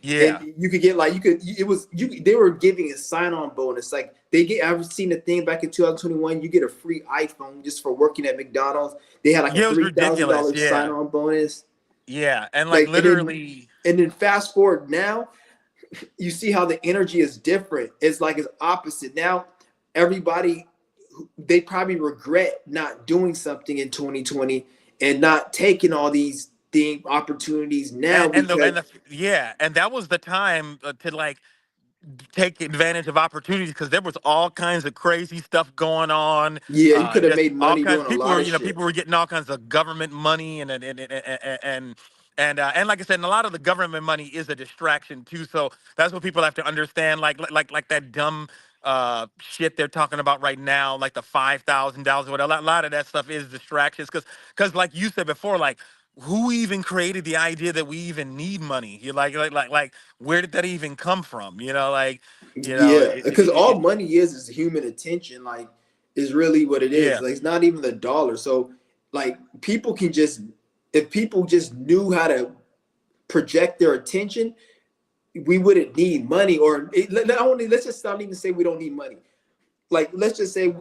And Yeah. you could get like you could it was you they were giving a sign-on bonus. Like I've seen a thing back in 2021, you get a free iPhone just for working at McDonald's. They had like a Yeah, it was three thousand ridiculous. dollars Yeah. sign-on bonus. Yeah. And like Like literally. and then fast forward now, you see how the energy is different. It's like it's opposite. Now everybody, they probably regret not doing something in 2020 and not taking all these opportunities now And because yeah, and that was the time, to like take advantage of opportunities, because there was all kinds of crazy stuff going on. yeah, you could have Just made all money kinds. doing a People lot were, of shit. people were getting all kinds of government money, and like I said, and a lot of the government money is a distraction too. So that's what people have to understand. Like that dumb shit they're talking about right now, like the $5,000. Whatever. A lot of that stuff is distractions, because like you said before, like, who even created the idea that we even need money? You like where did that even come from? Yeah, because all money is human attention. Like, is really what it is. Yeah. Like, it's not even the dollar. So, like, people can just if people just knew how to project their attention, we wouldn't need money. Or let's just not even say we don't need money. Like, let's just say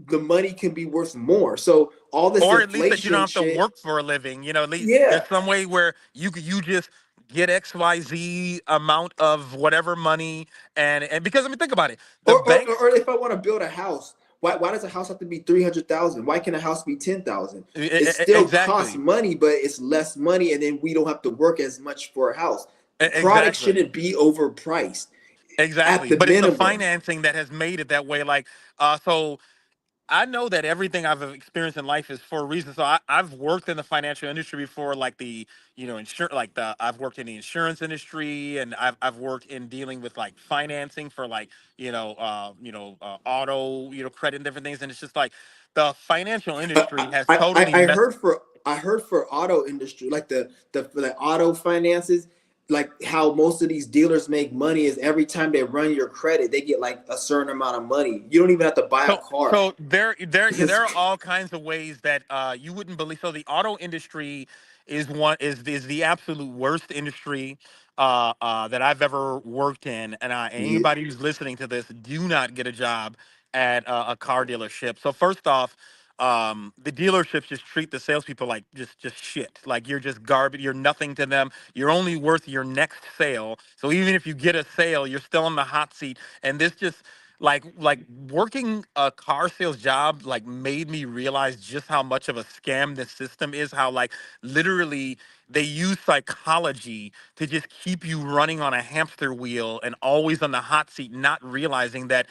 the money can be worth more. So all this Or at least that you don't inflation have to shit. work for a living. At least Yeah, there's some way where you just get XYZ amount of whatever money, and because, I mean, think about it. The banks. or if I want to build a house, why does a house have to be 300,000? Why can a house be 10,000? It still costs Exactly. money, but it's less money, and then we don't have to work as much for a house. Product Exactly. shouldn't be overpriced at Exactly. the But it's the minimum. financing that has made it that way. Like, so I know that everything I've experienced in life is for a reason. So I've worked in the financial industry before, like insurance, like I've worked in the insurance industry, and I've worked in dealing with like financing for like, auto, credit and different things. And it's just like the financial industry has totally messed. I heard for auto industry, like the auto finances, like how most of these dealers make money is every time they run your credit, they get like a certain amount of money. You don't even have to buy a car. So yeah, there are all kinds of ways that you wouldn't believe. So the auto industry is the absolute worst industry that I've ever worked in. And Yeah. anybody who's listening to this, do not get a job at a car dealership. So first off, the dealerships just treat the salespeople like just shit. Like, you're just garbage. You're nothing to them. You're only worth your next sale. So even if you get a sale, you're still on the hot seat. And this just, like working a car sales job, like, made me realize just how much of a scam this system is. How, like, literally they use psychology to just keep you running on a hamster wheel and always on the hot seat, not realizing that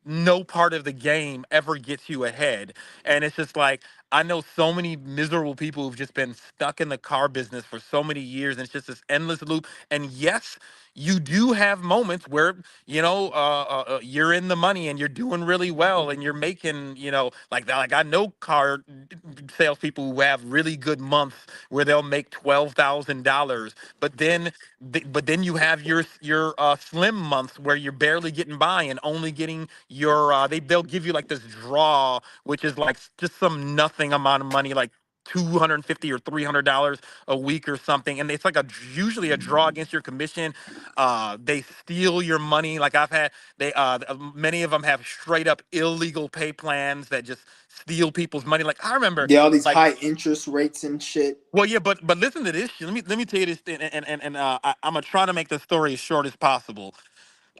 no part of the game ever gets you ahead. And it's just like, I know so many miserable people who've just been stuck in the car business for so many years, and it's just this endless loop. And yes, you do have moments where, you're in the money and you're doing really well and you're making, like that. Like, I know car salespeople who have really good months where they'll make $12,000, but then you have your slim months where you're barely getting by and only getting your they'll give you like this draw, which is like just some nothing amount of money, like 250 or $300 a week or something, and it's like usually a draw against your commission. They steal your money. Like, I've had they many of them have straight up illegal pay plans that just steal people's money. Like, I remember, Yeah, all these like, high interest rates and shit. well, yeah, but listen to this shit. Let me tell you this thing, and I'm gonna try to make the story as short as possible.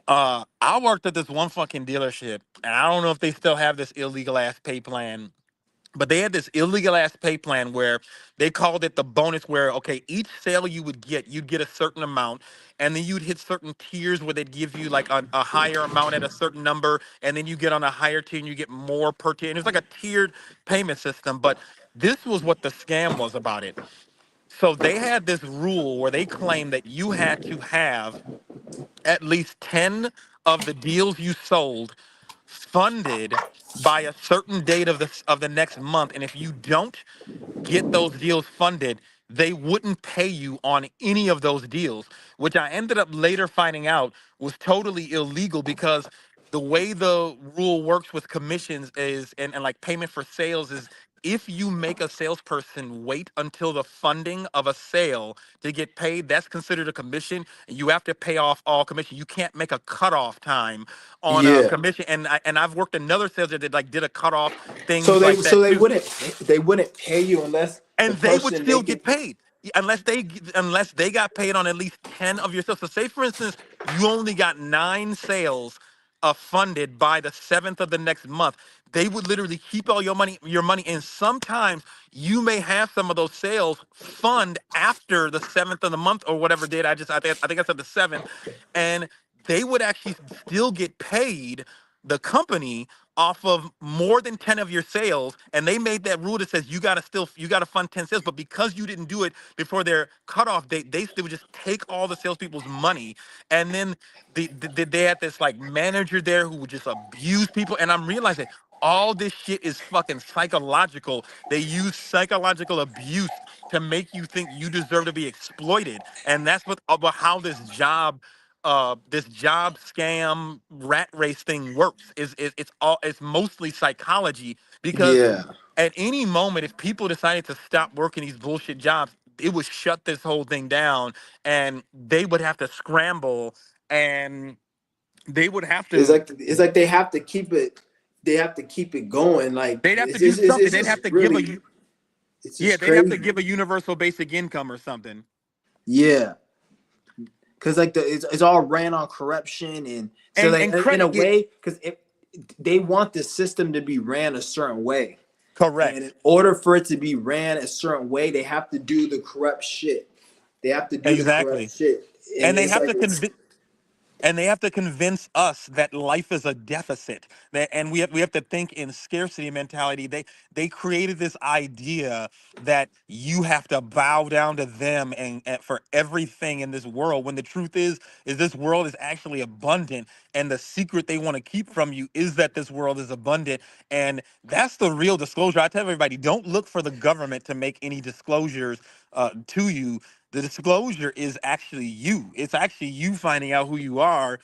I worked at this one fucking dealership, and I don't know if they still have this illegal ass pay plan. But they had this illegal ass pay plan where they called it the bonus, where okay, each sale you would get, you'd get a certain amount, and then you'd hit certain tiers where they'd give you like a higher amount at a certain number, and then you get on a higher tier and you get more per tier. And it was like a tiered payment system. But this was what the scam was about it. So they had this rule where they claimed that you had to have at least 10 of the deals you sold funded by a certain date of the next month, and if you don't get those deals funded, they wouldn't pay you on any of those deals, which I ended up later finding out was totally illegal, because the way the rule works with commissions is, and like payment for sales is, if you make a salesperson wait until the funding of a sale to get paid, that's considered a commission. And you have to pay off all commission. You can't make a cutoff time on a Yeah. commission. And I've worked another sales that did a cutoff, So things they like so that they too, wouldn't they wouldn't pay you unless the and they would person still making. get paid. Unless they got paid on at least 10 of your sales. So say for instance, you only got 9 sales funded by the 7th of the next month. They would literally keep all your money, and sometimes you may have some of those sales fund after the 7th of the month or whatever date. I think I said the 7th, and they would actually still get paid, the company, off of more than 10 of your sales. And they made that rule that says you got to fund 10 sales, but because you didn't do it before their cutoff date, they would just take all the salespeople's money. And then they had this like manager there who would just abuse people, and I'm realizing all this shit is fucking psychological. They use psychological abuse to make you think you deserve to be exploited, and that's what about how this job scam rat race thing works. It's mostly psychology, because Yeah. at any moment, if people decided to stop working these bullshit jobs, it would shut this whole thing down, and they would have to scramble, and they would have It's to like they have to keep it. They have to keep it going. Like they'd have to do it's something. They'd have just to give really it's yeah, just they'd have to crazy. give a universal basic income or something. Yeah, because like it's all ran on corruption, and so like And in a credit it way, because they want the system to be ran a certain way, and in correct. order for it to be ran a certain way, they have to do the corrupt shit. They have to do the corrupt Exactly. shit, and And they it's have like to it's convince and they have to convince us that life is a deficit, and we have to think in scarcity mentality. They created this idea that you have to bow down to them, and for everything in this world, when the truth is this world is actually abundant, and the secret they want to keep from you is that this world is abundant. And that's the real disclosure. I tell everybody, don't look for the government to make any disclosures to you. The disclosure is actually you. It's actually you finding out who you are,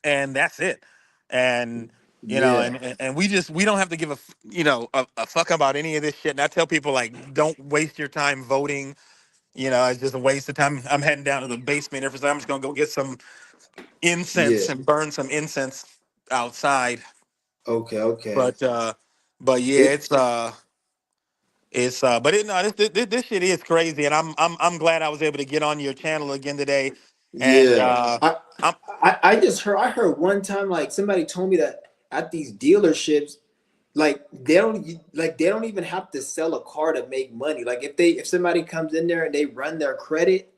and that's it. And yeah, and we don't have to give a fuck about any of this shit. And I tell people, like, don't waste your time voting. It's just a waste of time. I'm heading down to the basement every time. I'm just gonna go get some yeah. incense and burn some incense outside. Okay, okay. But yeah, It but no, this shit is crazy, and I'm glad I was able to get on your channel again today, and yeah. I'm I just heard I heard one time like somebody told me that at these dealerships like they don't even have to sell a car to make money. Like if somebody comes in there and they run their credit,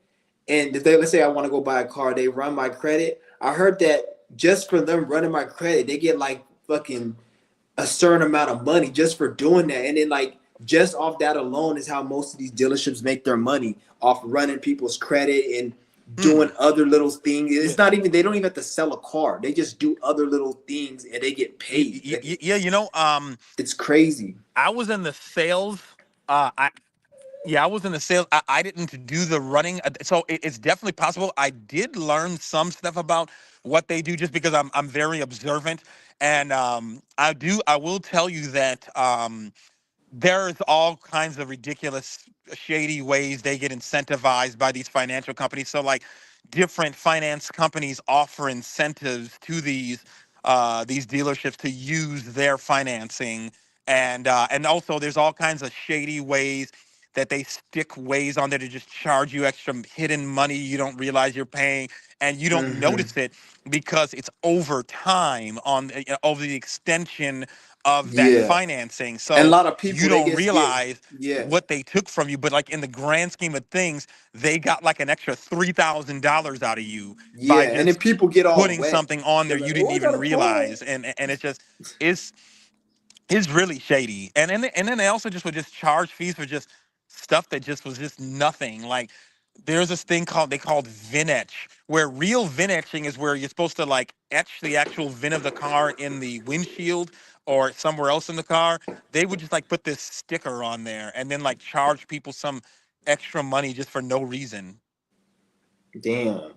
and if they, let's say I want to go buy a car, they run my credit. I heard that just for them running my credit, they get like fucking a certain amount of money just for doing that. And then like just off that alone is how most of these dealerships make their money, off running people's credit and mm, doing other little things. yeah, It's not even, they don't even have to sell a car. They just do other little things and they get paid. Like, yeah, it's crazy. I was in the sales. I Yeah, I was in the sales. I didn't do the running, so it's definitely possible. I did learn some stuff about what they do, just because I'm very observant, and I will tell you that there's all kinds of ridiculous, shady ways they get incentivized by these financial companies. So, like, different finance companies offer incentives to these dealerships to use their financing, and also there's all kinds of shady ways that they stick ways on there to just charge you extra hidden money you don't realize you're paying, and you don't Mm-hmm. notice it because it's over time, over the extension of that Yeah. financing. And a So lot of you people they don't just get realize yeah. what they took from you, but like in the grand scheme of things, they got like an extra $3,000 out of you by Yeah. And then just people get all putting wet. something on there They're like, you didn't "Oh, I got even a car." realize, and it's just it's it's really shady. And then they also just would just charge fees for just stuff that just was just nothing. Like there's this thing called they called VinEtch, where real VinEtching is where you're supposed to like etch the actual VIN of the car in the windshield or somewhere else in the car. They would just like put this sticker on there and then like charge people some extra money just for no reason. Damn.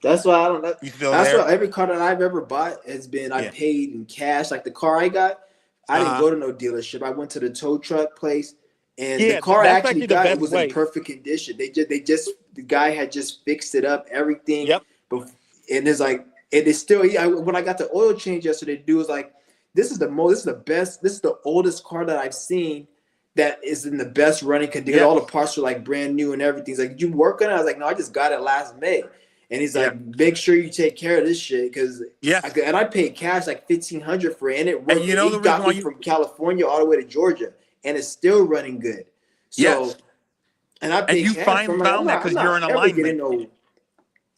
That's why I don't know. You still That's there? why every car that I've ever bought has been I Yeah. paid in cash. Like the car I got, I didn't Uh-huh. go to no dealership. I went to the tow truck place, and the Yeah, car I that's actually actually the got it best was in way. perfect condition. They just the guy had just fixed it up, everything, Yep. bef- and it's like it is still. When I got the oil change yesterday, the dude was like, this is the best, this is the oldest car that I've seen that is in the best running condition. Yes. All the parts are like brand new and everything. He's like, "Did you work on it?" I was like, "No, I just got it last May." And he's Yeah. like, "Make sure you take care of this shit because." Yes. And I paid cash like 1,500 for it, and it And worked. you know the It reason got why me you from California all the way to Georgia, and it's still running good. yes. So, and I And paid you cash for it. find I'm like, I'm found that not, I'm because you're not in ever getting alignment. no.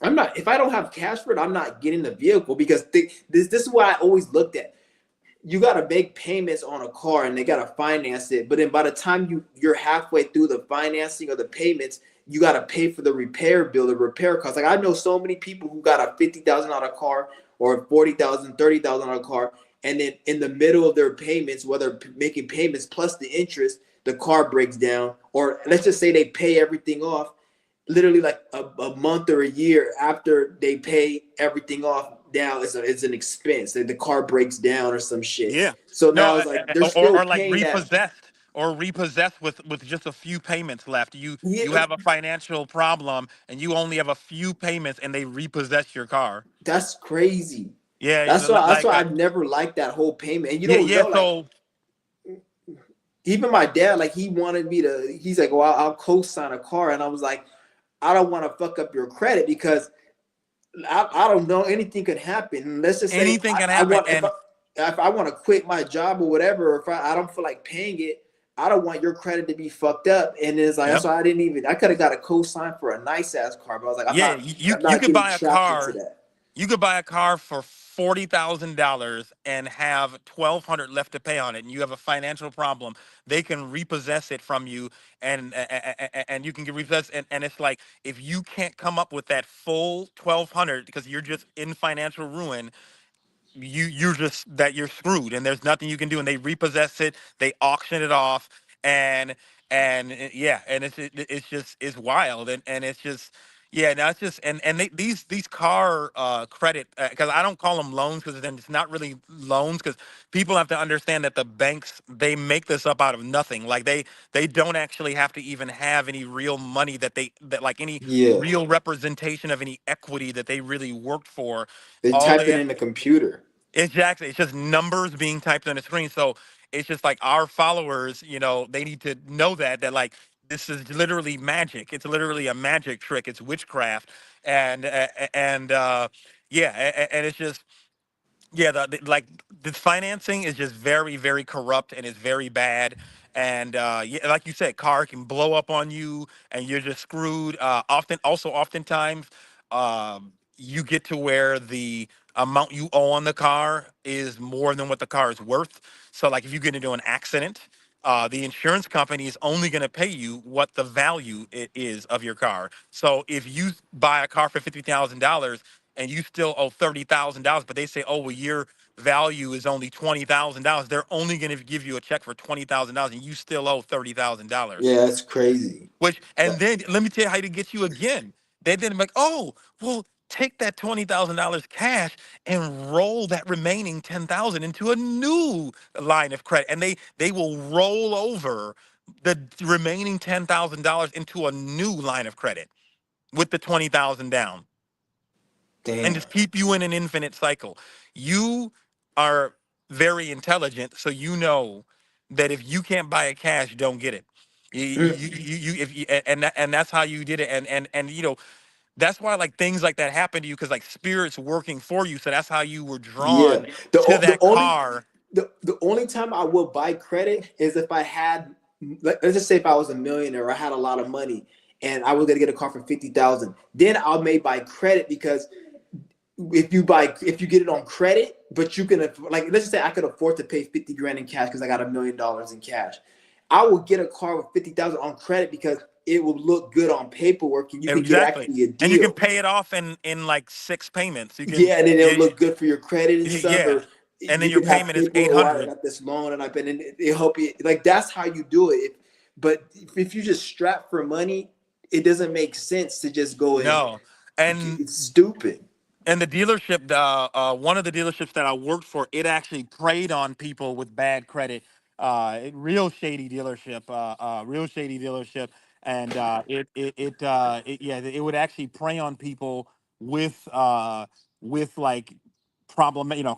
I'm not. If I don't have cash for it, I'm not getting the vehicle because this is what I always looked at. You got to make payments on a car and they got to finance it, but then by the time you're halfway through the financing or the payments, you got to pay for the repair bill, the repair costs. Like I know so many people who got a $50,000 car or 40,000, $30,000 car, and then in the middle of their payments, whether making payments plus the interest, the car breaks down, or let's just say they pay everything off literally like a month or a year after they pay everything off. Now it's an expense. The car breaks down or some shit. Yeah. So No, now it's like they're still or like paying that. repossessed with just a few payments left. You Yeah, have a financial problem and you only have a few payments and they repossess your car. that's crazy. Yeah, That's why I've never liked that whole payment. And you yeah, don't yeah, know, like so even my dad, like he wanted me to. He's like, "Well, I'll co-sign a car," and I was like, "I don't want to fuck up your credit because I don't know. Anything could happen. Let's just say anything can I happen want and if I want to quit my job or whatever, or if I don't feel like paying it, I don't want your credit to be fucked up. And it's like yep. that's why I didn't even. I could have got a co-sign for a nice ass car, but I was like, Yeah, I'm you not could getting buy a trapped into car. that. You could buy a car for $40,000 and have 1,200 left to pay on it, and you have a financial problem. They can repossess it from you, and you can get repossessed. And it's like if you can't come up with that full 1,200 because you're just in financial ruin, you're screwed and there's nothing you can do, and they repossess it, they auction it off, and yeah, and it's just it's wild, and it's just yeah, now it's just and these car credit, because I don't call them loans because then it's not really loans, because people have to understand that the banks, they make this up out of nothing. Like they don't actually have to even have any real money that like any Yeah, real representation of any equity that they really worked for. they All type it they in the computer. Exactly. It's just numbers being typed on the screen. So it's just like our followers, they need to know that like this is literally magic. It's literally a magic trick. It's witchcraft, and yeah, and it's just yeah, like the financing is just very, very corrupt and it's very bad. And yeah, like you said, car can blow up on you and you're just screwed. Oftentimes, you get to where the amount you owe on the car is more than what the car is worth. So, like, if you get into an accident, the insurance company is only going to pay you what the value it is of your car. So, if you buy a car for $50,000 and you still owe $30,000, but they say, oh, well, your value is only $20,000. They're only going to give you a check for $20,000, and you still owe $30,000. Yeah, that's crazy. And That, then let me tell you how to get you again. They then like, oh, well, take that $20,000 cash and roll that remaining 10,000 into a new line of credit, and they will roll over the remaining $10,000 into a new line of credit with the 20,000 down, and damn. just keep you in an infinite cycle. You are very intelligent, so you know that if you can't buy it cash, don't get it. If you, and that's how you did it, and that's why like things like that happen to you because like spirits working for you. So that's how you were Yeah. drawn The to the that only car. the only time I will buy credit is if I had, let's just say if I was a millionaire or I had a lot of money and I was gonna get a car for 50,000, then I may buy credit because if you get it on credit, but you can, like, let's just say I could afford to pay 50 grand in cash because I got $1 million in cash. I will get a car with 50,000 on credit because it will look good on paperwork and you could get Exactly. actually a And you can deal. pay it off in like 6 payments. You can Yeah, and then it'll you, look good for your credit and stuff, yeah. or And then you your could have payment is paper, eight or I hundred. got this loan and I've been in it help you. Like that's how you do it. But if you just strap for money, it doesn't make sense to just go and No. And it's stupid. the dealership, one of the dealerships that I worked for, it actually preyed on people with bad credit. Real shady dealership, and yeah, it would actually prey on people with like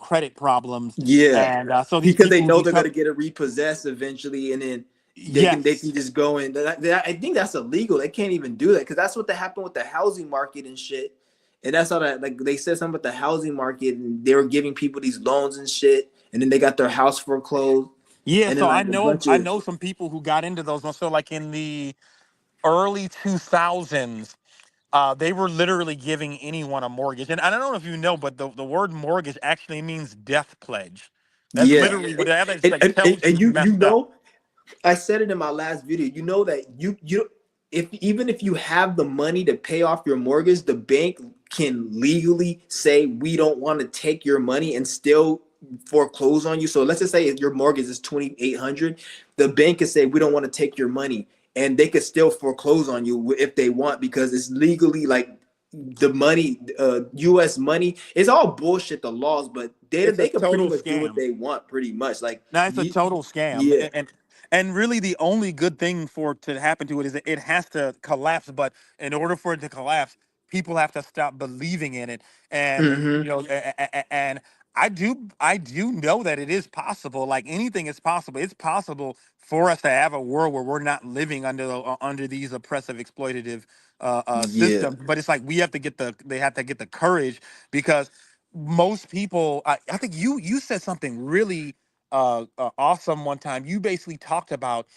credit problems, Yeah, and so these because they people would know they're become gonna get it repossessed eventually, and then they can yes, just go and I think that's illegal. They can't even do that because that's what happened with the housing market and shit. And that's how that like they said something about the housing market and they were giving people these loans and shit, and then they got their house foreclosed, yeah. and then So like a bunch I of know some people who got into those. So like in the early 2000s, they were literally giving anyone a mortgage. And I don't know if you know, but the word mortgage actually means death pledge. That's yeah, literally what that is. and, Like and, and, tells you and you you messed up. know I said it in my last video. You know that you if even if you have the money to pay off your mortgage, the bank can legally say we don't want to take your money and still foreclose on you. So let's just say if your mortgage is 2,800, the bank can say we don't want to take your money, and they could still foreclose on you if they want because it's legally like the money, U.S. money. It's all bullshit. The laws, but It's a they could pretty total much do what scam. they want, pretty much. Like No, it's a you, total scam, yeah. and really the only good thing for it to happen to it is that it has to collapse. But in order for it to collapse, people have to stop believing in it, and Hmm. and I do know that it is possible. Like anything is possible. It's possible for us to have a world where we're not living under these oppressive, exploitative Yeah. systems. But it's like they have to get the courage because most people. I think you said something really awesome one time. You basically talked about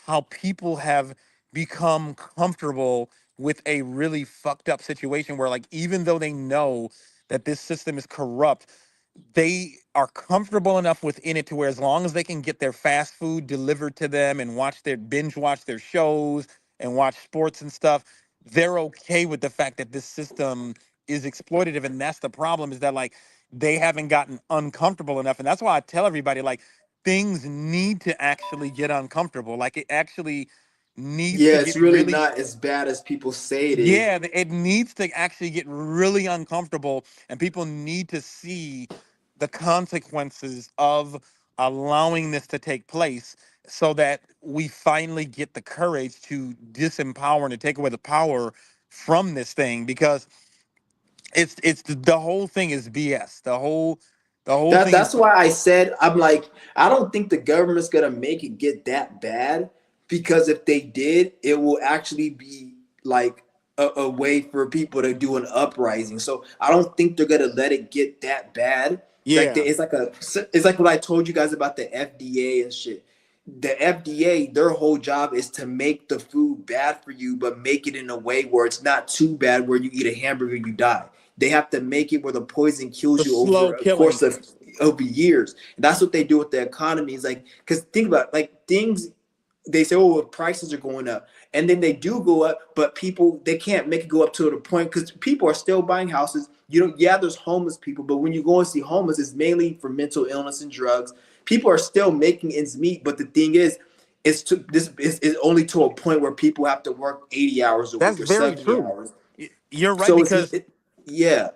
how people have become comfortable with a really fucked up situation where, like, even though they know that this system is corrupt, they are comfortable enough within it to where as long as they can get their fast food delivered to them and watch their shows and watch sports and stuff, they're okay with the fact that this system is exploitative. And that's the problem, is that, like, they haven't gotten uncomfortable enough. And that's why I tell everybody, like, things need to actually get uncomfortable. Like, it actually needs to Yeah, get it's really really, not as bad as people say it is. yeah, it needs to actually get really uncomfortable, and people need to see the consequences of allowing this to take place so that we finally get the courage to disempower and to take away the power from this thing, because it's the whole thing is BS. The whole thing is That's why I said I'm like I don't think the government's gonna make it get that bad because if they did, it will actually be like a way for people to do an uprising. So I don't think they're gonna let it get that bad. yeah. It's like what I told you guys about the FDA and shit. The FDA, their whole job is to make the food bad for you, but make it in a way where it's not too bad, where you eat a hamburger, you die. They have to make it where the poison kills The you over slow a course killing. of years. And that's what they do with the economy. Is like because think about it, like things they say, oh, well, prices are going up, and then they do go up, but people they can't make it go up to the point because people are still buying houses. You know, yeah, there's homeless people, but when you go and see homeless, it's mainly for mental illness and drugs. People are still making ends meet, but the thing is, it's only to a point where people have to work 80 hours a That's week or very 70 true. hours. You're right, So because yeah,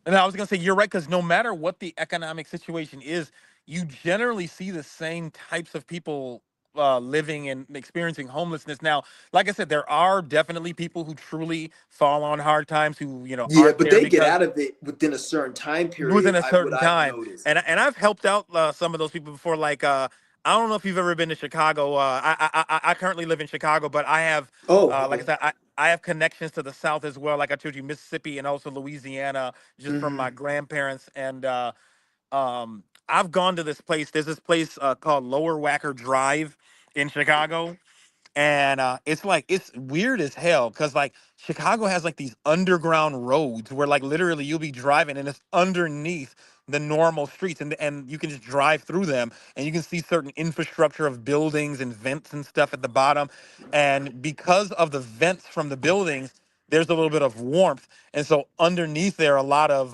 and I was gonna say you're right, because no matter what the economic situation is, you generally see the same types of people living and experiencing homelessness. Now, like I said, there are definitely people who truly fall on hard times, who yeah, aren't but there they get because out of it within a certain time within period. a What certain I've time. noticed. And I've helped out some of those people before. Like I don't know if you've ever been to Chicago. I currently live in Chicago, but I have Oh, like I okay. said, I have connections to the South as well. Like I told you, Mississippi and also Louisiana, just from my Hmm. grandparents. And I've gone to this place. There's this place called Lower Wacker Drive in Chicago, and it's like it's weird as hell because like Chicago has like these underground roads where like literally you'll be driving and it's underneath the normal streets, and you can just drive through them and you can see certain infrastructure of buildings and vents and stuff at the bottom, and because of the vents from the buildings there's a little bit of warmth, and so underneath there a lot of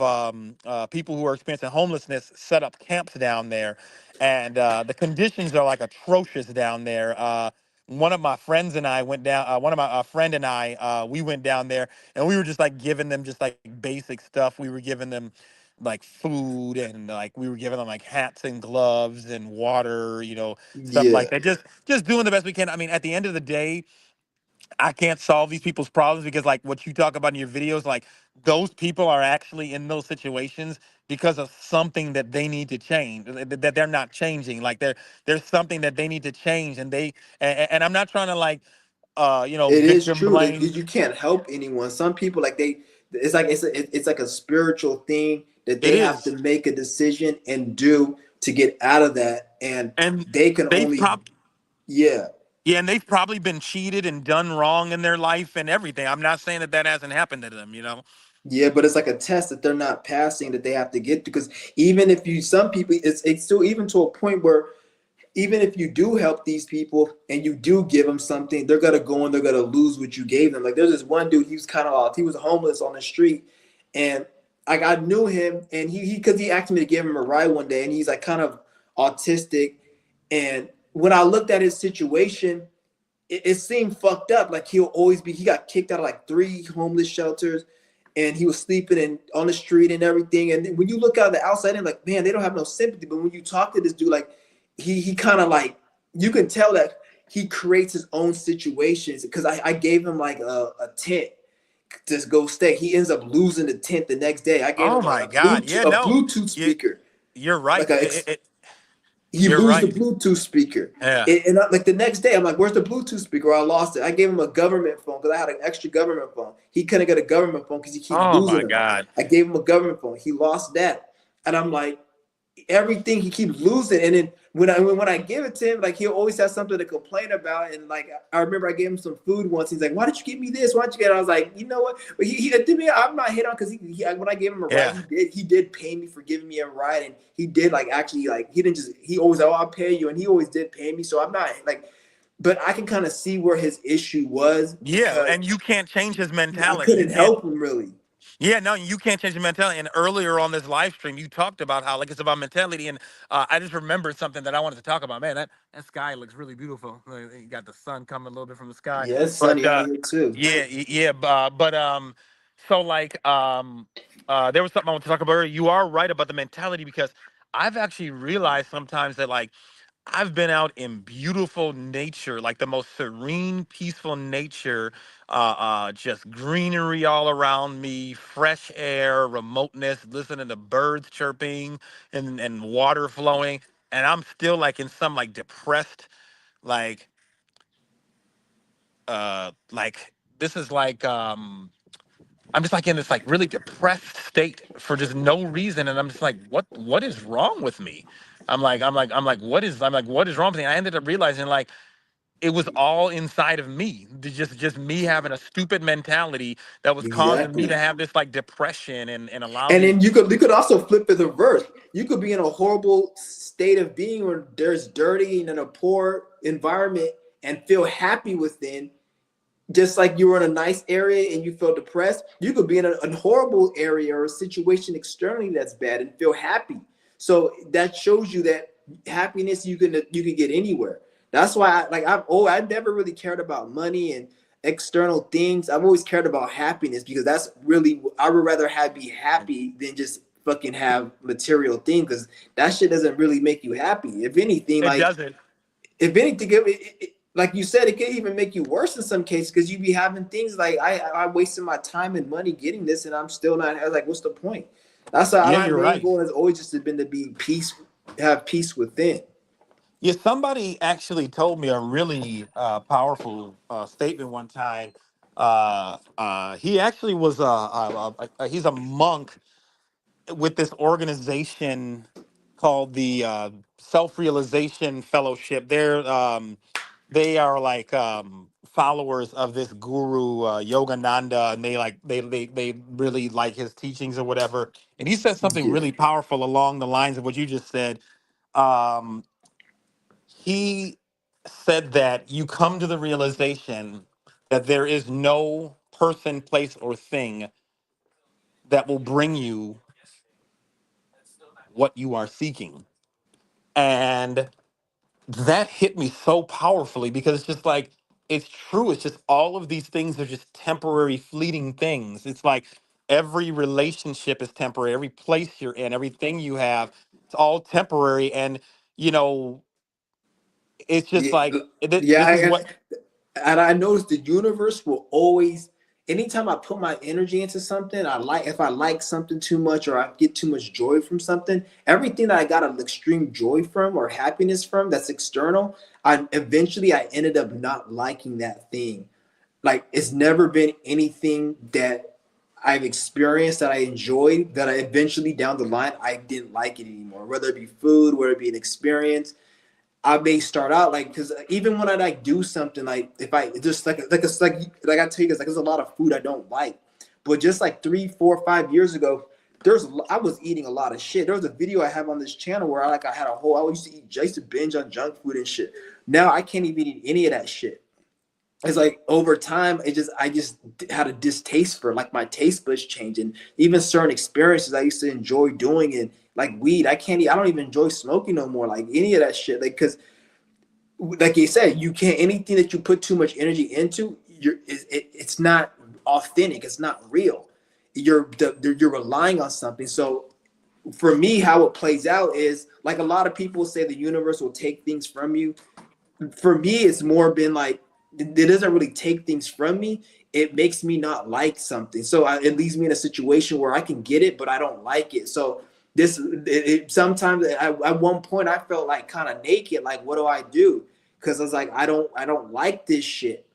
people who are experiencing homelessness set up camps down there, and the conditions are like atrocious down there. One of my friends and I went down. One of my friend and I, we went down there, and we were just like giving them just like basic stuff. We were giving them like food, and like we were giving them like hats and gloves and water, stuff Yeah, like that. Just doing the best we can. I mean, at the end of the day, I can't solve these people's problems because like what you talk about in your videos, like those people are actually in those situations because of something that they need to change, that they're not changing. Like there's something that they need to change, and and I'm not trying to like it is victim true that blame. you can't help anyone. Some people like it's like it's like a spiritual thing that It they have to is. make a decision and do to get out of that, and And they can they've only probably yeah. yeah, and they've probably been cheated and done wrong in their life and everything. I'm not saying that that hasn't happened to them. Yeah, but it's like a test that they're not passing that they have to get to. Because even if you, some people, it's still even to a point where even if you do help these people and you do give them something, they're gonna go and they're gonna lose what you gave them. Like there's this one dude, he was kind of off. He was homeless on the street, and like I knew him, and he because he asked me to give him a ride one day, and he's like kind of autistic. And when I looked at his situation, it seemed fucked up. Like he'll always be. He got kicked out of like 3 homeless shelters, and he was sleeping in on the street and everything. And when you look out the outside in, like man, they don't have no sympathy. But when you talk to this dude, like he kind of like you can tell that he creates his own situations. Because I gave him like a tent to go stay. He ends up losing the tent the next day. I gave Oh him my God. Yeah, a no, Bluetooth you speaker, you're right. like a he You're lose the right. Bluetooth speaker. Yeah. And like the next day, I'm like, "Where's the Bluetooth speaker?" I lost it. I gave him a government phone because I had an extra government phone. He couldn't get a government phone because he keep Oh losing my them. God. I gave him a government phone. He lost that, and I'm like, everything he keeps losing. And then when I give it to him, like he'll always have something to complain about. And like I remember I gave him some food once. He's like, "Why did you give me this? Why did you get it?" I was like, you know what? But he to me, I'm not hit on because when I gave him a ride, Yeah. he did pay me for giving me a ride, and he did like actually like he didn't just he always like, "Oh, I'll pay you," and he always did pay me. So I'm not like, but I can kind of see where his issue was Yeah, because and you can't change his I mentality. You couldn't can't. help him really. Yeah, no, you can't change the mentality. And earlier on this live stream, you talked about how like it's about mentality, and I just remembered something that I wanted to talk about. Man, that sky looks really beautiful. You got the sun coming a little bit from the sky, Yeah, it's but sunny out here too. yeah, yeah, but so like there was something I want to talk about earlier. You are right about the mentality because I've actually realized sometimes that like I've been out in beautiful nature, like the most serene, peaceful nature, just greenery all around me, fresh air, remoteness, listening to birds chirping and water flowing. And I'm still like in some like depressed, like, like this is like, I'm just like in this like really depressed state for just no reason. And I'm just like, what is wrong with me? I'm like, what is wrong with me? And I ended up realizing like, it was all inside of me. Just me having a stupid mentality that was causing me Exactly. to have this like depression and allow And these. then you could also flip it the reverse. You could be in a horrible state of being where there's dirty and in a poor environment and feel happy within, just like you were in a nice area and you feel depressed. You could be in a horrible area or a situation externally that's bad and feel happy. So that shows you that happiness you can get anywhere. That's why I've never really cared about money and external things. I've always cared about happiness because that's really I would rather have be happy than just fucking have material things because that shit doesn't really make you happy. It doesn't. If anything, like you said, it can even make you worse in some cases because you be having things like I wasted my time and money getting this, and I'm still not. I was like, what's the point? That's why Yeah, my you're main right. goal has always just been to be peace, have peace within. Yeah, somebody actually told me a really powerful statement one time. He actually was he's a monk with this organization called the Self Realization Fellowship. They are like followers of this guru Yogananda, and they really like his teachings or whatever. And he said something Yeah. really powerful along the lines of what you just said. Um, he said that you come to the realization that there is no person, place, or thing that will bring you what you are seeking. And that hit me so powerfully because it's just like, it's true. It's just all of these things are just temporary, fleeting things. It's like every relationship is temporary, every place you're in, everything you have, it's all temporary. And, you know, it's just Yeah, like, yeah, this is what, and I noticed the universe will always. Anytime I put my energy into something, if I like something too much or I get too much joy from something, everything that I got an extreme joy from or happiness from that's external, I ended up not liking that thing. Like it's never been anything that I've experienced that I enjoyed that I eventually down the line I didn't like it anymore. Whether it be food, whether it be an experience, I may start out like because even when I like do something like if I just like it's like I tell you guys like there's a lot of food I don't like, but just like 3, 4, 5 years ago, I was eating a lot of shit. There was a video I have on this channel where I had a whole I used to eat I used to binge on junk food and shit. Now I can't even eat any of that shit. It's like over time I just had a distaste for it. Like my taste buds changing. Even certain experiences I used to enjoy doing and like weed I don't even enjoy smoking no more like any of that shit like because like you said, you can't anything that you put too much energy into, it's not authentic. It's not real. You're relying on something. So for me, how it plays out is like a lot of people say the universe will take things from you. For me, it's more been like it doesn't really take things from me. It makes me not like something. So it leaves me in a situation where I can get it, but I don't like it. So sometimes at one point I felt like kind of naked. Like, what do I do? Because I was like, I don't like this shit.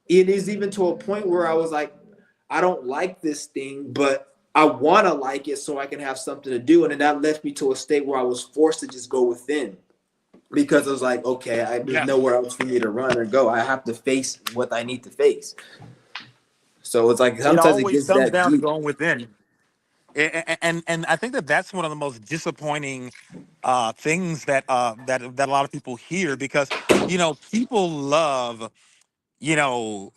It is even to a point where I was like, I don't like this thing, but I want to like it so I can have something to do. And then that left me to a state where I was forced to just go within because it was like, okay, there's yeah, nowhere else for me to run or go. I have to face what I need to face. So it's like it sometimes it always gets comes that down to deep. going within. And I think that that's one of the most disappointing things that a lot of people hear because people love you know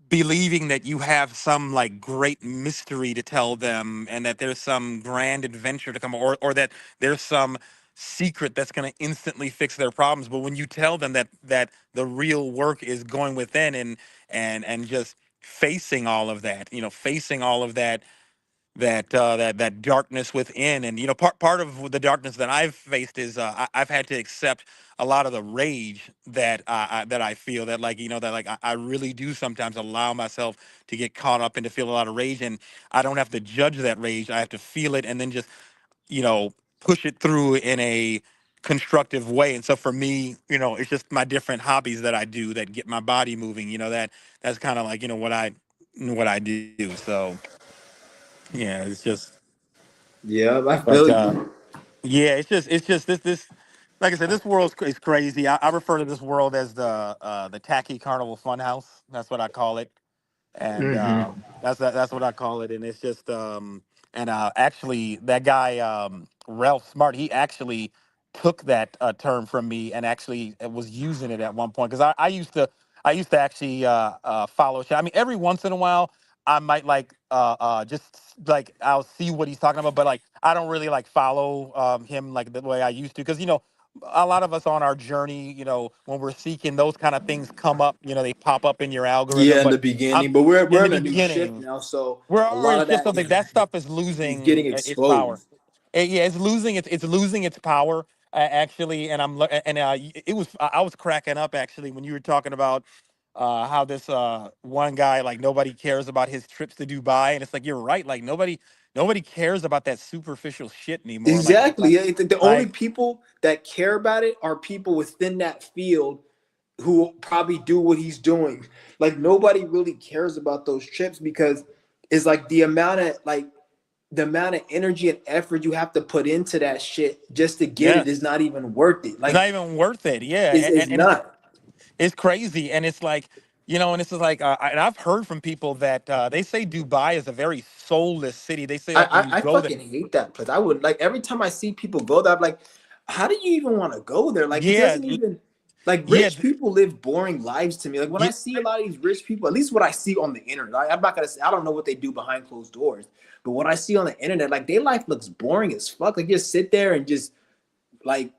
believing that you have some like great mystery to tell them and that there's some grand adventure to come or that there's some secret that's going to instantly fix their problems. But when you tell them that the real work is going within and just facing all of that, facing all of that darkness within. And part of the darkness that I've faced is I've had to accept a lot of the rage that I feel, that like that like I really do sometimes allow myself to get caught up and to feel a lot of rage, and I don't have to judge that rage. I have to feel it and then just you know push it through in a constructive way. And so for me, it's just my different hobbies that I do that get my body moving. That's kind of like what I do. So yeah, it's just. Yeah, I But feel you. yeah, it's just this like I said, this world is crazy. I refer to this world as the tacky carnival funhouse. That's what I call it, and that's what I call it. And it's just and actually that guy Ralph Smart, he actually took that term from me and actually was using it at one point because I used to actually follow. I mean, every once in a while I might like just like I'll see what he's talking about, but like I don't really like follow him like the way I used to because a lot of us on our journey, when we're seeking those kind of things come up, they pop up in your algorithm. Yeah, in But the I'm beginning, but in we're the in a new shift beginning, now, so we're a already lot it's of just that something that stuff is is getting losing its power. exposed. Yeah, it's losing its power actually. And it was I was cracking up actually when you were talking about how this one guy, like, nobody cares about his trips to Dubai, and it's like, you're right, like nobody cares about that superficial shit anymore. Exactly. Yeah, the only Like people that care about it are people within that field who probably do what he's doing. Like nobody really cares about those trips because it's like the amount of like the amount of energy and effort you have to put into that shit just to get it is Yes. not even worth it. It's Like, not even worth it. Yeah. it's And not. it's crazy. And it's like, and this is like, and I've heard from people that they say Dubai is a very soulless city. They say, like, when you I go there, fucking hate that place. I would like every time I see people go there, I'm like, how do you even want to go there? Like, it yeah, doesn't even like yeah, rich people live boring lives to me. Like when I yeah, see a lot of these rich people, at least what I see on the internet, I'm not gonna say I don't know what they do behind closed doors, but what I see on the internet, like their life looks boring as fuck. Like just sit there and just like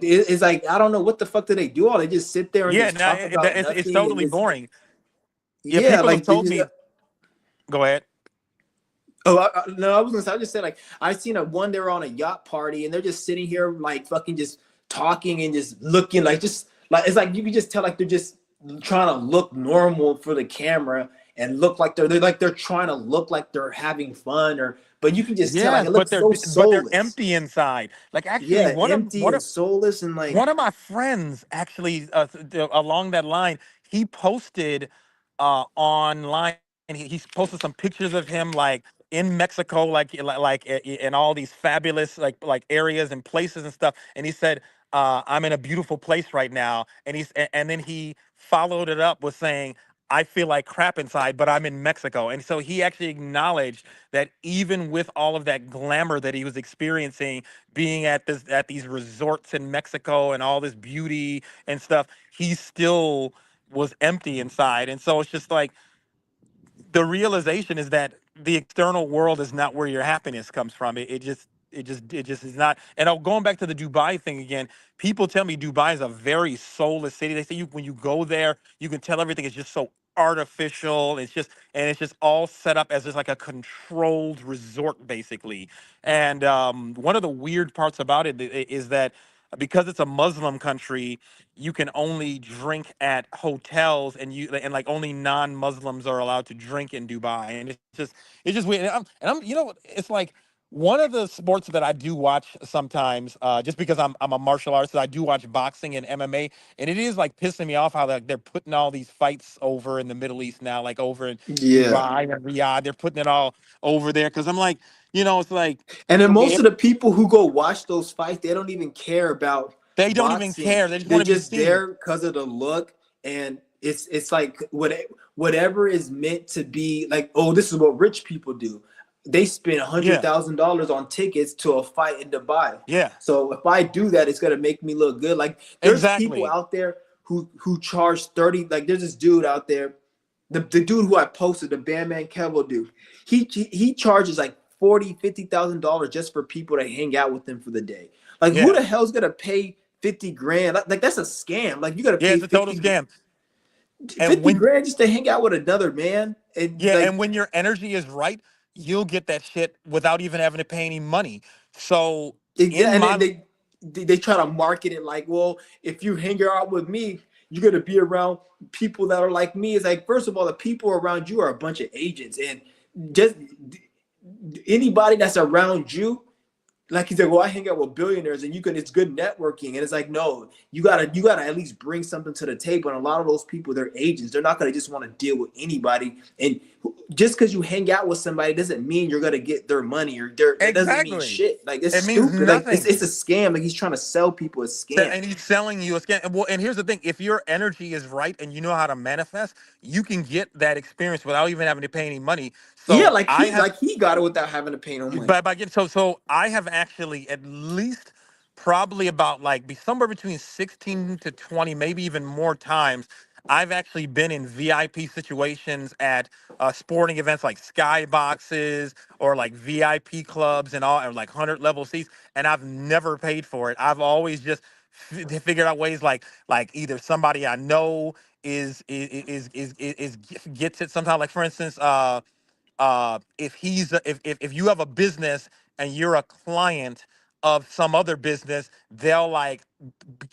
it's like I don't know what the fuck do they do? All they just sit there and yeah. just No, talk about it's nothing and totally just boring. Yeah, yeah, people have like they told just me, go ahead. oh, no, I was gonna say. I just said like I seen a one. They were on a yacht party and they're just sitting here like fucking just talking and just looking like just like it's like you can just tell like they're just trying to look normal for the camera and look like they're like they're trying to look like they're having fun or but you can just tell like Yes, it looks so but they're soulless. empty inside. Like, actually, Yeah, empty and soulless and like one of my friends actually, along that line, he posted online. He posted some pictures of him, like, in Mexico, like in all these fabulous, like areas and places and stuff. And he said, "I'm in a beautiful place right now." And then he followed it up with saying, "I feel like crap inside, but I'm in Mexico." And so he actually acknowledged that even with all of that glamour that he was experiencing, being at these resorts in Mexico and all this beauty and stuff, he still was empty inside. And so it's just like, the realization is that the external world is not where your happiness comes from. It just is not. And going back to the Dubai thing again, people tell me Dubai is a very soulless city. They say when you go there, you can tell everything is just so artificial. It's just all set up as just like a controlled resort, basically. And one of the weird parts about it is that because it's a Muslim country, you can only drink at hotels, and like only non-Muslims are allowed to drink in Dubai. And it's just weird. And I'm it's like one of the sports that I do watch sometimes, just because I'm a martial artist. I do watch boxing and MMA, and it is like pissing me off how they're putting all these fights over in the Middle East now, like over in yeah. Dubai and Riyadh. They're putting it all over there because I'm like, it's like, And then okay, most of the people who go watch those fights, they don't even care about they don't even boxing. care. They just They're want to be just seen. there because of the look, and it's like whatever is meant to be like. Oh, this is what rich people do. They spend Yeah, $100,000 on tickets to a fight in Dubai. yeah, So if I do that, it's gonna make me look good. Like there's people exactly. out there who charge 30. Like there's this dude out there the dude who I posted, the Bandman Kevo dude, he charges like 40, $50,000 just for people to hang out with him for the day. Like who Yeah. the hell's gonna pay 50 grand? Like that's a scam. Like you gotta Yeah, pay it's a total 50, scam. And 50 when grand just to hang out with another man. And yeah, like and when your energy is right, you'll get that shit without even having to pay any money. So in and then my they try to market it like, well, if you hang out with me, you're gonna be around people that are like me. It's like, first of all, the people around you are a bunch of agents, and just anybody that's around you, like he said, well, I hang out with billionaires and you can, it's good networking. And it's like, no, you gotta at least bring something to the table. And a lot of those people, they're agents. They're not gonna just want to deal with anybody. And just because you hang out with somebody doesn't mean you're gonna get their money or that doesn't mean exactly, shit. Like it's it means stupid. Like it's nothing. it's a scam. Like he's trying to sell people a scam. And he's selling you a scam. Well, and here's the thing: if your energy is right and you know how to manifest, you can get that experience without even having to pay any money. Yeah, So I have like he got it without having to pay no money. by getting so I have actually at least probably about like be somewhere between 16 to 20, maybe even more times. I've actually been in VIP situations at sporting events like skyboxes or like VIP clubs and all, or like 100 level seats, and I've never paid for it. I've always just figured out ways, like either somebody I know is gets it somehow. Like, for instance, if you have a business and you're a client of some other business, they'll like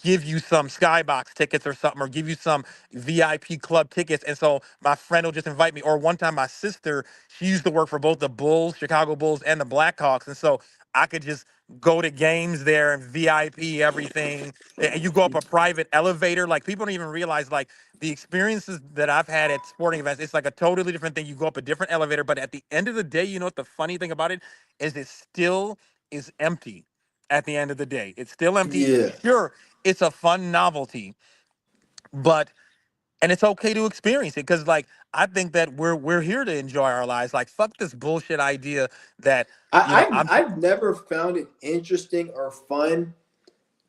give you some skybox tickets or something, or give you some VIP club tickets. And so my friend will just invite me. Or one time my sister, she used to work for both the Bulls, Chicago Bulls, and the Blackhawks, and so I could just go to games there and VIP everything. And you go up a private elevator. Like people don't even realize like the experiences that I've had at sporting events. It's like a totally different thing. You go up a different elevator, but at the end of the day, you know what the funny thing about it is? It still is empty. At the end of the day, it's still empty. Yeah. Sure, it's a fun novelty, but and it's okay to experience it because like I think that we're here to enjoy our lives. Like fuck this bullshit idea that I'm I've never found it interesting or fun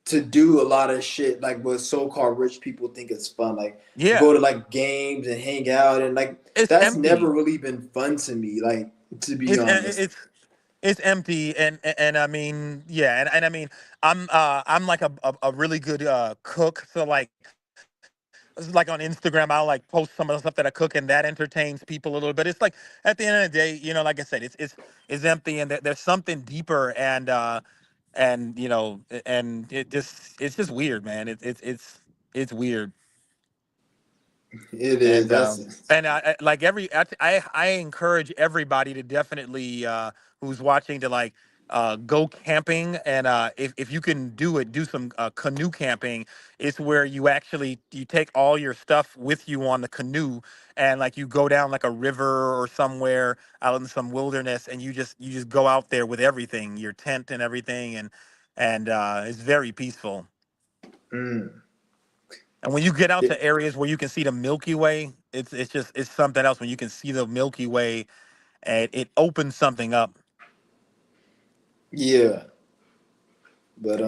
to do a lot of shit like what so-called rich people think is fun, like yeah, go to like games and hang out, and like it's that's never empty. really been fun to me, like, to be It's honest. it's empty and I mean yeah and I mean I'm like a really good cook, so like like on Instagram I'll like post some of the stuff that I cook and that entertains people a little bit. It's like at the end of the day, you know, like I said, it's empty and there's something deeper and you know and it's just weird, man. It's weird. It is. That's And like I encourage everybody to definitely who's watching to like go camping and if you can do it, do some canoe camping. It's where you actually you take all your stuff with you on the canoe and like you go down like a river or somewhere out in some wilderness and you just go out there with everything, your tent and everything, and it's very peaceful. mm, And when you get out it- to areas where you can see the Milky Way, it's just it's something else. When you can see the Milky Way, and it opens something up. yeah, but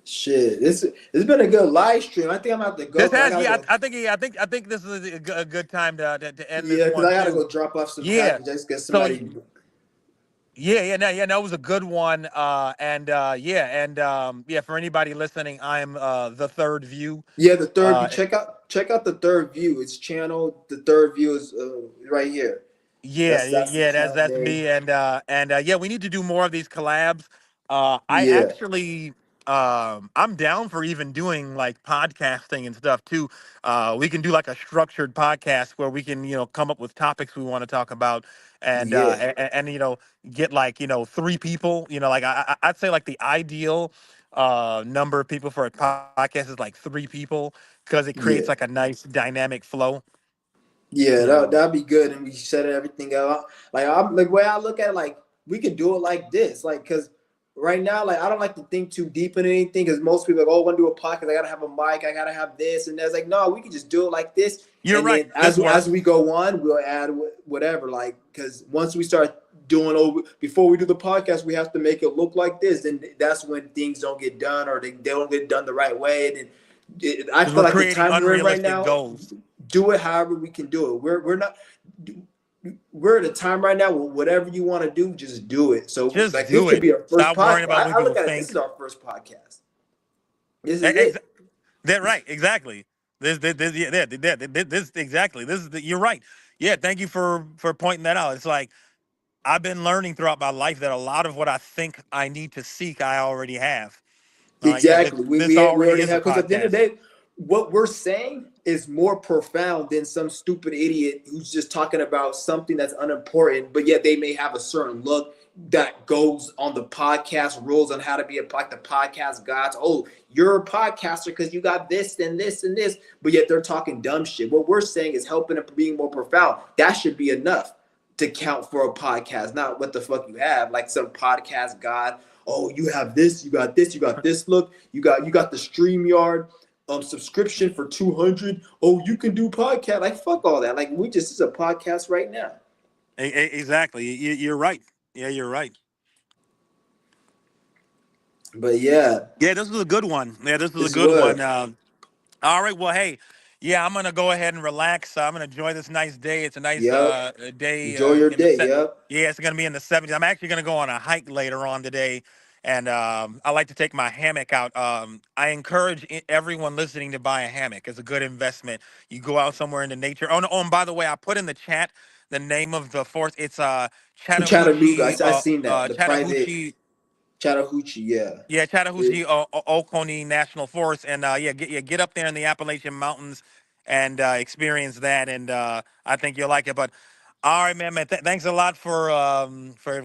shit, it's been a good live stream. I think I'm gonna have to go This because I has gotta yeah. go. I think this is a good time to end Yeah, this because one I gotta too. go drop off some Yeah. package. I just get So somebody. yeah, that was a good one. And yeah, and yeah, for anybody listening, I'm the third view. Yeah, the third view. Uh, Check out the third view. It's channel. The third view is right here. That's the channel That's name. me, and yeah, we need to do more of these collabs. I Yeah, actually, I'm down for even doing like podcasting and stuff too. We can do like a structured podcast where we can, you know, come up with topics we want to talk about, yeah, and you know, get like you know 3 people. You know, like I'd say like the ideal number of people for a podcast is like 3 people because it creates like yeah. a nice dynamic flow. Yeah, You know. that'd be good, and we set everything up. Like I'm like way I look at it, like we could do it like this, like because right now, like I don't like to think too deep into anything because most people are like, oh, I want to do a podcast, I gotta have a mic, I gotta have this, and that's like no, we can just do it like this, You're and right. then This as works. we go on, we'll add whatever, like because once we start doing over before we do the podcast, we have to make it look like this, and that's when things don't get done or they don't get done the right way, and I Because feel we're like the creating time we're in right unrealistic now, goals. do it however we can do it. We're not we're at a time right now where whatever you want to do, just do it. So Just like this do could it. be our first Stop worrying podcast. about what I people look at it. This is think. our first podcast. This E- is Ex- it. that right. Exactly. This exactly. This is you're right. Yeah. Thank you for pointing that out. It's like I've been learning throughout my life that a lot of what I think I need to seek, I already have. Yeah. Exactly. This We already already is a have, because at the end of podcast. the day, what we're saying is more profound than some stupid idiot who's just talking about something that's unimportant, but yet they may have a certain look that goes on the podcast rules on how to be like the podcast gods. Oh, you're a podcaster because you got this and this and this, but yet they're talking dumb shit. What we're saying is helping them being more profound. That should be enough to count for a podcast, not what the fuck you have, like some podcast god. Oh, you have this, you got this, you got this look, you got the StreamYard subscription for 200. Oh, you can do podcast. Like fuck all that. Like we just is a podcast right now. Exactly. You're right. Yeah, you're right. But yeah, Yeah, this was a good one. Yeah, this was a this good one. was. All right. Well, hey, yeah, I'm gonna go ahead and relax. I'm gonna enjoy this nice day. It's a nice Yep. day Enjoy your in the day. set. Yep. Yeah, it's gonna be in the 70s. I'm actually gonna go on a hike later on today, and I like to take my hammock out. I encourage everyone listening to buy a hammock. It's a good investment. You go out somewhere in the nature. Oh, no, oh, and by the way, I put in the chat the name of the forest. It's Chattanooga. Chattahoochee I seen that. The private Chattahoochee Chattahoochee. Yeah. yeah, It, Chattahoochee Oconee National Forest, and yeah, get up there in the Appalachian Mountains and experience that, and I think you'll like it. But All right, man, man. Thanks a lot for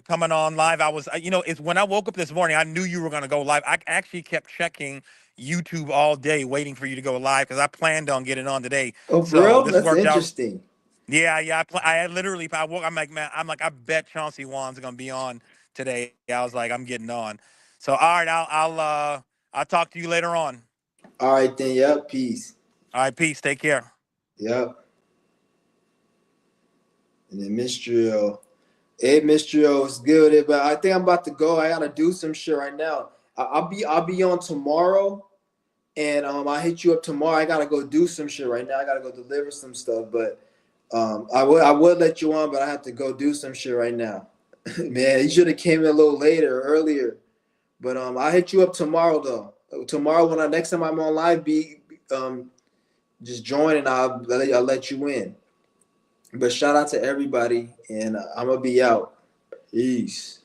coming on live. I was, it's when I woke up this morning, I knew you were gonna go live. I actually kept checking YouTube all day, waiting for you to go live because I planned on getting on today. Oh, for So real? this That's worked out. interesting. Yeah, yeah. I literally, I woke. I'm like, man. I'm like, I bet Chauncey Wan's gonna be on today. I was like, I'm getting on. So all right, I'll talk to you later on. All right then. Yep. Peace. All right, peace. Take care. Yep. And then Mistral. Hey, Mistral, it's good. But I think I'm about to go. I gotta do some shit right now. I'll be on tomorrow, and I'll hit you up tomorrow. I gotta go do some shit right now. I gotta go deliver some stuff, but I would let you on, but I have to go do some shit right now. Man, you should have came in a little later, earlier. But I'll hit you up tomorrow though. Tomorrow when next time I'm on live, um just join and I'll let you in. But shout out to everybody, and I'm gonna be out. Peace.